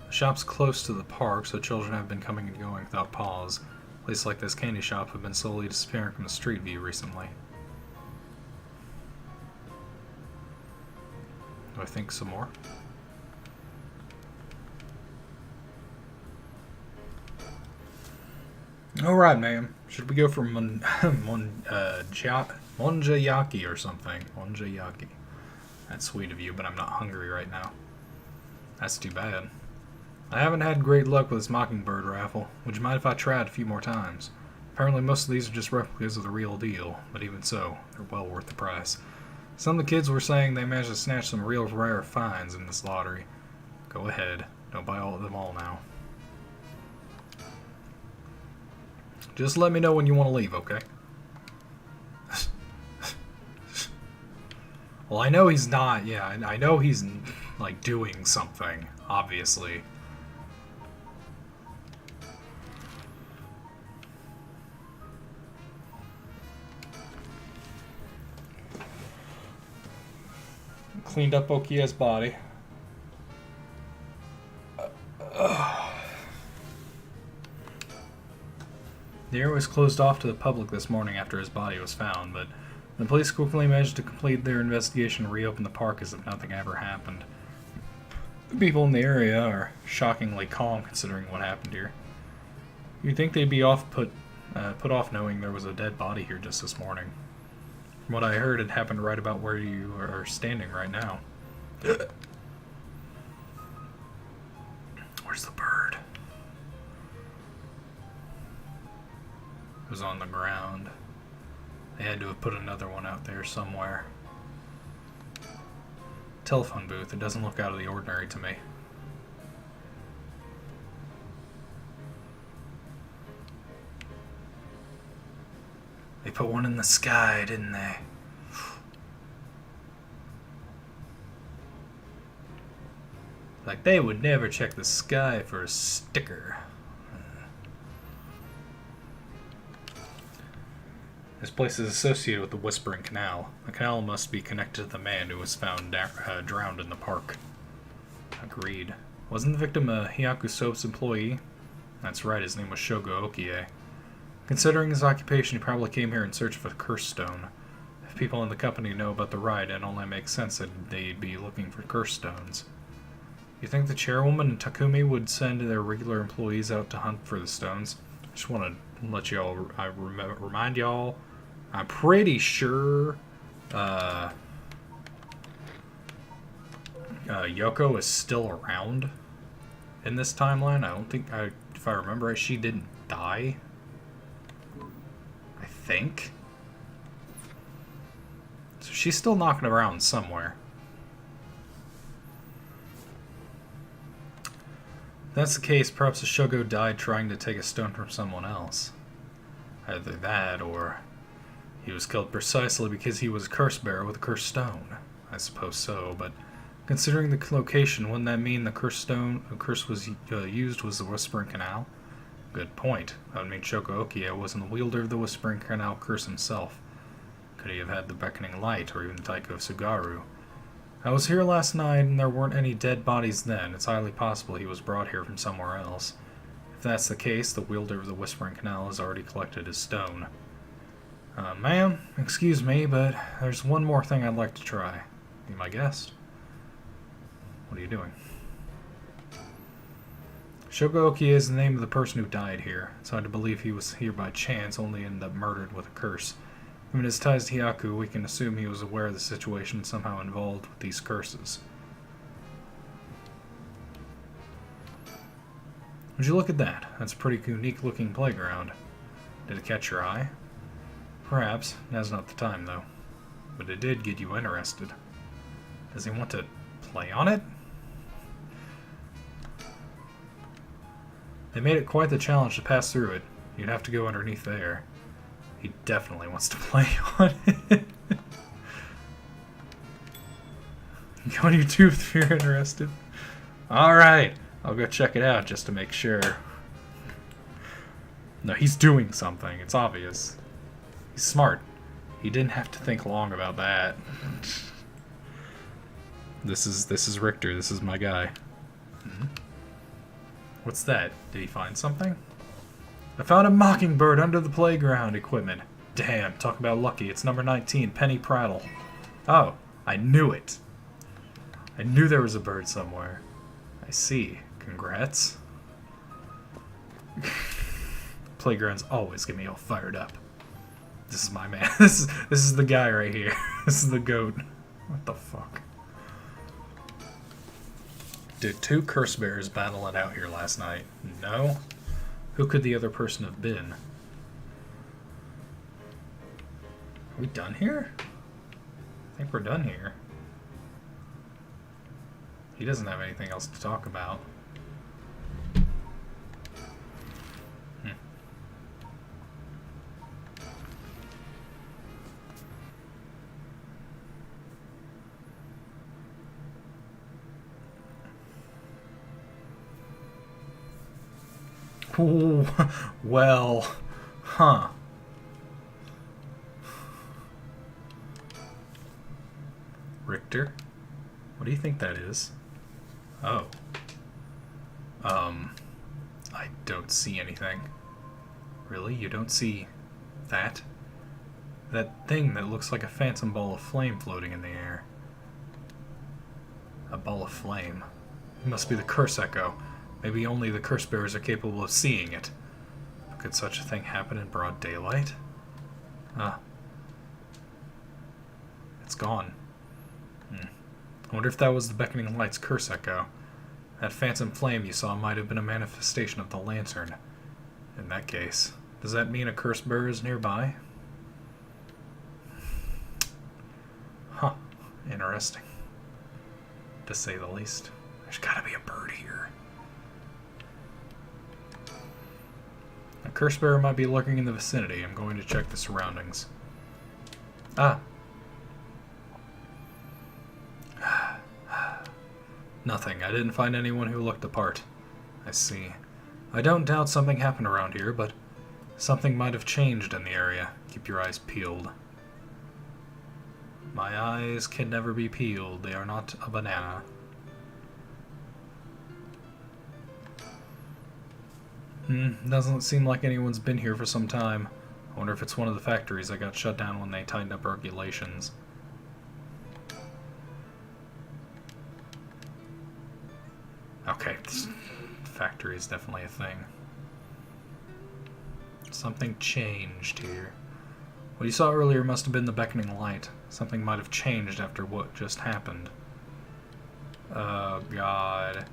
The shop's close to the park, so children have been coming and going without pause. Places like this candy shop have been slowly disappearing from the street view recently. Do I think some more? Alright, ma'am. Should we go for Monjayaki or something? Monjayaki. That's sweet of you, but I'm not hungry right now. That's too bad. I haven't had great luck with this Mockingbird raffle. Would you mind if I tried a few more times? Apparently most of these are just replicas of the real deal, but even so, they're well worth the price. Some of the kids were saying they managed to snatch some real rare finds in this lottery. Go ahead. Don't buy all of them all now. Just let me know when you want to leave, okay? Well, I know he's not. Yeah, I know he's like doing something, obviously. Cleaned up Okie's body. The area was closed off to the public this morning after his body was found, but the police quickly managed to complete their investigation and reopen the park as if nothing ever happened. The people in the area are shockingly calm considering what happened here. You'd think they'd be put off knowing there was a dead body here just this morning. From what I heard, it happened right about where you are standing right now. Where's the bird? It was on the ground. They had to have put another one out there somewhere. Telephone booth. It doesn't look out of the ordinary to me. They put one in the sky, didn't they? Like they would never check the sky for a sticker. This place is associated with the Whispering Canal. The canal must be connected to the man who was found drowned in the park. Agreed. Wasn't the victim a Hyaku Soap's employee? That's right, his name was Shogo Okie. Considering his occupation, he probably came here in search of a cursed stone. If people in the company know about the ride, it only makes sense that they'd be looking for cursed stones. You think the chairwoman and Takumi would send their regular employees out to hunt for the stones? I just want to let y'all, remind y'all, I'm pretty sure Yoko is still around in this timeline. I don't think, if I remember right, she didn't die. I think. So she's still knocking around somewhere. If that's the case, perhaps the Shogo died trying to take a stone from someone else. Either that, or he was killed precisely because he was a curse bearer with a cursed stone. I suppose so, but considering the location, wouldn't that mean the curse was used was the Whispering Canal? Good point. That would mean Shoko Okie wasn't the wielder of the Whispering Canal curse himself. Could he have had the Beckoning Light, or even Taiko Sugaru? I was here last night, and there weren't any dead bodies then. It's highly possible he was brought here from somewhere else. If that's the case, the wielder of the Whispering Canal has already collected his stone. Ma'am, excuse me, but there's one more thing I'd like to try. Be my guest. What are you doing? Shogo Okie is the name of the person who died here. It's hard to believe he was here by chance, only ended up murdered with a curse. Given his ties to Hyaku, we can assume he was aware of the situation somehow involved with these curses. Would you look at that? That's a pretty unique looking playground. Did it catch your eye? Perhaps. Now's not the time, though. But it did get you interested. Does he want to play on it? They made it quite the challenge to pass through it. You'd have to go underneath there. He definitely wants to play on it. Go on YouTube if you're interested. Alright, I'll go check it out just to make sure. No, he's doing something. It's obvious. He's smart. He didn't have to think long about that. This is Richter. This is my guy. What's that? Did he find something? I found a mockingbird under the playground equipment. Damn, talk about lucky. It's number 19, Penny Prattle. Oh, I knew it. I knew there was a bird somewhere. I see. Congrats. Playgrounds always get me all fired up. This is my man. This is the guy right here. This is the goat. What the fuck? Did two curse bears battle it out here last night? No. Who could the other person have been? Are we done here? I think we're done here. He doesn't have anything else to talk about. Ooh, well, huh. Richter? What do you think that is? Oh. I don't see anything. Really? You don't see that? That thing that looks like a phantom ball of flame floating in the air. A ball of flame. It must be the curse echo. Maybe only the curse bearers are capable of seeing it. Could such a thing happen in broad daylight? Ah. It's gone. I wonder if that was the beckoning light's curse echo. That phantom flame you saw might have been a manifestation of the lantern. In that case, does that mean a curse bearer is nearby? Huh. Interesting. To say the least. There's gotta be a bird here. A curse bearer might be lurking in the vicinity. I'm going to check the surroundings. Ah. Nothing. I didn't find anyone who looked the part. I see. I don't doubt something happened around here, but something might have changed in the area. Keep your eyes peeled. My eyes can never be peeled. They are not a banana. Doesn't seem like anyone's been here for some time. I wonder if it's one of the factories that got shut down when they tightened up regulations. Okay, this factory is definitely a thing. Something changed here. What you saw earlier must have been the beckoning light. Something might have changed after what just happened. Oh, God.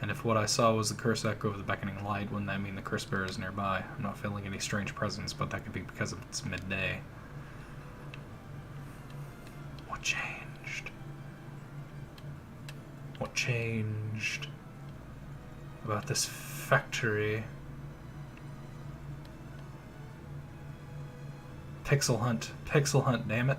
And if what I saw was the curse echo of the beckoning light, wouldn't that mean the curse bearer is nearby? I'm not feeling any strange presence, but that could be because it's midday. What changed? What changed about this factory? Pixel hunt, damn it.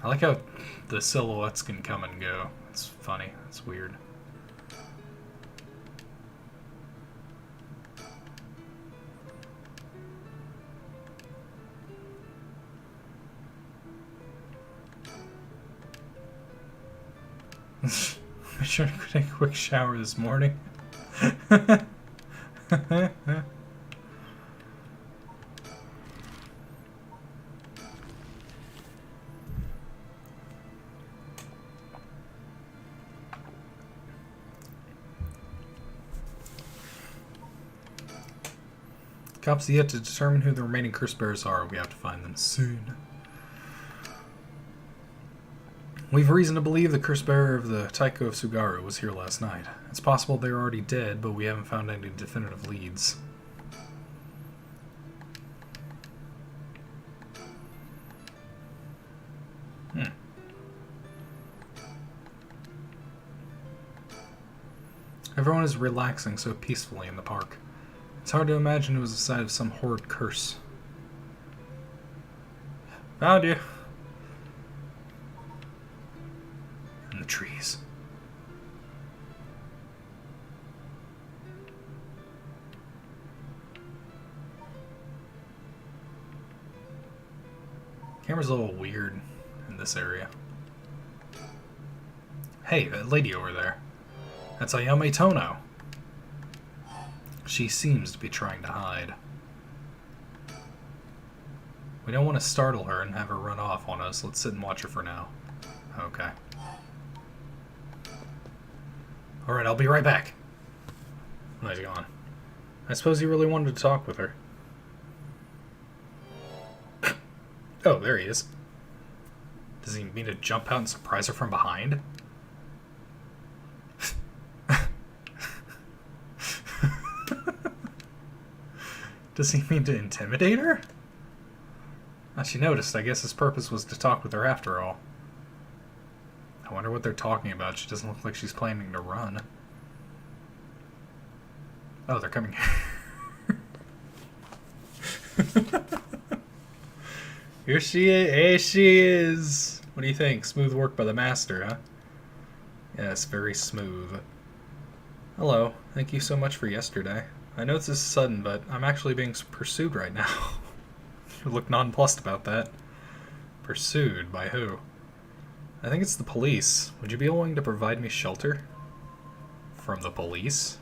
I like how the silhouettes can come and go. It's funny. It's weird. I sure could take a quick shower this morning. Cops yet to determine who the remaining curse bearers are. We have to find them soon. We've reason to believe the curse bearer of the Taiko of Sugaru was here last night. It's possible they're already dead, but we haven't found any definitive leads. Everyone is relaxing so peacefully in the park. It's hard to imagine it was the site of some horrid curse. Found you. In the trees. Camera's a little weird in this area. Hey, that lady over there. That's Ayame Tono. She seems to be trying to hide. We don't want to startle her and have her run off on us. Let's sit and watch her for now. Okay. Alright, I'll be right back. Oh, he's gone. I suppose you really wanted to talk with her. Oh, there he is. Does he mean to jump out and surprise her from behind? Does he mean to intimidate her? Ah, she noticed. I guess his purpose was to talk with her after all. I wonder what they're talking about. She doesn't look like she's planning to run. Oh, they're coming here. Here she is. Here she is. What do you think? Smooth work by the master, huh? Yes, very smooth. Hello. Thank you so much for yesterday. I know this is sudden, but I'm actually being pursued right now. You look nonplussed about that. Pursued? By who? I think it's the police. Would you be willing to provide me shelter? From the police?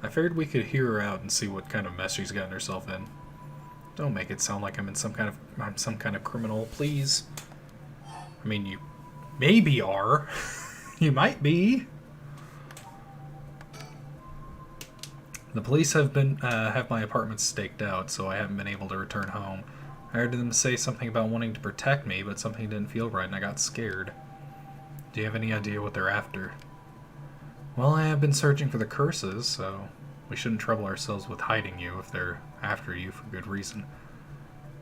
I figured we could hear her out and see what kind of mess she's gotten herself in. Don't make it sound like I'm some kind of criminal, please. I mean, you maybe are. You might be. The police have my apartment staked out, so I haven't been able to return home. I heard them say something about wanting to protect me, but something didn't feel right and I got scared. Do you have any idea what they're after? Well, I have been searching for the curses, so we shouldn't trouble ourselves with hiding you if they're after you for good reason.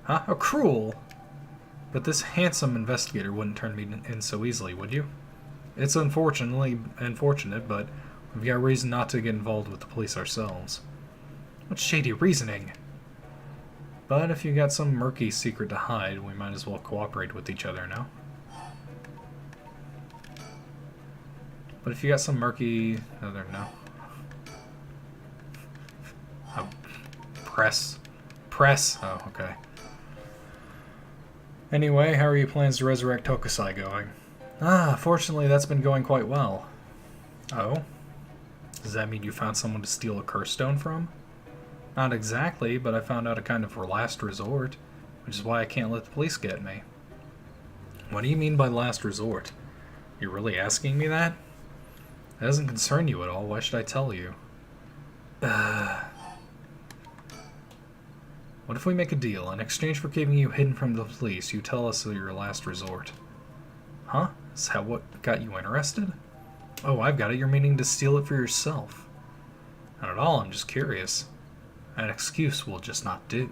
Huh? How cruel! But this handsome investigator wouldn't turn me in so easily, would you? It's unfortunate, but we've got reason not to get involved with the police ourselves. What shady reasoning! But if you got some murky secret to hide, we might as well cooperate with each other now. But if you got some murky... no. Press. Oh, okay. Anyway, how are your plans to resurrect Tokusai going? Fortunately that's been going quite well. Oh? Does that mean you found someone to steal a curse stone from? Not exactly, but I found out a kind of last resort, which is why I can't let the police get me. What do you mean by last resort? You're really asking me that? That doesn't concern you at all. Why should I tell you? What if we make a deal? In exchange for keeping you hidden from the police, you tell us your last resort. Huh? Is that what got you interested? Oh, I've got it. You're meaning to steal it for yourself. Not at all. I'm just curious. An excuse will just not do.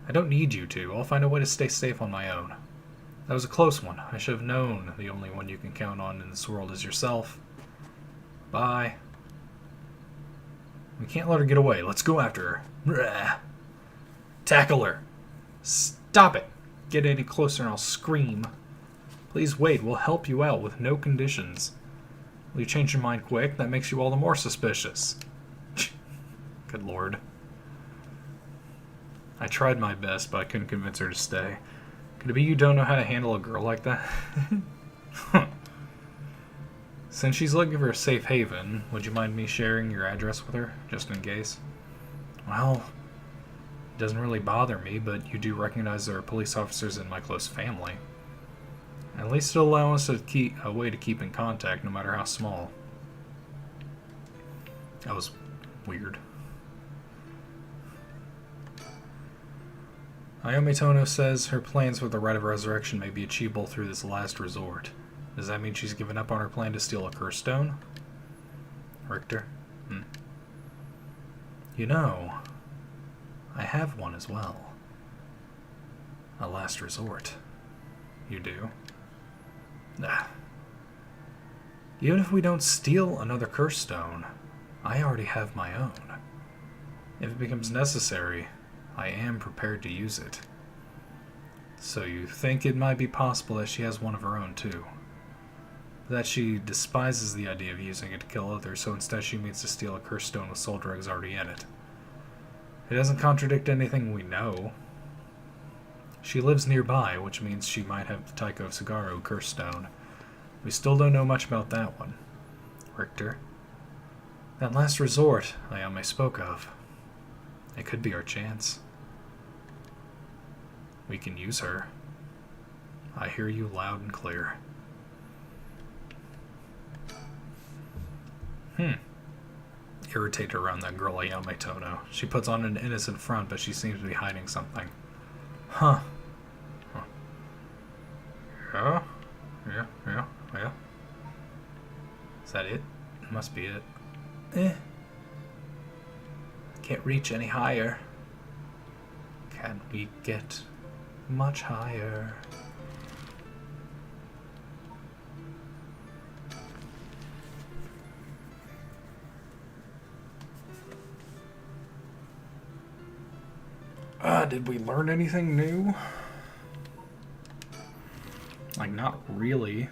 I don't need you to. I'll find a way to stay safe on my own. That was a close one. I should have known the only one you can count on in this world is yourself. Bye. We can't let her get away. Let's go after her. Blah. Tackle her. Stop it. Get any closer and I'll scream. Please wait. We'll help you out with no conditions. Will you change your mind quick? That makes you all the more suspicious. Good lord. I tried my best, but I couldn't convince her to stay. Could it be you don't know how to handle a girl like that? Since she's looking for a safe haven, would you mind me sharing your address with her, just in case? Well, it doesn't really bother me, but you do recognize there are police officers in my close family. At least it'll allow us to keep a way to keep in contact, no matter how small. That was weird. Ayame Tono says her plans for the Rite of Resurrection may be achievable through this last resort. Does that mean she's given up on her plan to steal a curse stone? Richter? You know, I have one as well. A last resort. You do? Nah. Even if we don't steal another curse stone, I already have my own. If it becomes necessary, I am prepared to use it. So you think it might be possible that she has one of her own too? That she despises the idea of using it to kill others, so instead she means to steal a cursed stone with soul drugs already in it. It doesn't contradict anything we know. She lives nearby, which means she might have the Taiko Sugaru cursed stone. We still don't know much about that one. Richter? That last resort Ayame spoke of. It could be our chance. We can use her. I hear you loud and clear. Irritate her around that girl Ayame Tono. She puts on an innocent front, but she seems to be hiding something. Huh. Yeah? Yeah. Is that it? Must be it. Can't reach any higher. Can we get much higher? Did we learn anything new? Like, not really.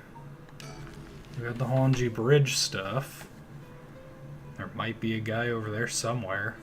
We got the Honji Bridge stuff. There might be a guy over there somewhere.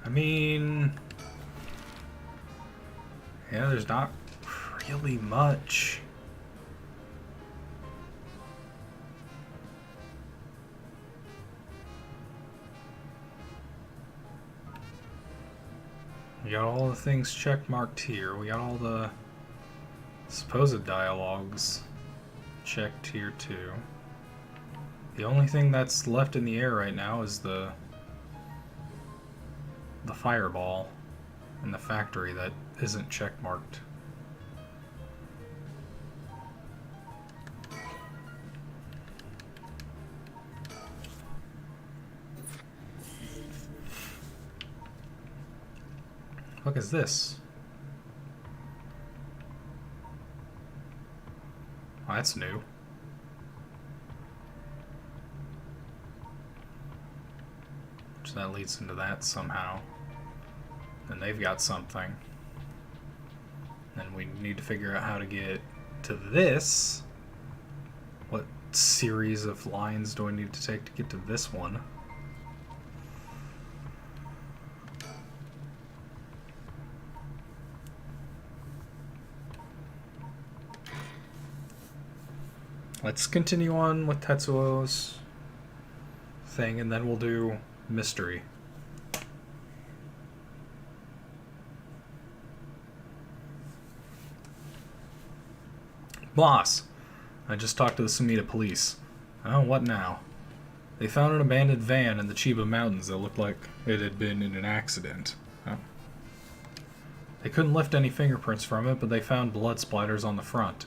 I mean, yeah, there's not really much. We got all the things checkmarked here. We got all the supposed dialogues checked here too. The only thing that's left in the air right now is the fireball in the factory that isn't checkmarked. What is this? Oh, that's new. So that leads into that somehow. Then they've got something. Then we need to figure out how to get to this. What series of lines do I need to take to get to this one? Let's continue on with Tetsuo's thing, and then we'll do mystery. Boss, I just talked to the Sumida police. Oh, what now? They found an abandoned van in the Chiba Mountains that looked like it had been in an accident. Oh. They couldn't lift any fingerprints from it, but they found blood splatters on the front.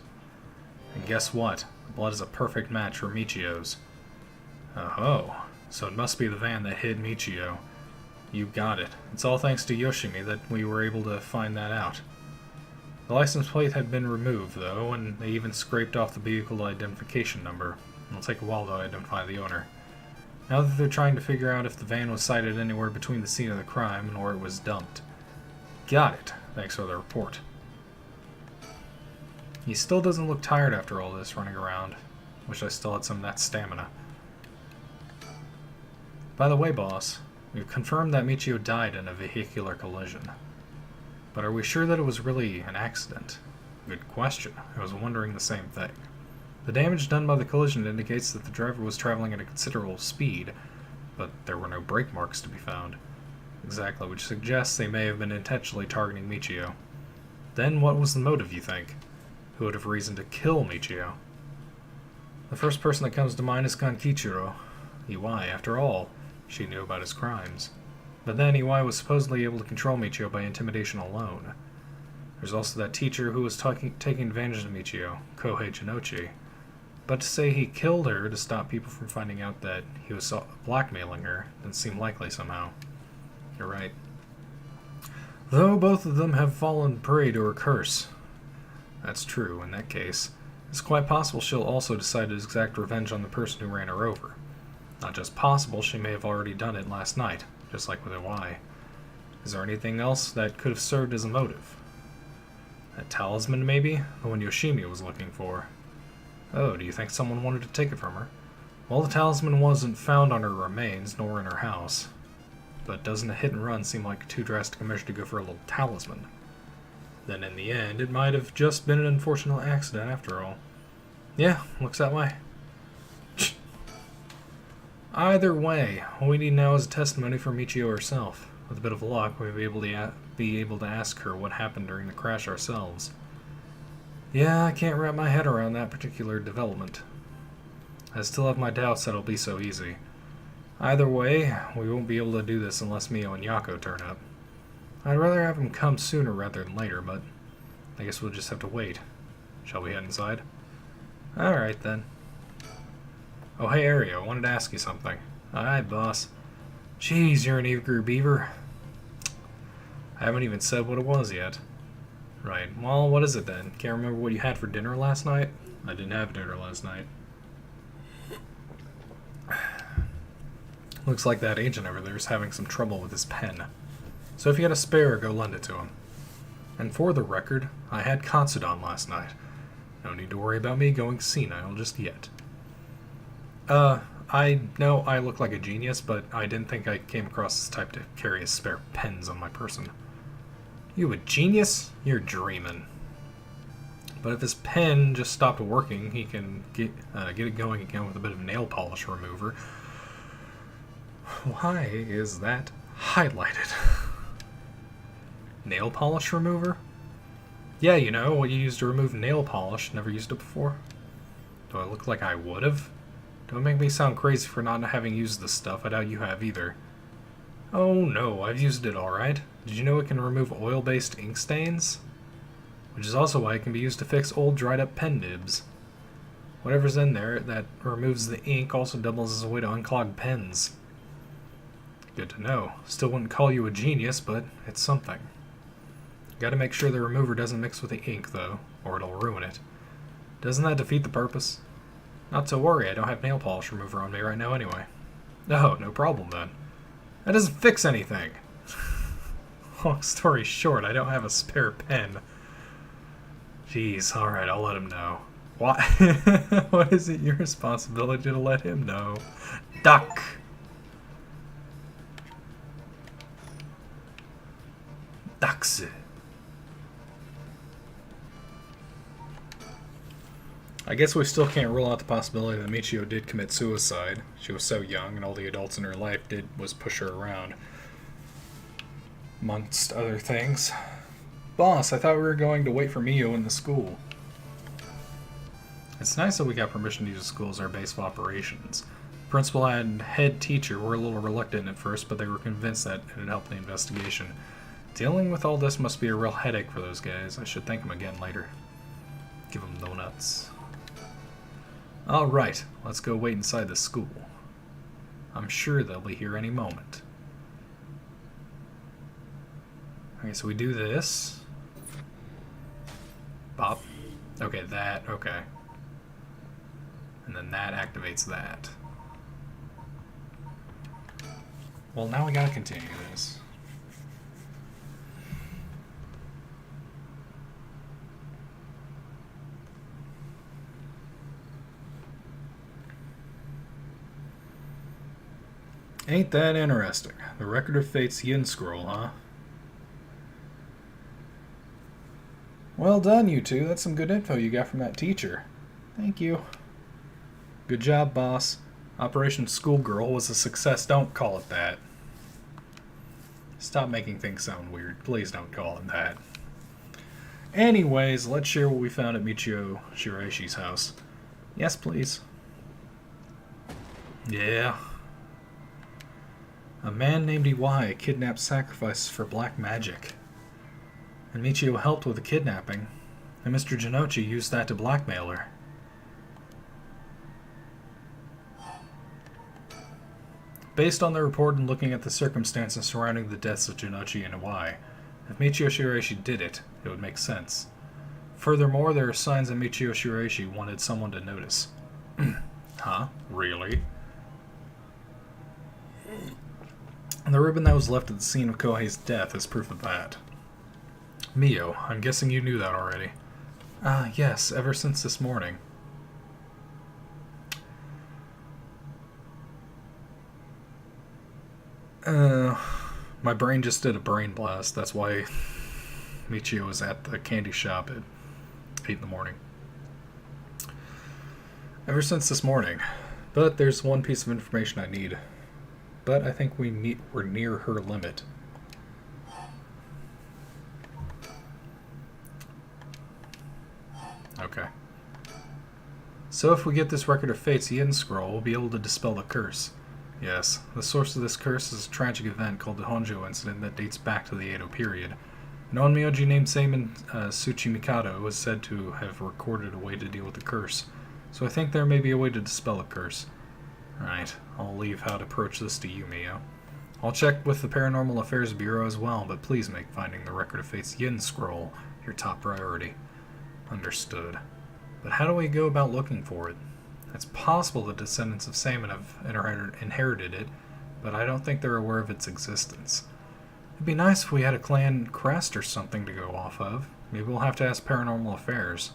And guess what? The blood is a perfect match for Michio's. Oh, so it must be the van that hid Michio. You got it. It's all thanks to Yoshimi that we were able to find that out. The license plate had been removed, though, and they even scraped off the vehicle identification number. It'll take a while to identify the owner. Now that they're trying to figure out if the van was sighted anywhere between the scene of the crime and where it was dumped. Got it. Thanks for the report. He still doesn't look tired after all this running around. Wish I still had some of that stamina. By the way, boss, we've confirmed that Michio died in a vehicular collision. But are we sure that it was really an accident? Good question. I was wondering the same thing. The damage done by the collision indicates that the driver was traveling at a considerable speed, but there were no brake marks to be found. Exactly, which suggests they may have been intentionally targeting Michio. Then what was the motive, you think? Who would have reason to kill Michio? The first person that comes to mind is Kankichiro. Iwai, after all, she knew about his crimes. But then Iwai was supposedly able to control Michio by intimidation alone. There's also that teacher who was taking advantage of Michio, Kohei Jinochi. But to say he killed her to stop people from finding out that he was blackmailing her didn't seem likely somehow. You're right. Though both of them have fallen prey to her curse. That's true, in that case. It's quite possible she'll also decide to exact revenge on the person who ran her over. Not just possible, she may have already done it last night. just like with Iwai. Is there anything else that could have served as a motive? That talisman, maybe? The one Yoshimi was looking for. Oh, do you think someone wanted to take it from her? Well, the talisman wasn't found on her remains, nor in her house. But doesn't a hit and run seem like too drastic a measure to go for a little talisman? Then in the end, it might have just been an unfortunate accident after all. Yeah, looks that way. Either way, all we need now is a testimony from Michio herself. With a bit of luck, we'll be able to ask her what happened during the crash ourselves. Yeah, I can't wrap my head around that particular development. I still have my doubts that it'll be so easy. Either way, we won't be able to do this unless Mio and Yako turn up. I'd rather have them come sooner rather than later, but I guess we'll just have to wait. Shall we head inside? Alright then. Oh hey Ario, I wanted to ask you something. Hi boss. Jeez, you're an eager beaver. I haven't even said what it was yet. Right, well what is it then? Can't remember what you had for dinner last night? I didn't have dinner last night. Looks like that agent over there is having some trouble with his pen. So if you got a spare, go lend it to him. And for the record, I had Katsudon last night. No need to worry about me going senile just yet. I know I look like a genius, but I didn't think I came across this type to carry a spare pens on my person. You a genius? You're dreaming. But if his pen just stopped working, he can get it going again with a bit of nail polish remover. Why is that highlighted? Nail polish remover? Yeah, you know, what you use to remove nail polish. Never used it before. Do I look like I would've? Don't make me sound crazy for not having used this stuff. I doubt you have either. Oh no, I've used it alright. Did you know it can remove oil-based ink stains? Which is also why it can be used to fix old dried-up pen nibs. Whatever's in there that removes the ink also doubles as a way to unclog pens. Good to know. Still wouldn't call you a genius, but it's something. Gotta make sure the remover doesn't mix with the ink, though, or it'll ruin it. Doesn't that defeat the purpose? Not to worry, I don't have nail polish remover on me right now anyway. Oh, no problem then. That doesn't fix anything! Long story short, I don't have a spare pen. Jeez, alright, I'll let him know. Why? Why is it your responsibility to let him know? Duck! Ducks. I guess we still can't rule out the possibility that Michio did commit suicide. She was so young, and all the adults in her life did was push her around. Amongst other things. Boss, I thought we were going to wait for Mio in the school. It's nice that we got permission to use the school as our base of operations. The principal and head teacher were a little reluctant at first, but they were convinced that it would help the investigation. Dealing with all this must be a real headache for those guys. I should thank them again later. Give them donuts. Alright, let's go wait inside the school. I'm sure they'll be here any moment. Okay, so we do this. Pop. Okay, that. Okay. And then that activates that. Well, now we gotta continue this. Ain't that interesting? The Record of Fate's Yin Scroll, huh? Well done, you two. That's some good info you got from that teacher. Thank you. Good job, boss. Operation Schoolgirl was a success. Don't call it that. Stop making things sound weird. Please don't call it that. Anyways, let's share what we found at Michio Shiraishi's house. Yes, please. Yeah. A man named Iwai kidnapped sacrifices for black magic. And Michio helped with the kidnapping, and Mr. Jinochi used that to blackmail her. Based on the report and looking at the circumstances surrounding the deaths of Jinochi and Iwai, if Michio Shiraishi did it, it would make sense. Furthermore, there are signs that Michio Shiraishi wanted someone to notice. Huh? Really? And the ribbon that was left at the scene of Kohei's death is proof of that. Mio, I'm guessing you knew that already. Yes, ever since this morning. My brain just did a brain blast. That's why Michio was at the candy shop at 8 in the morning. Ever since this morning. But there's one piece of information I need. But I think we're near her limit. Okay. So if we get this record of fate's Yin scroll, we'll be able to dispel the curse. Yes, the source of this curse is a tragic event called the Honjo incident that dates back to the Edo period. An onmyoji named Seimin Tsuchimikado was said to have recorded a way to deal with the curse, so I think there may be a way to dispel a curse. Right, I'll leave how to approach this to you, Mio. I'll check with the Paranormal Affairs Bureau as well, but please make finding the Record of Fate's Yin scroll your top priority. Understood. But how do we go about looking for it? It's possible the descendants of Seimin have inherited it, but I don't think they're aware of its existence. It'd be nice if we had a clan crest or something to go off of. Maybe we'll have to ask Paranormal Affairs.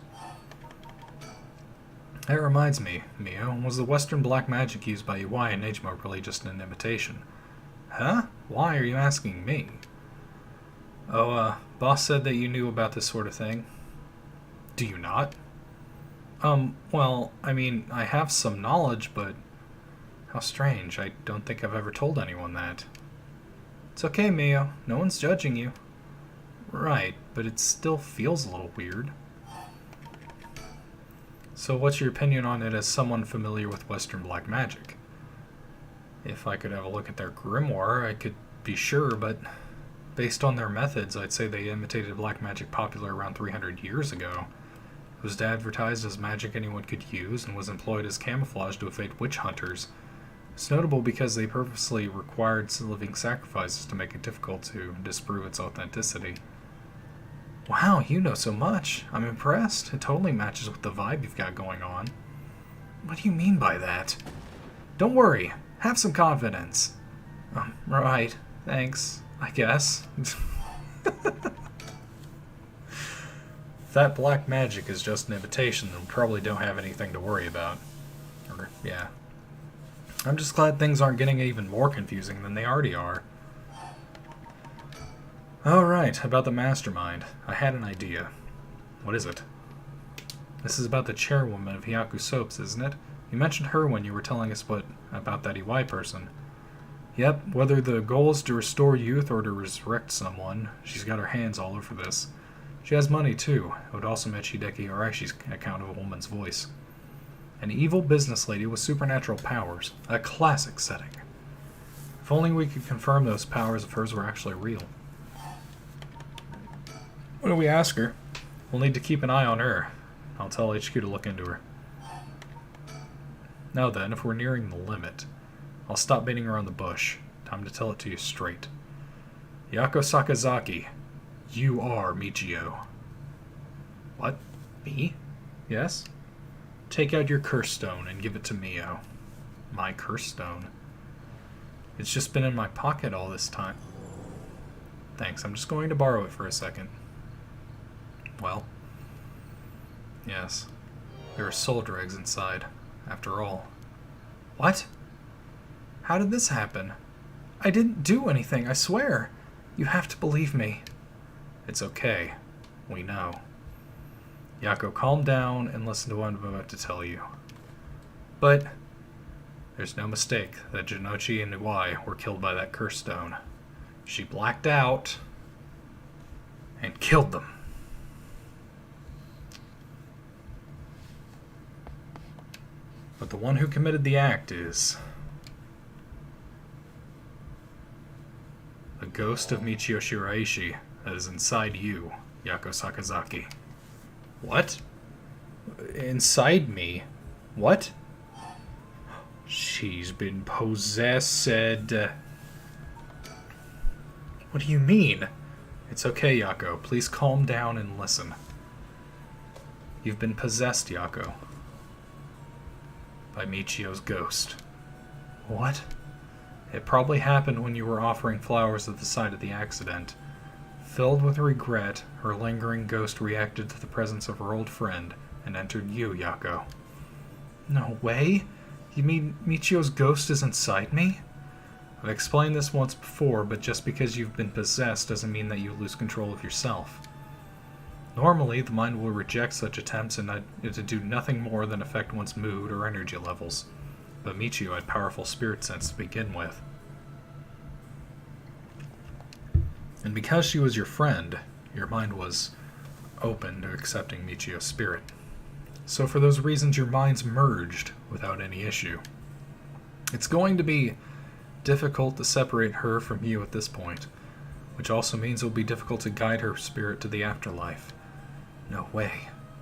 That reminds me, Mio, was the Western black magic used by Iwai and Nejima really just an imitation? Huh? Why are you asking me? Oh, boss said that you knew about this sort of thing. Do you not? Well, I mean, I have some knowledge, but how strange. I don't think I've ever told anyone that. It's okay, Mio. No one's judging you. Right, but it still feels a little weird. So what's your opinion on it as someone familiar with Western black magic? If I could have a look at their grimoire, I could be sure, but based on their methods, I'd say they imitated black magic popular around 300 years ago. It was advertised as magic anyone could use and was employed as camouflage to evade witch hunters. It's notable because they purposely required living sacrifices to make it difficult to disprove its authenticity. Wow, you know so much. I'm impressed. It totally matches with the vibe you've got going on. What do you mean by that? Don't worry. Have some confidence. Right. Thanks, I guess. If that black magic is just an imitation, then we probably don't have anything to worry about. Or, yeah. I'm just glad things aren't getting even more confusing than they already are. Alright, about the mastermind. I had an idea. What is it? This is about the chairwoman of Hyaku Soaps, isn't it? You mentioned her when you were telling us about that Iwai person. Yep, whether the goal is to restore youth or to resurrect someone, she's got her hands all over this. She has money, too. It would also match Hideki Arashi's account of a woman's voice. An evil business lady with supernatural powers. A classic setting. If only we could confirm those powers of hers were actually real. What do we ask her? We'll need to keep an eye on her. I'll tell HQ to look into her. Now then, if we're nearing the limit, I'll stop beating around the bush. Time to tell it to you straight. Yako Sakazaki, you are Michio. What? Me? Yes? Take out your curse stone and give it to Mio. My curse stone? It's just been in my pocket all this time. Thanks, I'm just going to borrow it for a second. Well, yes. There are soul dregs inside, after all. What? How did this happen? I didn't do anything, I swear. You have to believe me. It's okay. We know. Yako, calm down and listen to what I'm about to tell you. But there's no mistake that Jinochi and Iwai were killed by that curse stone. She blacked out and killed them. But the one who committed the act is the ghost of Michio Shiraishi that is inside you, Yako Sakazaki. What? Inside me? What? She's been possessed. What do you mean? It's okay, Yako. Please calm down and listen. You've been possessed, Yako. By Michio's ghost. What? It probably happened when you were offering flowers at the site of the accident. Filled with regret, her lingering ghost reacted to the presence of her old friend and entered you, Yako. No way? You mean Michio's ghost is inside me? I've explained this once before, but just because you've been possessed doesn't mean that you lose control of yourself. Normally, the mind will reject such attempts and to do nothing more than affect one's mood or energy levels. But Michio had powerful spirit sense to begin with. And because she was your friend, your mind was open to accepting Michio's spirit. So for those reasons, your minds merged without any issue. It's going to be difficult to separate her from you at this point, which also means it will be difficult to guide her spirit to the afterlife. No way.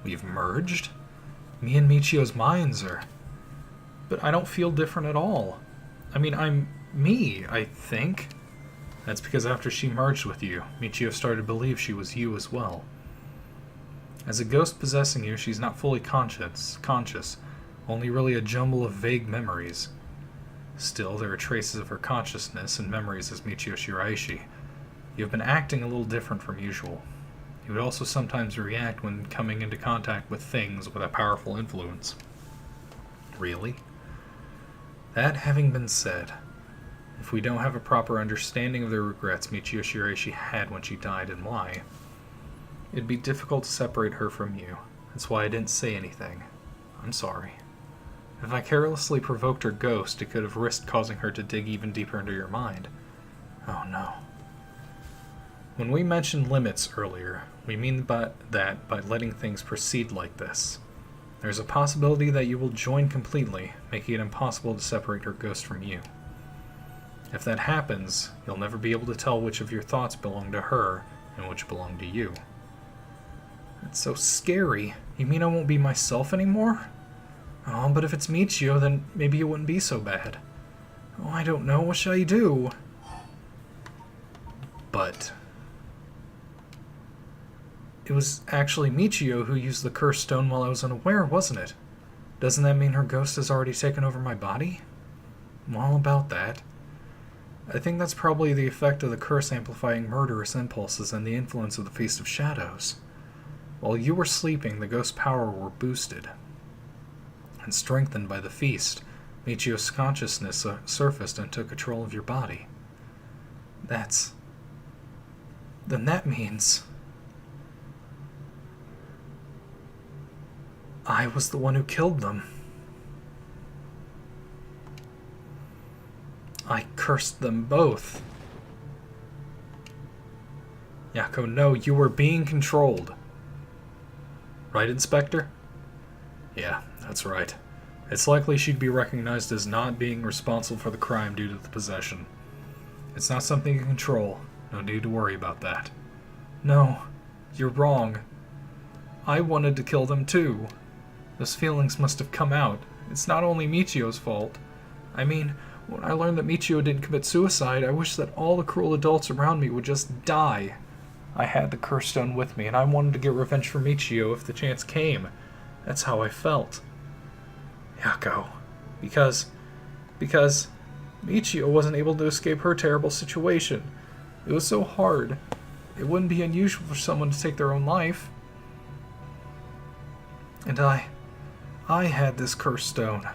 We've merged? Me and Michio's minds are... But I don't feel different at all. I mean, I'm me, I think. That's because after she merged with you, Michio started to believe she was you as well. As a ghost possessing you, she's not fully conscious, only really a jumble of vague memories. Still, there are traces of her consciousness and memories as Michio Shiraishi. You have been acting a little different from usual. You would also sometimes react when coming into contact with things with a powerful influence. Really? That having been said, if we don't have a proper understanding of the regrets Michio Shiraishi had when she died and why, it'd be difficult to separate her from you. That's why I didn't say anything. I'm sorry. If I carelessly provoked her ghost, it could have risked causing her to dig even deeper into your mind. Oh no. When we mentioned limits earlier, we mean by letting things proceed like this. There's a possibility that you will join completely, making it impossible to separate her ghost from you. If that happens, you'll never be able to tell which of your thoughts belong to her and which belong to you. That's so scary. You mean I won't be myself anymore? Oh, but if it's Michio, then maybe it wouldn't be so bad. Oh, I don't know. What should I do? But it was actually Michio who used the cursed stone while I was unaware, wasn't it? Doesn't that mean her ghost has already taken over my body? I'm all about that. I think that's probably the effect of the curse amplifying murderous impulses and the influence of the Feast of Shadows. While you were sleeping, the ghost's power were boosted and strengthened by the feast. Michio's consciousness surfaced and took control of your body. Then that means I was the one who killed them. I cursed them both. Yako, no, you were being controlled. Right, Inspector? Yeah, that's right. It's likely she'd be recognized as not being responsible for the crime due to the possession. It's not something you control. No need to worry about that. No, you're wrong. I wanted to kill them too. Those feelings must have come out. It's not only Michio's fault. I mean, when I learned that Michio didn't commit suicide, I wish that all the cruel adults around me would just die. I had the curse stone with me, and I wanted to get revenge for Michio if the chance came. That's how I felt. Yako. Because Michio wasn't able to escape her terrible situation. It was so hard. It wouldn't be unusual for someone to take their own life. And I had this cursed stone.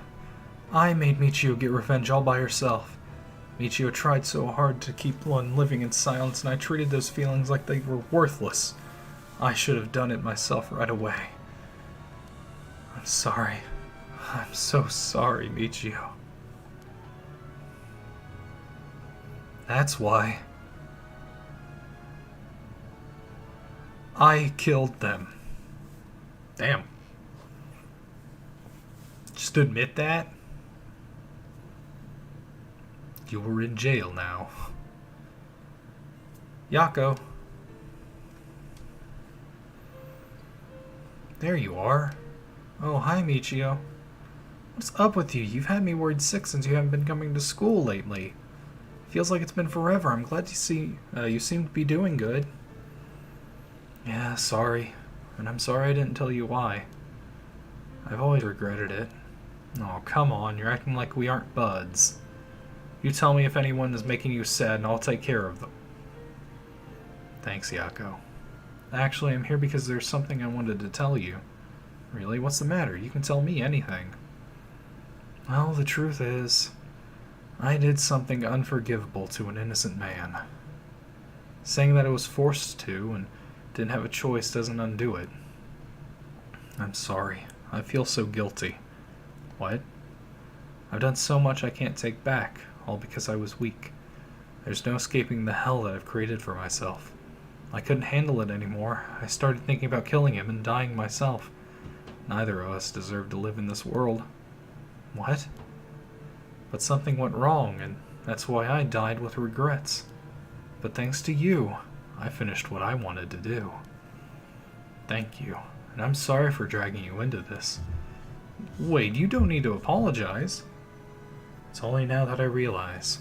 I made Michio get revenge all by herself. Michio tried so hard to keep one living in silence, and I treated those feelings like they were worthless. I should have done it myself right away. I'm sorry. I'm so sorry, Michio. That's why I killed them. Damn. Just admit that? You were in jail now. Yako. There you are. Oh, hi, Michio. What's up with you? You've had me worried sick since you haven't been coming to school lately. Feels like it's been forever. I'm glad to see you seem to be doing good. Yeah, sorry. And I'm sorry I didn't tell you why. I've always regretted it. Oh, come on. You're acting like we aren't buds. You tell me if anyone is making you sad, and I'll take care of them. Thanks, Yako. Actually, I'm here because there's something I wanted to tell you. Really? What's the matter? You can tell me anything. Well, the truth is, I did something unforgivable to an innocent man. Saying that I was forced to and didn't have a choice doesn't undo it. I'm sorry. I feel so guilty. What? I've done so much I can't take back, all because I was weak. There's no escaping the hell that I've created for myself. I couldn't handle it anymore. I started thinking about killing him and dying myself. Neither of us deserve to live in this world. What? But something went wrong, and that's why I died with regrets. But thanks to you, I finished what I wanted to do. Thank you, and I'm sorry for dragging you into this. Wait, you don't need to apologize. It's only now that I realize.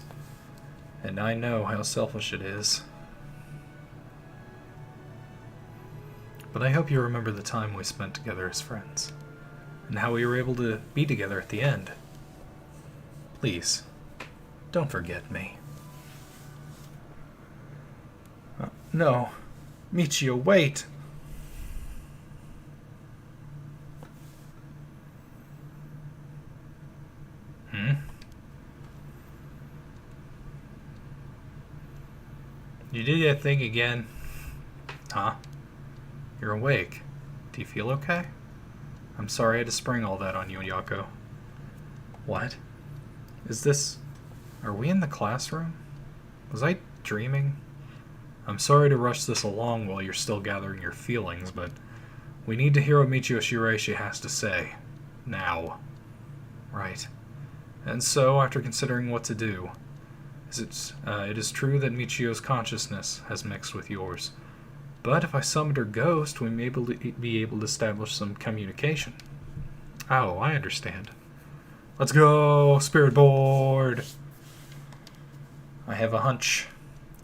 And I know how selfish it is. But I hope you remember the time we spent together as friends, and how we were able to be together at the end. Please, don't forget me. No. Michio, wait! You did that thing again. Huh? You're awake. Do you feel okay? I'm sorry I had to spring all that on you, Yako. What? Is this... Are we in the classroom? Was I dreaming? I'm sorry to rush this along while you're still gathering your feelings, but we need to hear what Michio Shiraishi has to say. Now. Right. And so, after considering what to do, it is true that Michio's consciousness has mixed with yours. But if I summoned her ghost, we may be able to establish some communication. Oh, I understand. Let's go, spirit board! I have a hunch.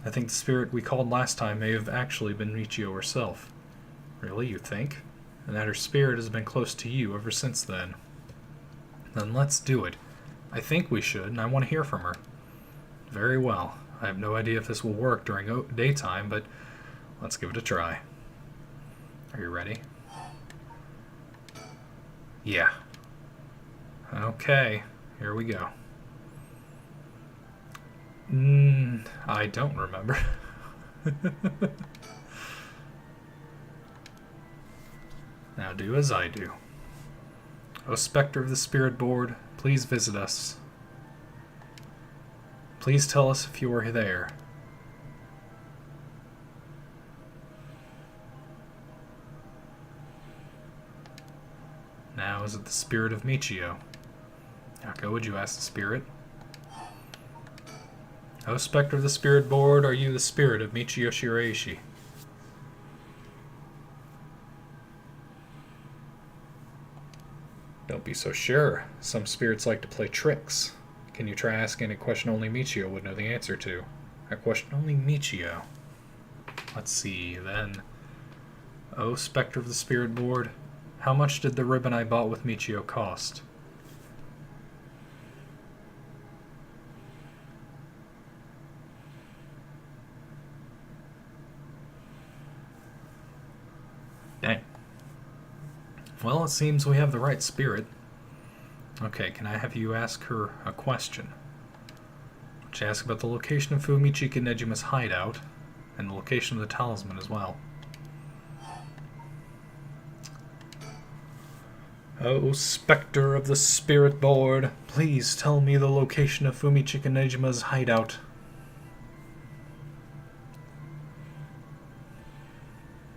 I think the spirit we called last time may have actually been Michio herself. Really, you think? And that her spirit has been close to you ever since then. Then let's do it. I think we should, and I want to hear from her. Very well. I have no idea if this will work during daytime, but let's give it a try. Are you ready? Yeah. Okay, here we go. I don't remember. Now do as I do. O Spectre of the Spirit Board, please visit us. Please tell us if you are there. Now is it the spirit of Michio? Yako, would you ask the spirit? O Spectre of the Spirit Board, are you the spirit of Michio Shiraishi? Don't be so sure. Some spirits like to play tricks. Can you try asking a question only Michio would know the answer to? A question only Michio. Let's see, then. O Spectre of the Spirit Board, how much did the ribbon I bought with Michio cost? Dang. Well, it seems we have the right spirit. Okay, can I have you ask her a question? She asked about the location of Fumichika Nejima's hideout, and the location of the talisman as well. Oh, Spectre of the Spirit Board, please tell me the location of Fumichika Nejima's hideout.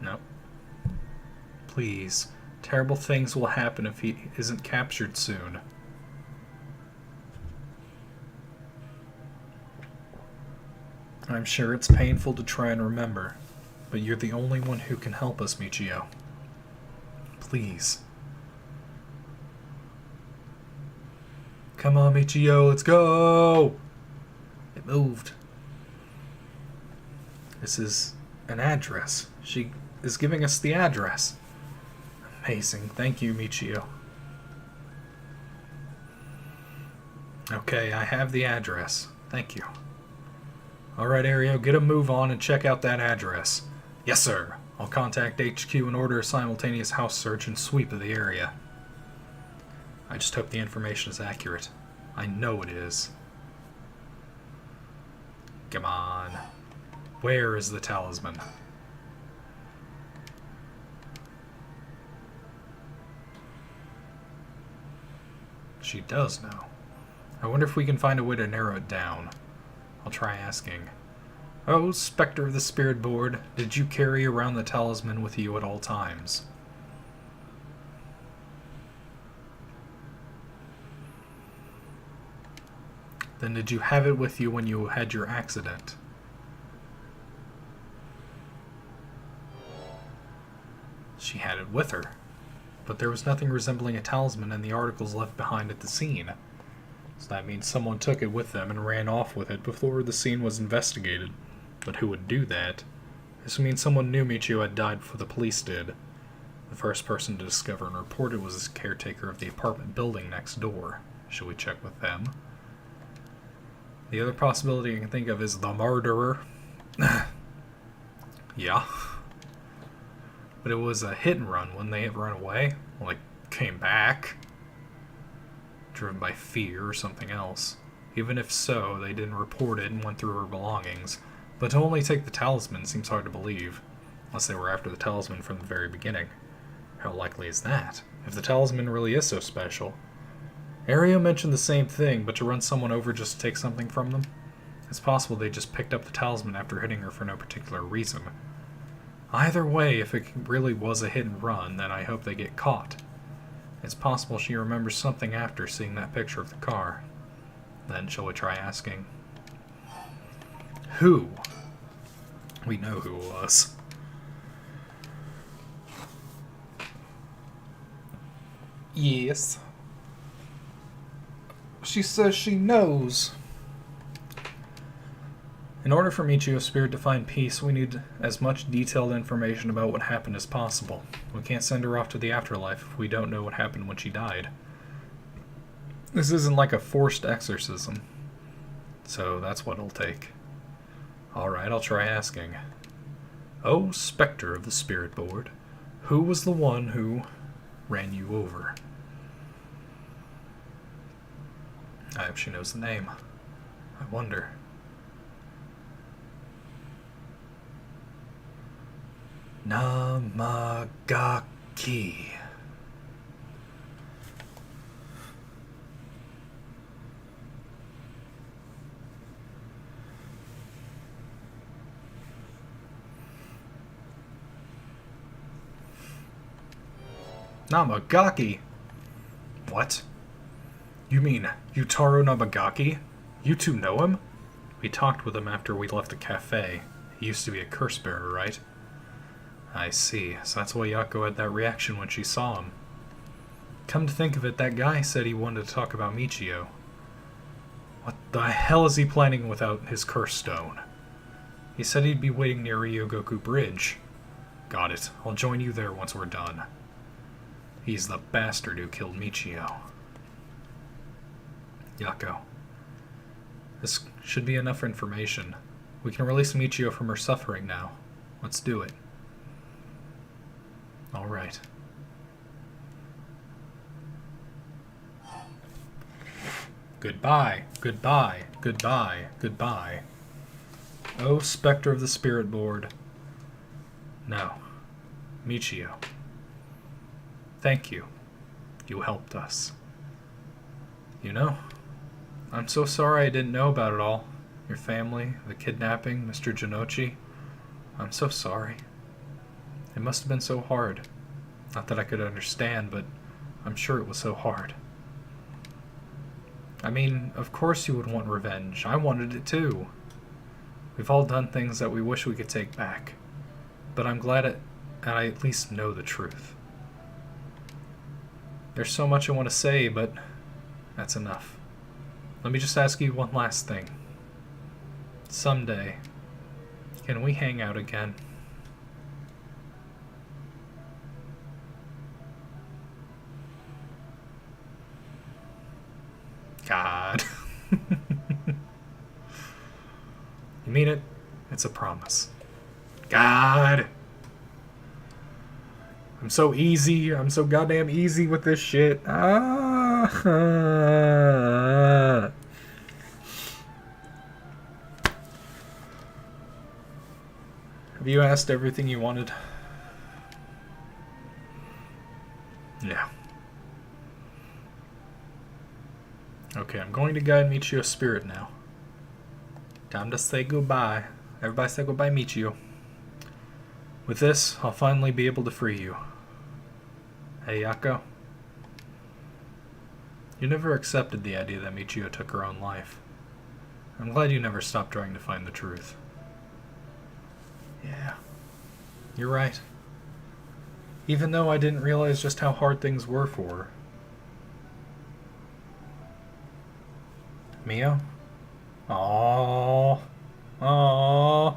No. Please. Terrible things will happen if he isn't captured soon. I'm sure it's painful to try and remember, but you're the only one who can help us, Michio. Please. Come on, Michio, let's go! It moved. This is an address. She is giving us the address. Amazing. Thank you, Michio. Okay, I have the address. Thank you. Alright, Ario, get a move on and check out that address. Yes, sir. I'll contact HQ and order a simultaneous house search and sweep of the area. I just hope the information is accurate. I know it is. Come on. Where is the talisman? She does know. I wonder if we can find a way to narrow it down. I'll try asking. Oh, Spectre of the Spirit Board, did you carry around the talisman with you at all times? Then did you have it with you when you had your accident? She had it with her, but there was nothing resembling a talisman in the articles left behind at the scene. So that means someone took it with them and ran off with it before the scene was investigated. But who would do that? This would mean someone knew Michio had died before the police did. The first person to discover and report it was the caretaker of the apartment building next door. Should we check with them? The other possibility I can think of is the murderer. Yeah. But it was a hit and run when they had run away. Well, they came back. Driven by fear or something else. Even if so, they didn't report it and went through her belongings. But to only take the talisman seems hard to believe. Unless they were after the talisman from the very beginning. How likely is that? If the talisman really is so special. Ario mentioned the same thing, but to run someone over just to take something from them? It's possible they just picked up the talisman after hitting her for no particular reason. Either way, if it really was a hit and run, then I hope they get caught. It's possible she remembers something after seeing that picture of the car. Then shall we try asking? Who? We know who it was. Yes. She says she knows. In order for Michio's spirit to find peace, we need as much detailed information about what happened as possible. We can't send her off to the afterlife if we don't know what happened when she died. This isn't like a forced exorcism. So that's what it'll take. Alright, I'll try asking. Oh, Spectre of the Spirit Board, who was the one who ran you over? I hope she knows the name. I wonder. Namagaki. Namagaki? What? You mean Yutaro Namagaki? You two know him? We talked with him after we left the cafe. He used to be a curse bearer, right? I see. So that's why Yako had that reaction when she saw him. Come to think of it, that guy said he wanted to talk about Michio. What the hell is he planning without his curse stone? He said he'd be waiting near Ryogoku Bridge. Got it. I'll join you there once we're done. He's the bastard who killed Michio. Yako. This should be enough information. We can release Michio from her suffering now. Let's do it. Alright. Goodbye, goodbye, goodbye, goodbye. Oh, Spectre of the Spirit Board. No. Michio. Thank you. You helped us. You know, I'm so sorry I didn't know about it all. Your family, the kidnapping, Mr. Janochi. I'm so sorry. It must have been so hard. Not that I could understand, but I'm sure it was so hard. I mean, of course you would want revenge. I wanted it too. We've all done things that we wish we could take back. But I'm glad and I at least know the truth. There's so much I want to say, but that's enough. Let me just ask you one last thing. Someday, can we hang out again? God. mean it. It's a promise. God. I'm so easy. I'm so goddamn easy with this shit. Ah. Have you asked everything you wanted? Yeah. Okay, I'm going to guide Michio's spirit now. Time to say goodbye. Everybody say goodbye, Michio. With this, I'll finally be able to free you. Hey, Yako. You never accepted the idea that Michio took her own life. I'm glad you never stopped trying to find the truth. Yeah. You're right. Even though I didn't realize just how hard things were for her. Mio? Aww. Aww.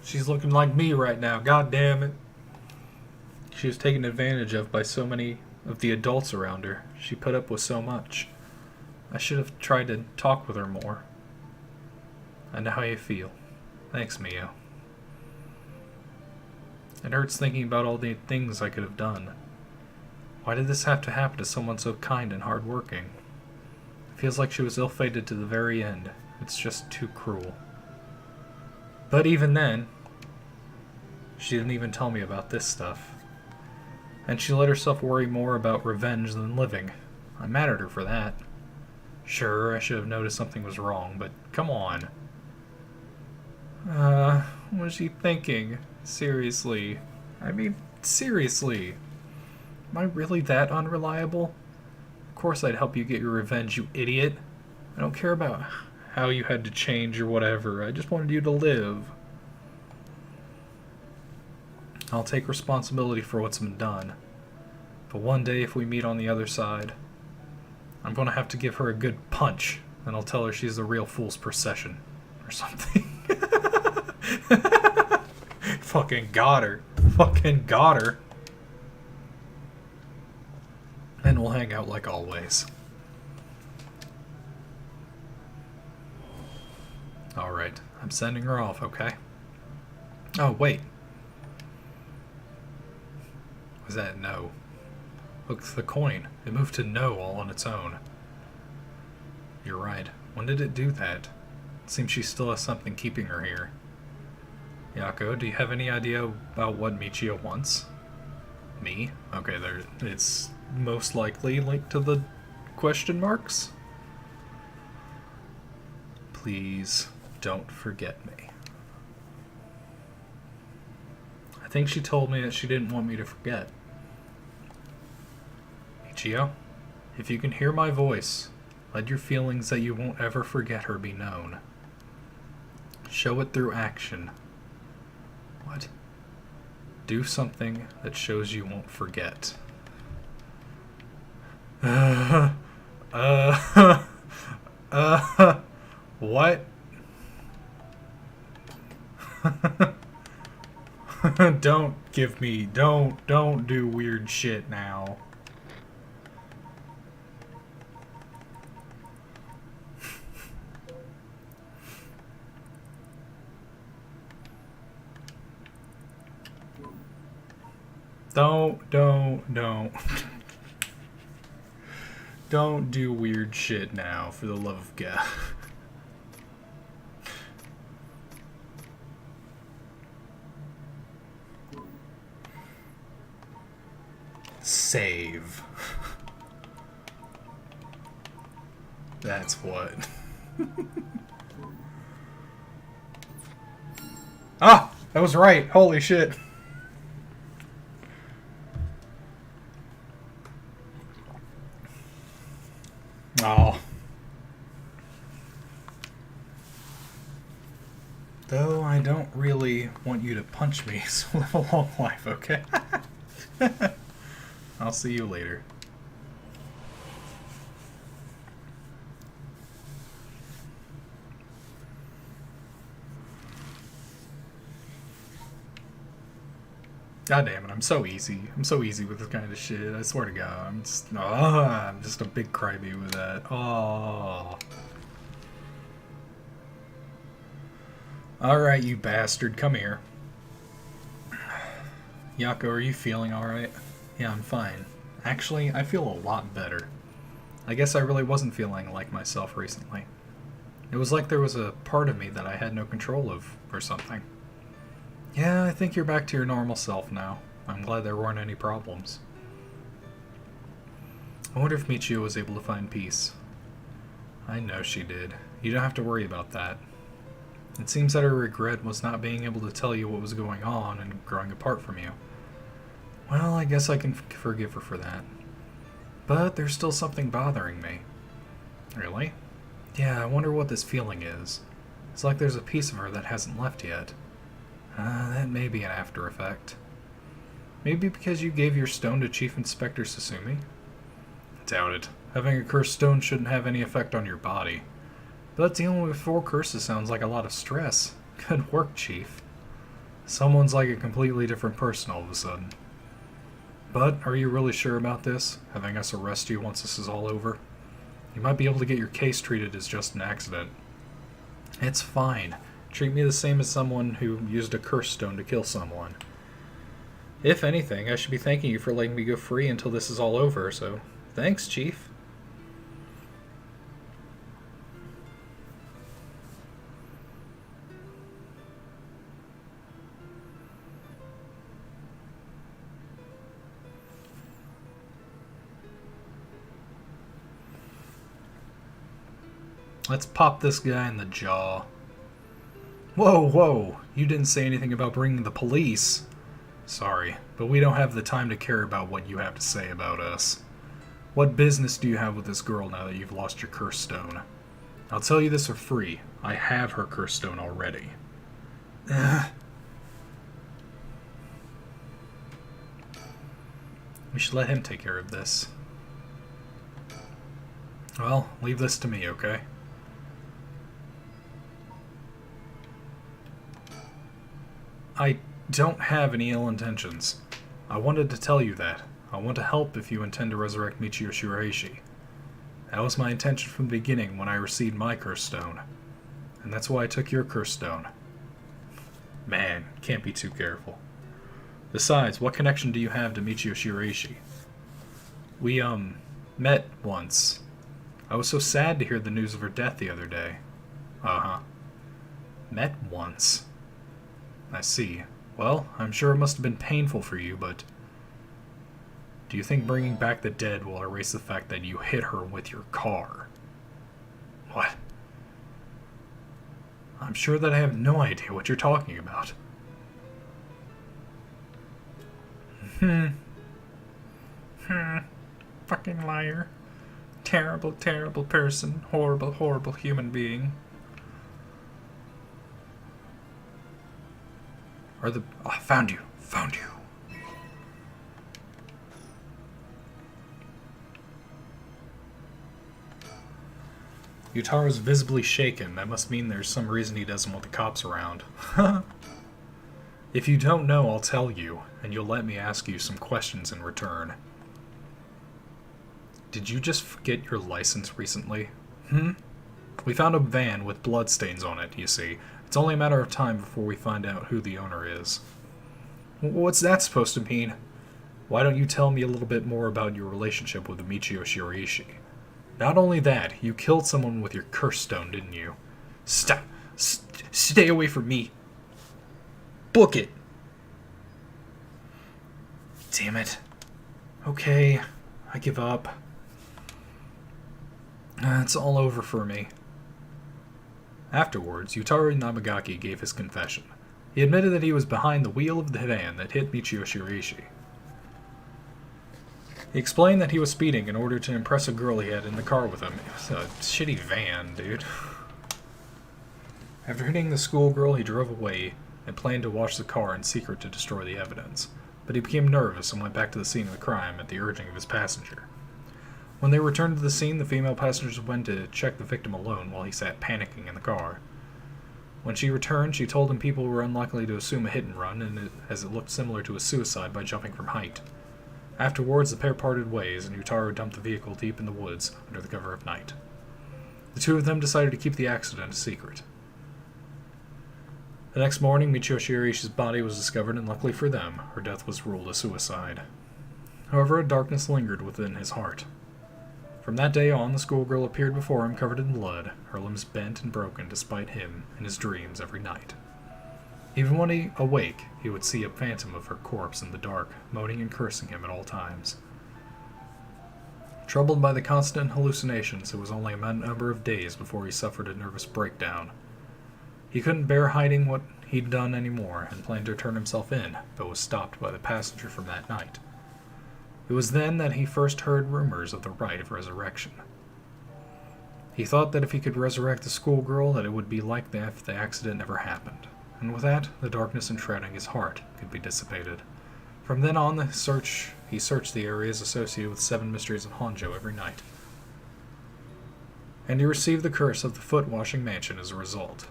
She's looking like me right now, god damn it. She was taken advantage of by so many of the adults around her. She put up with so much. I should have tried to talk with her more. I know how you feel. Thanks, Mio. It hurts thinking about all the things I could have done. Why did this have to happen to someone so kind and hardworking? It feels like she was ill-fated to the very end. It's just too cruel. But even then, she didn't even tell me about this stuff. And she let herself worry more about revenge than living. I'm mad at her for that. Sure, I should have noticed something was wrong, but come on. What was she thinking? Seriously. I mean, seriously. Am I really that unreliable? Of course I'd help you get your revenge, you idiot. I don't care about how you had to change or whatever. I just wanted you to live. I'll take responsibility for what's been done. But one day, if we meet on the other side, I'm going to have to give her a good punch, and I'll tell her she's the real fool's procession. Or something. Fucking got her. Fucking got her. And we'll hang out like always. Alright, I'm sending her off, okay? Oh, wait. Was that no? Look, the coin. It moved to no all on its own. You're right. When did it do that? It seems she still has something keeping her here. Yako, do you have any idea about what Michio wants? Me? Okay, it's most likely linked to the question marks. Please don't forget me. I think she told me that she didn't want me to forget. Michio, if you can hear my voice, let your feelings that you won't ever forget her be known. Show it through action. What? Do something that shows you won't forget. What? Don't do weird shit now. Don't. Don't do weird shit now, for the love of God. Save. That's what. Ah! That was right. Holy shit. Oh. Though I don't really want you to punch me, so live a long life, okay? I'll see you later. God damn it, I'm so easy. I'm so easy with this kind of shit. I swear to God, I'm just a big crybaby with that. Oh. Alright, you bastard, come here. Yako, are you feeling alright? Yeah, I'm fine. Actually, I feel a lot better. I guess I really wasn't feeling like myself recently. It was like there was a part of me that I had no control of, or something. Yeah, I think you're back to your normal self now. I'm glad there weren't any problems. I wonder if Michio was able to find peace. I know she did. You don't have to worry about that. It seems that her regret was not being able to tell you what was going on and growing apart from you. Well, I guess I can forgive her for that. But there's still something bothering me. Really? Yeah, I wonder what this feeling is. It's like there's a piece of her that hasn't left yet. That may be an after effect. Maybe because you gave your stone to Chief Inspector Susumi? Doubt it. Having a cursed stone shouldn't have any effect on your body. But dealing with 4 curses sounds like a lot of stress. Good work, Chief. Someone's like a completely different person all of a sudden. But are you really sure about this? Having us arrest you once this is all over? You might be able to get your case treated as just an accident. It's fine. Treat me the same as someone who used a curse stone to kill someone. If anything, I should be thanking you for letting me go free until this is all over, so thanks, Chief. Let's pop this guy in the jaw. Whoa, whoa! You didn't say anything about bringing the police. Sorry, but we don't have the time to care about what you have to say about us. What business do you have with this girl now that you've lost your curse stone? I'll tell you this for free. I have her curse stone already. We should let him take care of this. Well, leave this to me, okay? I don't have any ill intentions. I wanted to tell you that. I want to help if you intend to resurrect Michio Shiraishi. That was my intention from the beginning when I received my curse stone. And that's why I took your curse stone. Man, can't be too careful. Besides, what connection do you have to Michio Shiraishi? We, met once. I was so sad to hear the news of her death the other day. Uh-huh. Met once. I see. Well, I'm sure it must have been painful for you, but... Do you think bringing back the dead will erase the fact that you hit her with your car? What? I'm sure that I have no idea what you're talking about. Fucking liar. Terrible, terrible person. Horrible, horrible human being. Oh, I found you. Found you. Yutaro's visibly shaken. That must mean there's some reason he doesn't want the cops around. If you don't know, I'll tell you, and you'll let me ask you some questions in return. Did you just get your license recently? We found a van with bloodstains on it, you see. It's only a matter of time before we find out who the owner is. What's that supposed to mean? Why don't you tell me a little bit more about your relationship with Michio Shiraishi? Not only that, you killed someone with your curse stone, didn't you? Stop! Stay away from me! Book it! Damn it. Okay, I give up. It's all over for me. Afterwards, Yutaro Namagaki gave his confession. He admitted that he was behind the wheel of the van that hit Michio Shiraishi. He explained that he was speeding in order to impress a girl he had in the car with him. It was a shitty van, dude. After hitting the schoolgirl, he drove away and planned to wash the car in secret to destroy the evidence. But he became nervous and went back to the scene of the crime at the urging of his passenger. When they returned to the scene, the female passengers went to check the victim alone while he sat panicking in the car. When she returned, she told him people were unlikely to assume a hit and run, as it looked similar to a suicide by jumping from height. Afterwards, the pair parted ways, and Utaro dumped the vehicle deep in the woods under the cover of night. The two of them decided to keep the accident a secret. The next morning, Michio Shirishi's body was discovered, and luckily for them, her death was ruled a suicide. However, a darkness lingered within his heart. From that day on, the schoolgirl appeared before him covered in blood, her limbs bent and broken despite him in his dreams every night. Even when he awake, he would see a phantom of her corpse in the dark, moaning and cursing him at all times. Troubled by the constant hallucinations, it was only a number of days before he suffered a nervous breakdown. He couldn't bear hiding what he'd done anymore, and planned to turn himself in, but was stopped by the passenger from that night. It was then that he first heard rumors of the rite of resurrection. He thought that if he could resurrect the schoolgirl, that it would be like that if the accident never happened, and with that, the darkness enshrouding his heart could be dissipated. From then on, he searched the areas associated with 7 Mysteries of Honjo every night. And he received the curse of the foot-washing mansion as a result.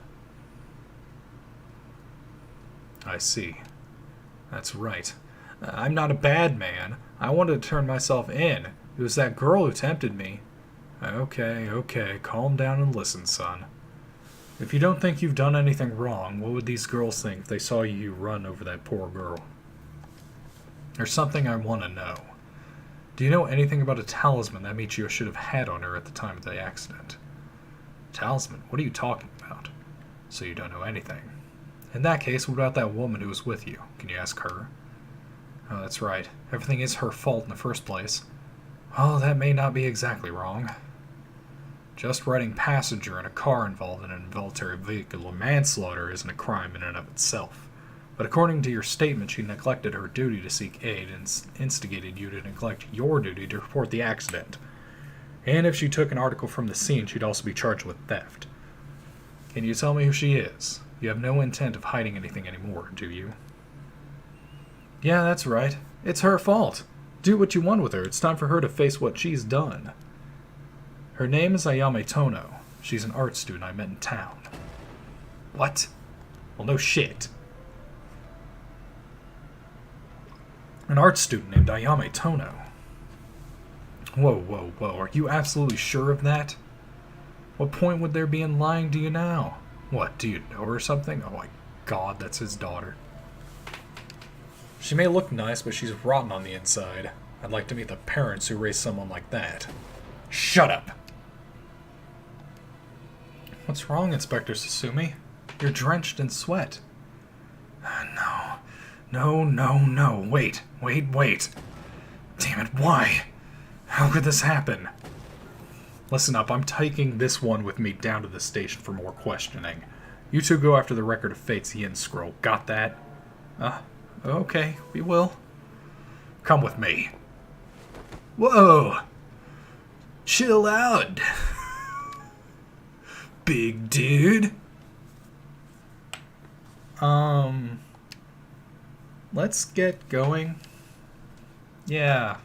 I see. That's right. I'm not a bad man. I wanted to turn myself in. It was that girl who tempted me. Okay, calm down and listen, son. If you don't think you've done anything wrong, what would these girls think if they saw you run over that poor girl? There's something I want to know. Do you know anything about a talisman that Michio should have had on her at the time of the accident? Talisman? What are you talking about? So you don't know anything. In that case, what about that woman who was with you? Can you ask her? Oh, that's right. Everything is her fault in the first place. Well, that may not be exactly wrong. Just writing passenger in a car involved in an involuntary vehicular manslaughter isn't a crime in and of itself. But according to your statement, she neglected her duty to seek aid and instigated you to neglect your duty to report the accident. And if she took an article from the scene, she'd also be charged with theft. Can you tell me who she is? You have no intent of hiding anything anymore, do you? Yeah, that's right. It's her fault. Do what you want with her. It's time for her to face what she's done. Her name is Ayame Tono. She's an art student I met in town. What? Well, no shit. An art student named Ayame Tono. Whoa. Are you absolutely sure of that? What point would there be in lying to you now? What, do you know her or something? Oh my god, that's his daughter. She may look nice, but she's rotten on the inside. I'd like to meet the parents who raised someone like that. Shut up! What's wrong, Inspector Sasumi? You're drenched in sweat. No. Wait. Damn it, why? How could this happen? Listen up, I'm taking this one with me down to the station for more questioning. You two go after the Record of Fate's Yin Scroll. Got that? Okay, we will. Come with me. Whoa! Chill out, big dude. Let's get going. Yeah.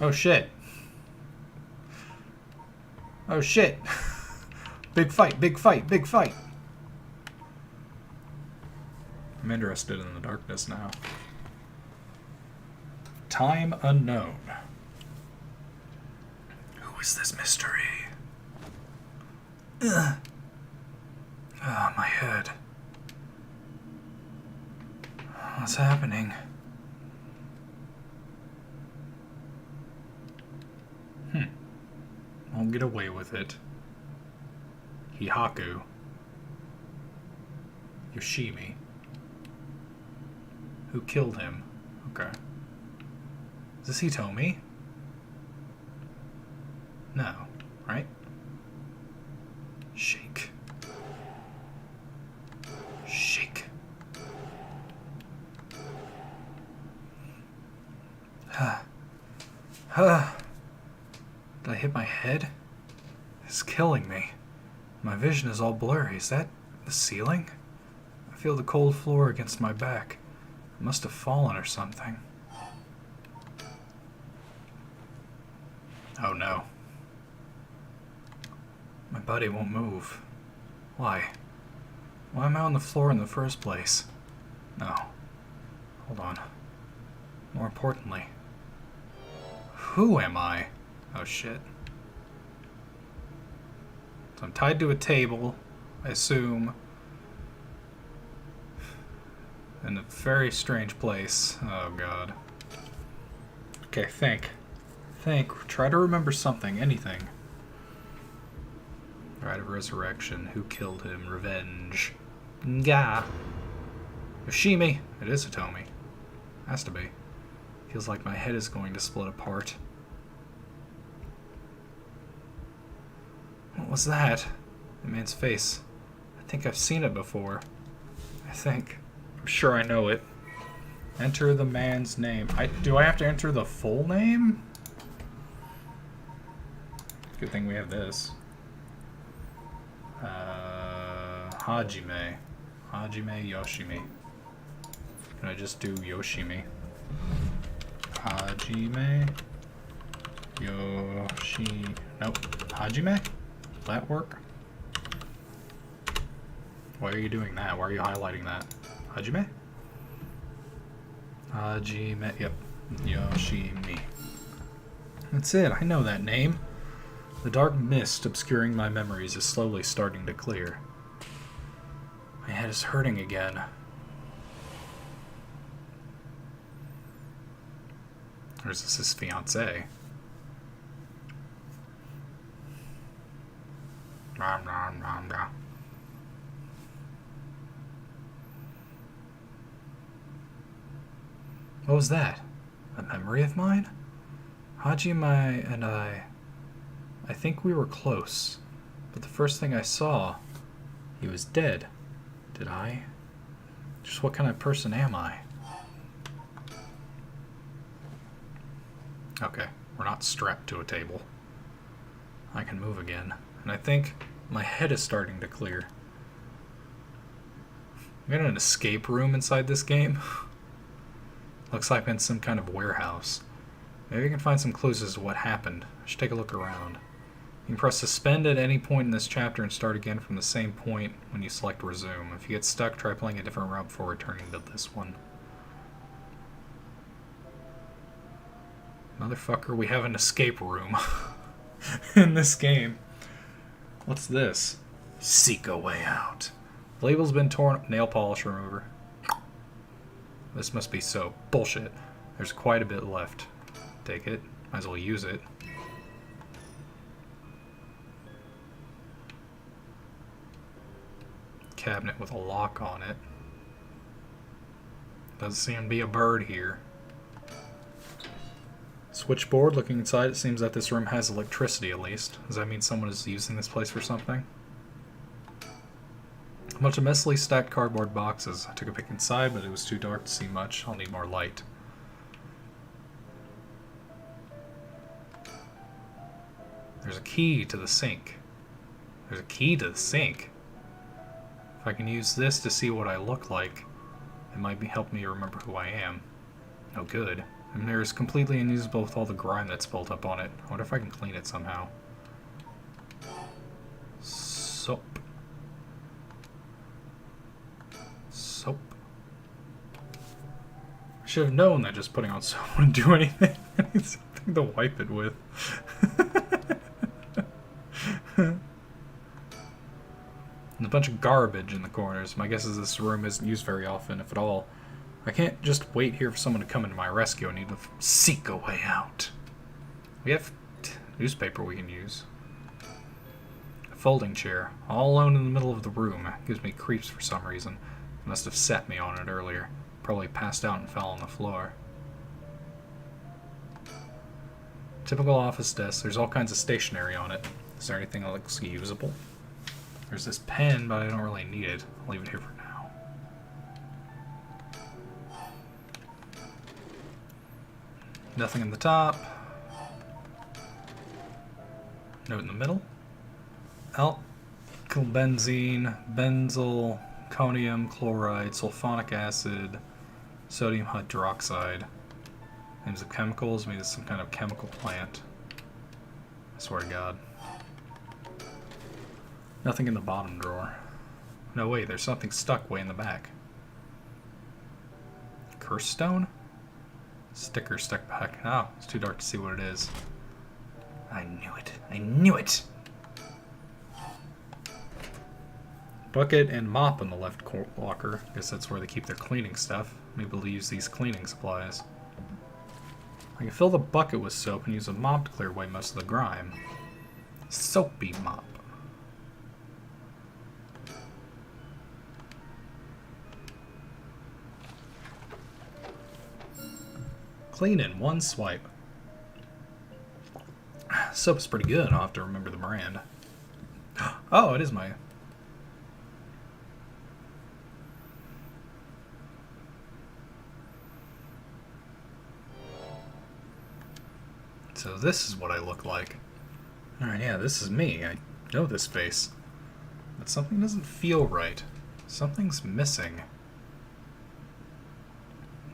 Oh shit. Big fight. I'm interested in the darkness now. Time unknown. Who is this mystery? My head. What's happening? Won't get away with it. Hihaku. Yoshimi. Who killed him? Okay. Is this Hitomi? No, right? Shake. Did I hit my head? It's killing me. My vision is all blurry. Is that the ceiling? I feel the cold floor against my back. I must have fallen or something. Oh no. My body won't move. Why? Why am I on the floor in the first place? No. Hold on. More importantly, who am I? Oh shit. So I'm tied to a table, I assume. In a very strange place. Oh god. Okay, think. Think. Try to remember something. Anything. Rite of Resurrection. Who killed him? Revenge. Nga. Yoshimi. It is Hitomi. Has to be. Feels like my head is going to split apart. What was that? The man's face. I think I've seen it before. I think. I'm sure I know it. Enter the man's name. Do I have to enter the full name? Good thing we have this. Hajime. Hajime Yoshimi. Can I just do Yoshimi? Hajime Yoshi. Nope. Hajime? Will that work? Why are you doing that? Why are you highlighting that? Hajime? Hajime. Yep. Yoshimi. That's it. I know that name. The dark mist obscuring my memories is slowly starting to clear. My head is hurting again. Or is this his fiancée? Nom, nom, nom, nom. What was that? A memory of mine? Hajime and I think we were close, but the first thing I saw, he was dead. Did I? Just what kind of person am I? Okay, we're not strapped to a table. I can move again, and I think my head is starting to clear. We got an escape room inside this game. Looks like I'm in some kind of warehouse. Maybe I can find some clues as to what happened. I should take a look around. You can press suspend at any point in this chapter and start again from the same point when you select resume. If you get stuck, try playing a different route before returning to this one. Motherfucker, we have an escape room in this game. What's this? Seek a way out. The label's been torn. Nail polish remover. This must be soap. Bullshit. There's quite a bit left. Take it. Might as well use it. Cabinet with a lock on it. Doesn't seem to be a bird here. Switchboard. Looking inside, it seems that this room has electricity at least. Does that mean someone is using this place for something? A bunch of messily stacked cardboard boxes. I took a peek inside, but it was too dark to see much. I'll need more light. There's a key to the sink. There's a key to the sink. If I can use this to see what I look like, it might help me remember who I am. No good. I mean, there is completely unusable with all the grime that's built up on it. I wonder if I can clean it somehow. Soap. Soap. I should have known that just putting on soap wouldn't do anything. I need something to wipe it with. And a bunch of garbage in the corners. My guess is this room isn't used very often, if at all. I can't just wait here for someone to come into my rescue. I need to seek a way out. We have newspaper we can use. A folding chair, all alone in the middle of the room. It gives me creeps for some reason. They must have set me on it earlier. Probably passed out and fell on the floor. Typical office desk. There's all kinds of stationery on it. Is there anything that looks usable? There's this pen, but I don't really need it. I'll leave it here for now. Nothing in the top. Note in the middle. Alkylbenzene, benzyl, conium chloride, sulfonic acid, sodium hydroxide. Names of chemicals. Maybe it's some kind of chemical plant. I swear to God. Nothing in the bottom drawer. No, wait, there's something stuck way in the back. Curse stone? Sticker stuck back. Oh, it's too dark to see what it is. I knew it. I knew it! Bucket and mop in the left locker. Guess that's where they keep their cleaning stuff. Maybe they'll use these cleaning supplies. I can fill the bucket with soap and use a mop to clear away most of the grime. Soapy mop. Clean in one swipe. Soap's pretty good. I'll have to remember the brand. Oh, it is my... So this is what I look like. Alright, yeah, this is me. I know this face. But something doesn't feel right. Something's missing.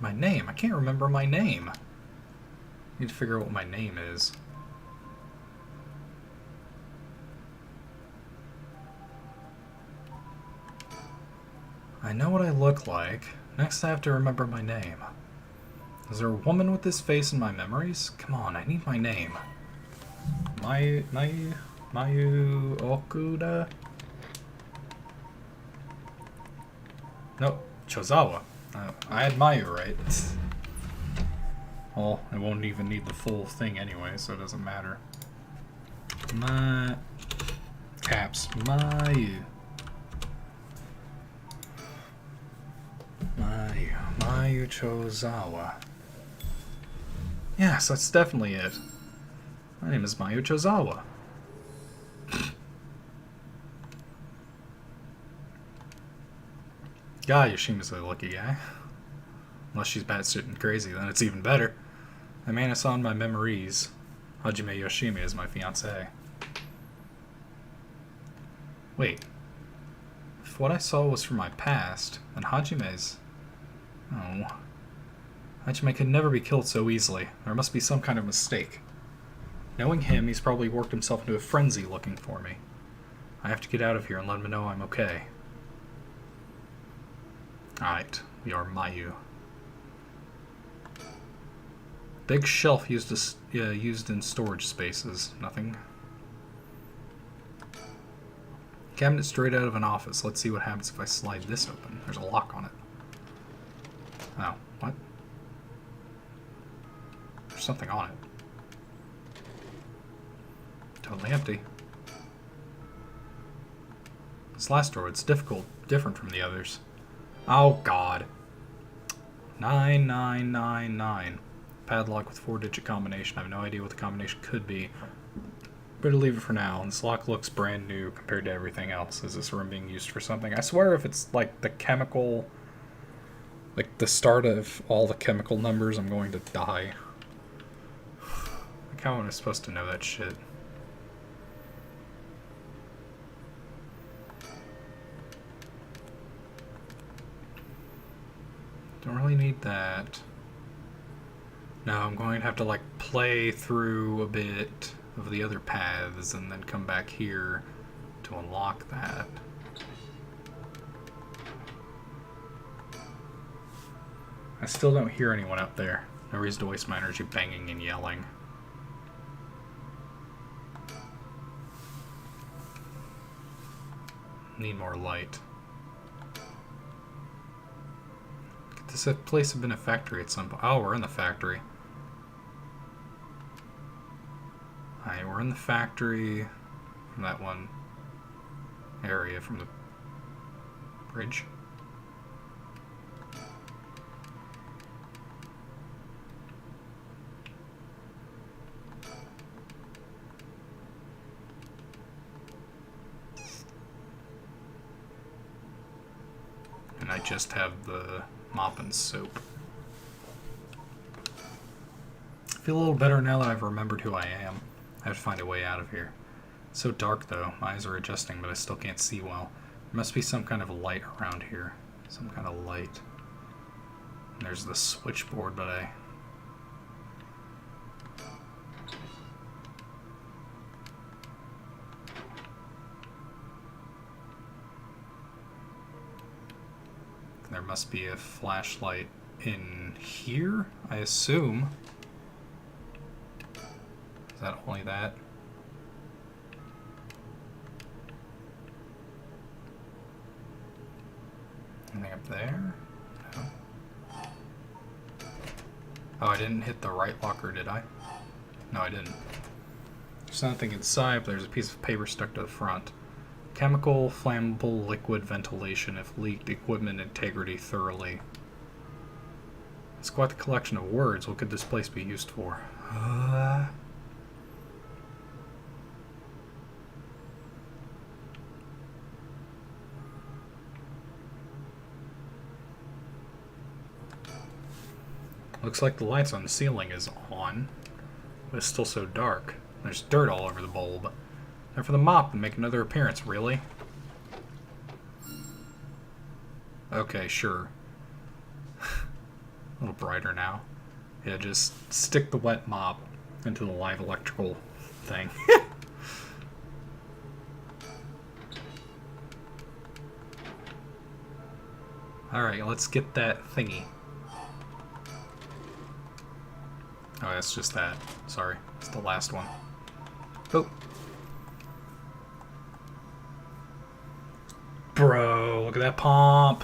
My name. I can't remember my name. I need to figure out what my name is. I know what I look like. Next I have to remember my name. Is there a woman with this face in my memories? Come on, I need my name. Mayu Okuda? Nope, Chozawa. I had Mayu right. Well, I won't even need the full thing anyway, so it doesn't matter. Caps. Mayu Chozawa. Yes, that's definitely it. My name is Mayu Chozawa. God, Yoshima's a lucky guy. Unless she's batshit and crazy, then it's even better. The man I saw in my memories, Hajime Yoshimi, is my fiancée. Wait. If what I saw was from my past, then Hajime's... Oh. Hajime could never be killed so easily. There must be some kind of mistake. Knowing him, he's probably worked himself into a frenzy looking for me. I have to get out of here and let him know I'm okay. Alright, we are Mayu. Big shelf used in storage spaces. Nothing. Cabinet straight out of an office. Let's see what happens if I slide this open. There's a lock on it. Oh, what? There's something on it. Totally empty. This last door, it's different from the others. Oh god. 9999. Padlock with 4-digit combination. I have no idea what the combination could be. Better leave it for now. This lock looks brand new compared to everything else. Is this room being used for something? I swear if it's like the chemical... like the start of all the chemical numbers, I'm going to die. Like how am I supposed to know that shit? Don't really need that. No, I'm going to have to like play through a bit of the other paths and then come back here to unlock that. I still don't hear anyone out there. No reason to waste my energy banging and yelling. Need more light. Could this place have been a factory at some point? Oh, we're in the factory. Alright, we're in the factory from that one area from the bridge. And I just have the mop and soap. I feel a little better now that I've remembered who I am. I have to find a way out of here. It's so dark though. My eyes are adjusting, but I still can't see well. There must be some kind of light around here. Some kind of light. And there's the switchboard, but I... must be a flashlight in here, I assume. Is that only that? Anything up there? No. Oh, I didn't hit the right locker, did I? No, I didn't. There's nothing inside, but there's a piece of paper stuck to the front. Chemical, flammable, liquid ventilation if leaked, equipment integrity thoroughly. It's quite the collection of words. What could this place be used for? Looks like the lights on the ceiling is on, but it's still so dark. There's dirt all over the bulb. Time for the mop to make another appearance, really? Okay, sure. A little brighter now. Yeah, just stick the wet mop into the live electrical thing. Alright, let's get that thingy. Oh, that's just that. Sorry. It's the last one. Oh. Bro, look at that pomp.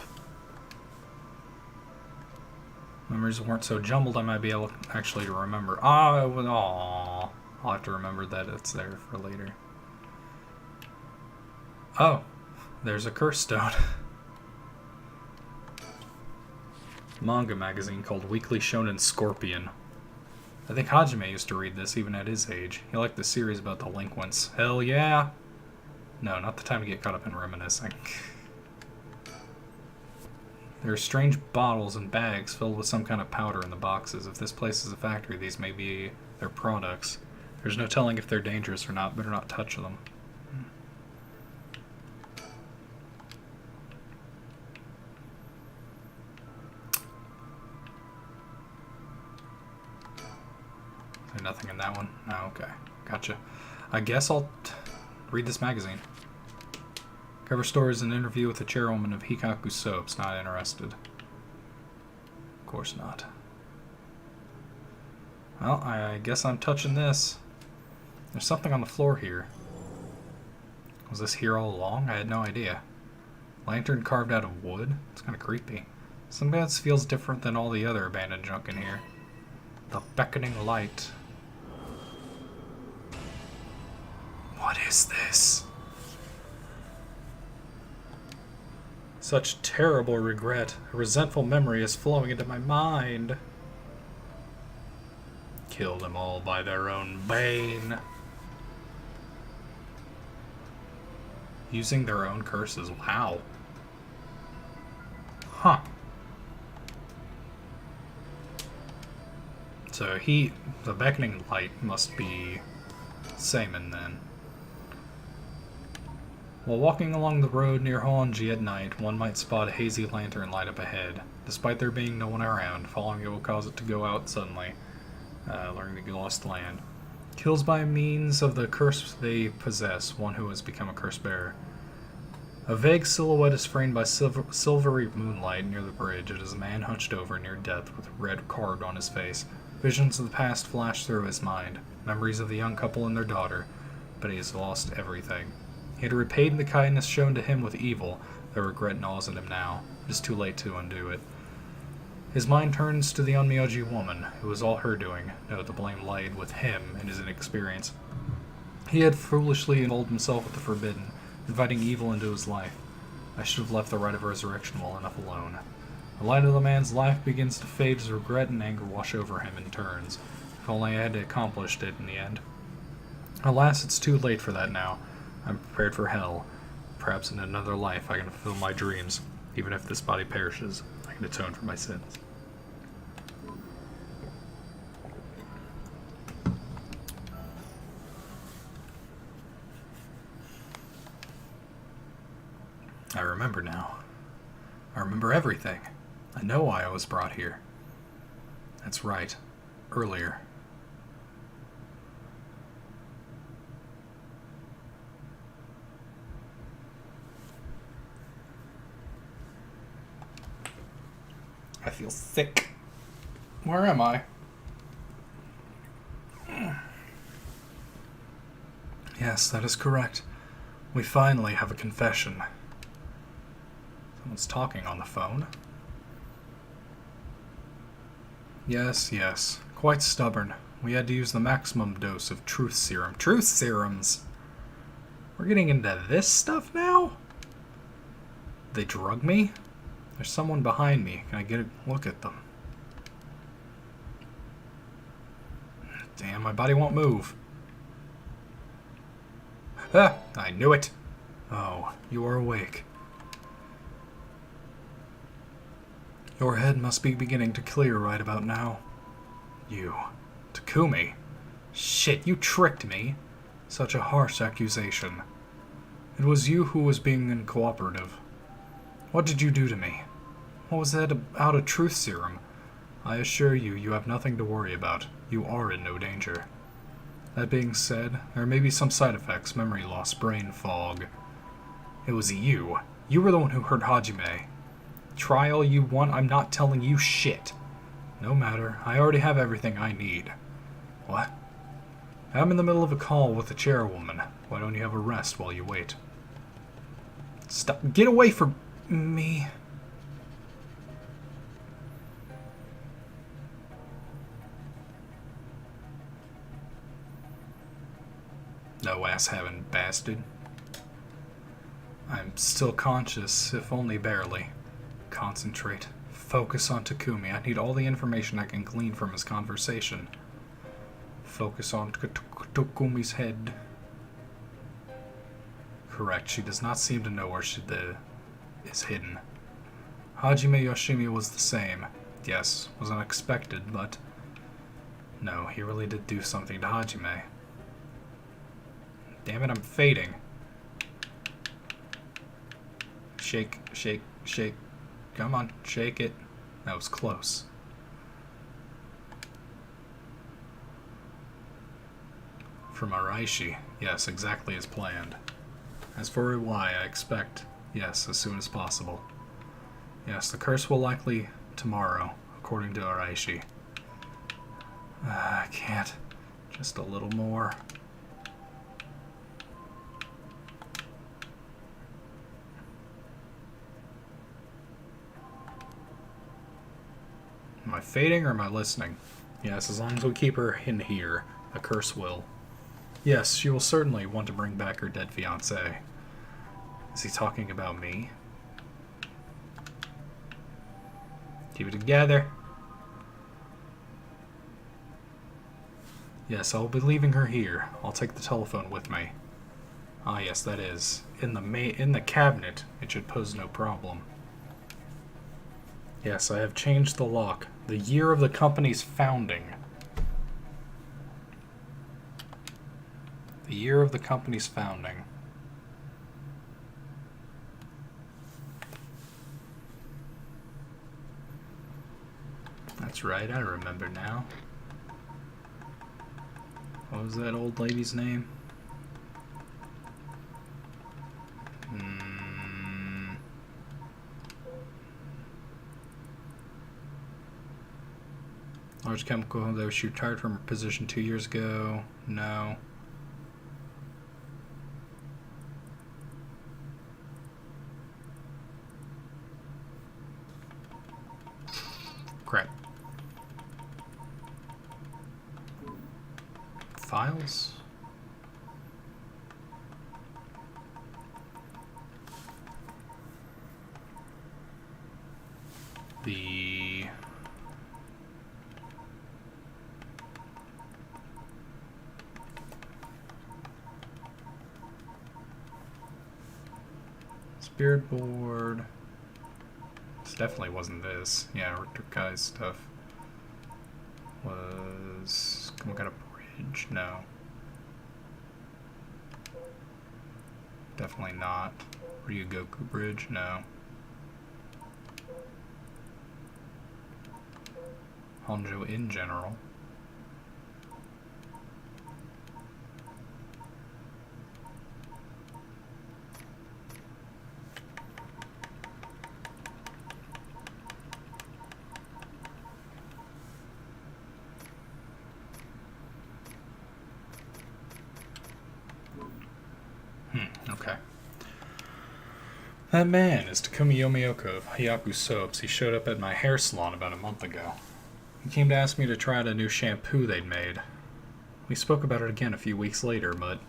Memories weren't so jumbled, I might be able actually to remember. Aww. I'll have to remember that it's there for later. Oh, there's a curse stone. Manga magazine called Weekly Shonen Scorpion. I think Hajime used to read this even at his age. He liked the series about delinquents. Hell yeah! No, not the time to get caught up in reminiscing. There are strange bottles and bags filled with some kind of powder in the boxes. If this place is a factory, these may be their products. There's no telling if they're dangerous or not. Better not touch them. Is there nothing in that one? Oh, okay. Gotcha. I guess I'll read this magazine. Cover story is an interview with the chairwoman of Hikaku Soaps. Not interested. Of course not. Well, I guess I'm touching this. There's something on the floor here. Was this here all along? I had no idea. Lantern carved out of wood? It's kind of creepy. Something that feels different than all the other abandoned junk in here. The beckoning light. What is this? Such terrible regret. A resentful memory is flowing into my mind. Kill them all by their own bane. Using their own curses. Wow. Huh. So the beckoning light must be Seimon then. While walking along the road near Honji at night, one might spot a hazy lantern light up ahead. Despite there being no one around, following it will cause it to go out suddenly, learning the lost land. Kills by means of the curse they possess, one who has become a curse bearer. A vague silhouette is framed by silvery moonlight near the bridge. It is a man hunched over near death with red carved on his face. Visions of the past flash through his mind, memories of the young couple and their daughter, but he has lost everything. He had repaid the kindness shown to him with evil, though regret gnaws at him now. It is too late to undo it. His mind turns to the Onmyoji woman, who was all her doing. No, the blame laid with him and his inexperience. He had foolishly involved himself with the forbidden, inviting evil into his life. I should have left the rite of resurrection well enough alone. The light of the man's life begins to fade as regret and anger wash over him in turns. If only I had accomplished it in the end. Alas, it's too late for that now. I'm prepared for hell. Perhaps in another life I can fulfill my dreams. Even if this body perishes, I can atone for my sins. I remember now. I remember everything. I know why I was brought here. That's right. Earlier. feel sick. Where am I? Yes, that is correct. We finally have a confession. Someone's talking on the phone. Yes, yes. Quite stubborn. We had to use the maximum dose of truth serum. Truth serums? We're getting into this stuff now? They drug me? There's someone behind me. Can I get a look at them? Damn, my body won't move. Ah, I knew it. Oh, you are awake. Your head must be beginning to clear right about now. You. Takumi. Shit, you tricked me. Such a harsh accusation. It was you who was being uncooperative. What did you do to me? What was that about a truth serum? I assure you, you have nothing to worry about. You are in no danger. That being said, there may be some side effects, memory loss, brain fog. It was you. You were the one who hurt Hajime. Try all you want, I'm not telling you shit. No matter, I already have everything I need. What? I'm in the middle of a call with the chairwoman. Why don't you have a rest while you wait? Stop. Get away from me. No ass-having bastard. I'm still conscious, if only barely. Concentrate. Focus on Takumi. I need all the information I can glean from his conversation. Focus on Takumi's head. Correct. She does not seem to know where is hidden. Hajime Yoshimi was the same. Yes, was unexpected, but... No, he really did do something to Hajime. Damn it, I'm fading. Shake, shake, shake. Come on, shake it. That was close. From Araishi. Yes, exactly as planned. As for why, I expect, yes, as soon as possible. Yes, the curse will likely tomorrow, according to Araishi. I can't. Just a little more. Am I fading or am I listening? Yes, as long as we keep her in here, the curse will. Yes, she will certainly want to bring back her dead fiancé. Is he talking about me? Keep it together. Yes, I'll be leaving her here. I'll take the telephone with me. Ah, yes, that is. In the cabinet, it should pose no problem. Yes, I have changed the lock. The year of the company's founding. The year of the company's founding. That's right, I remember now. What was that old lady's name? Large chemical, though she retired from her position 2 years ago. No. Crap. Files? The... Spirit board. This definitely wasn't this. Yeah, Richter Kai's stuff. Was some kind of bridge? No. Definitely not. Ryugoku Bridge? No. Honjo in general. That man is Takumi Yomiyoko of Hayaku Soaps. He showed up at my hair salon about a month ago. He came to ask me to try out a new shampoo they'd made. We spoke about it again a few weeks later, but...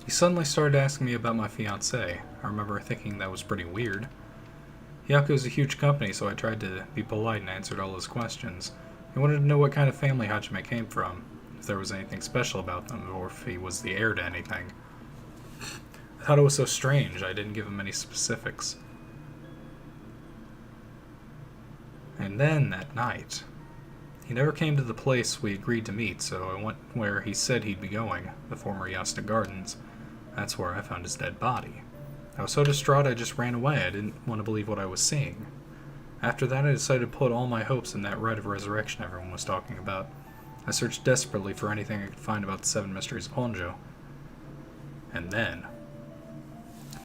he suddenly started asking me about my fiancée. I remember thinking that was pretty weird. Hayaku is a huge company, so I tried to be polite and answered all his questions. He wanted to know what kind of family Hajime came from, if there was anything special about them, or if he was the heir to anything. I thought it was so strange, I didn't give him any specifics. And then, that night, he never came to the place we agreed to meet, so I went where he said he'd be going, the former Yasta Gardens. That's where I found his dead body. I was so distraught I just ran away. I didn't want to believe what I was seeing. After that, I decided to put all my hopes in that rite of resurrection everyone was talking about. I searched desperately for anything I could find about the 7 Mysteries of Honjo. And then,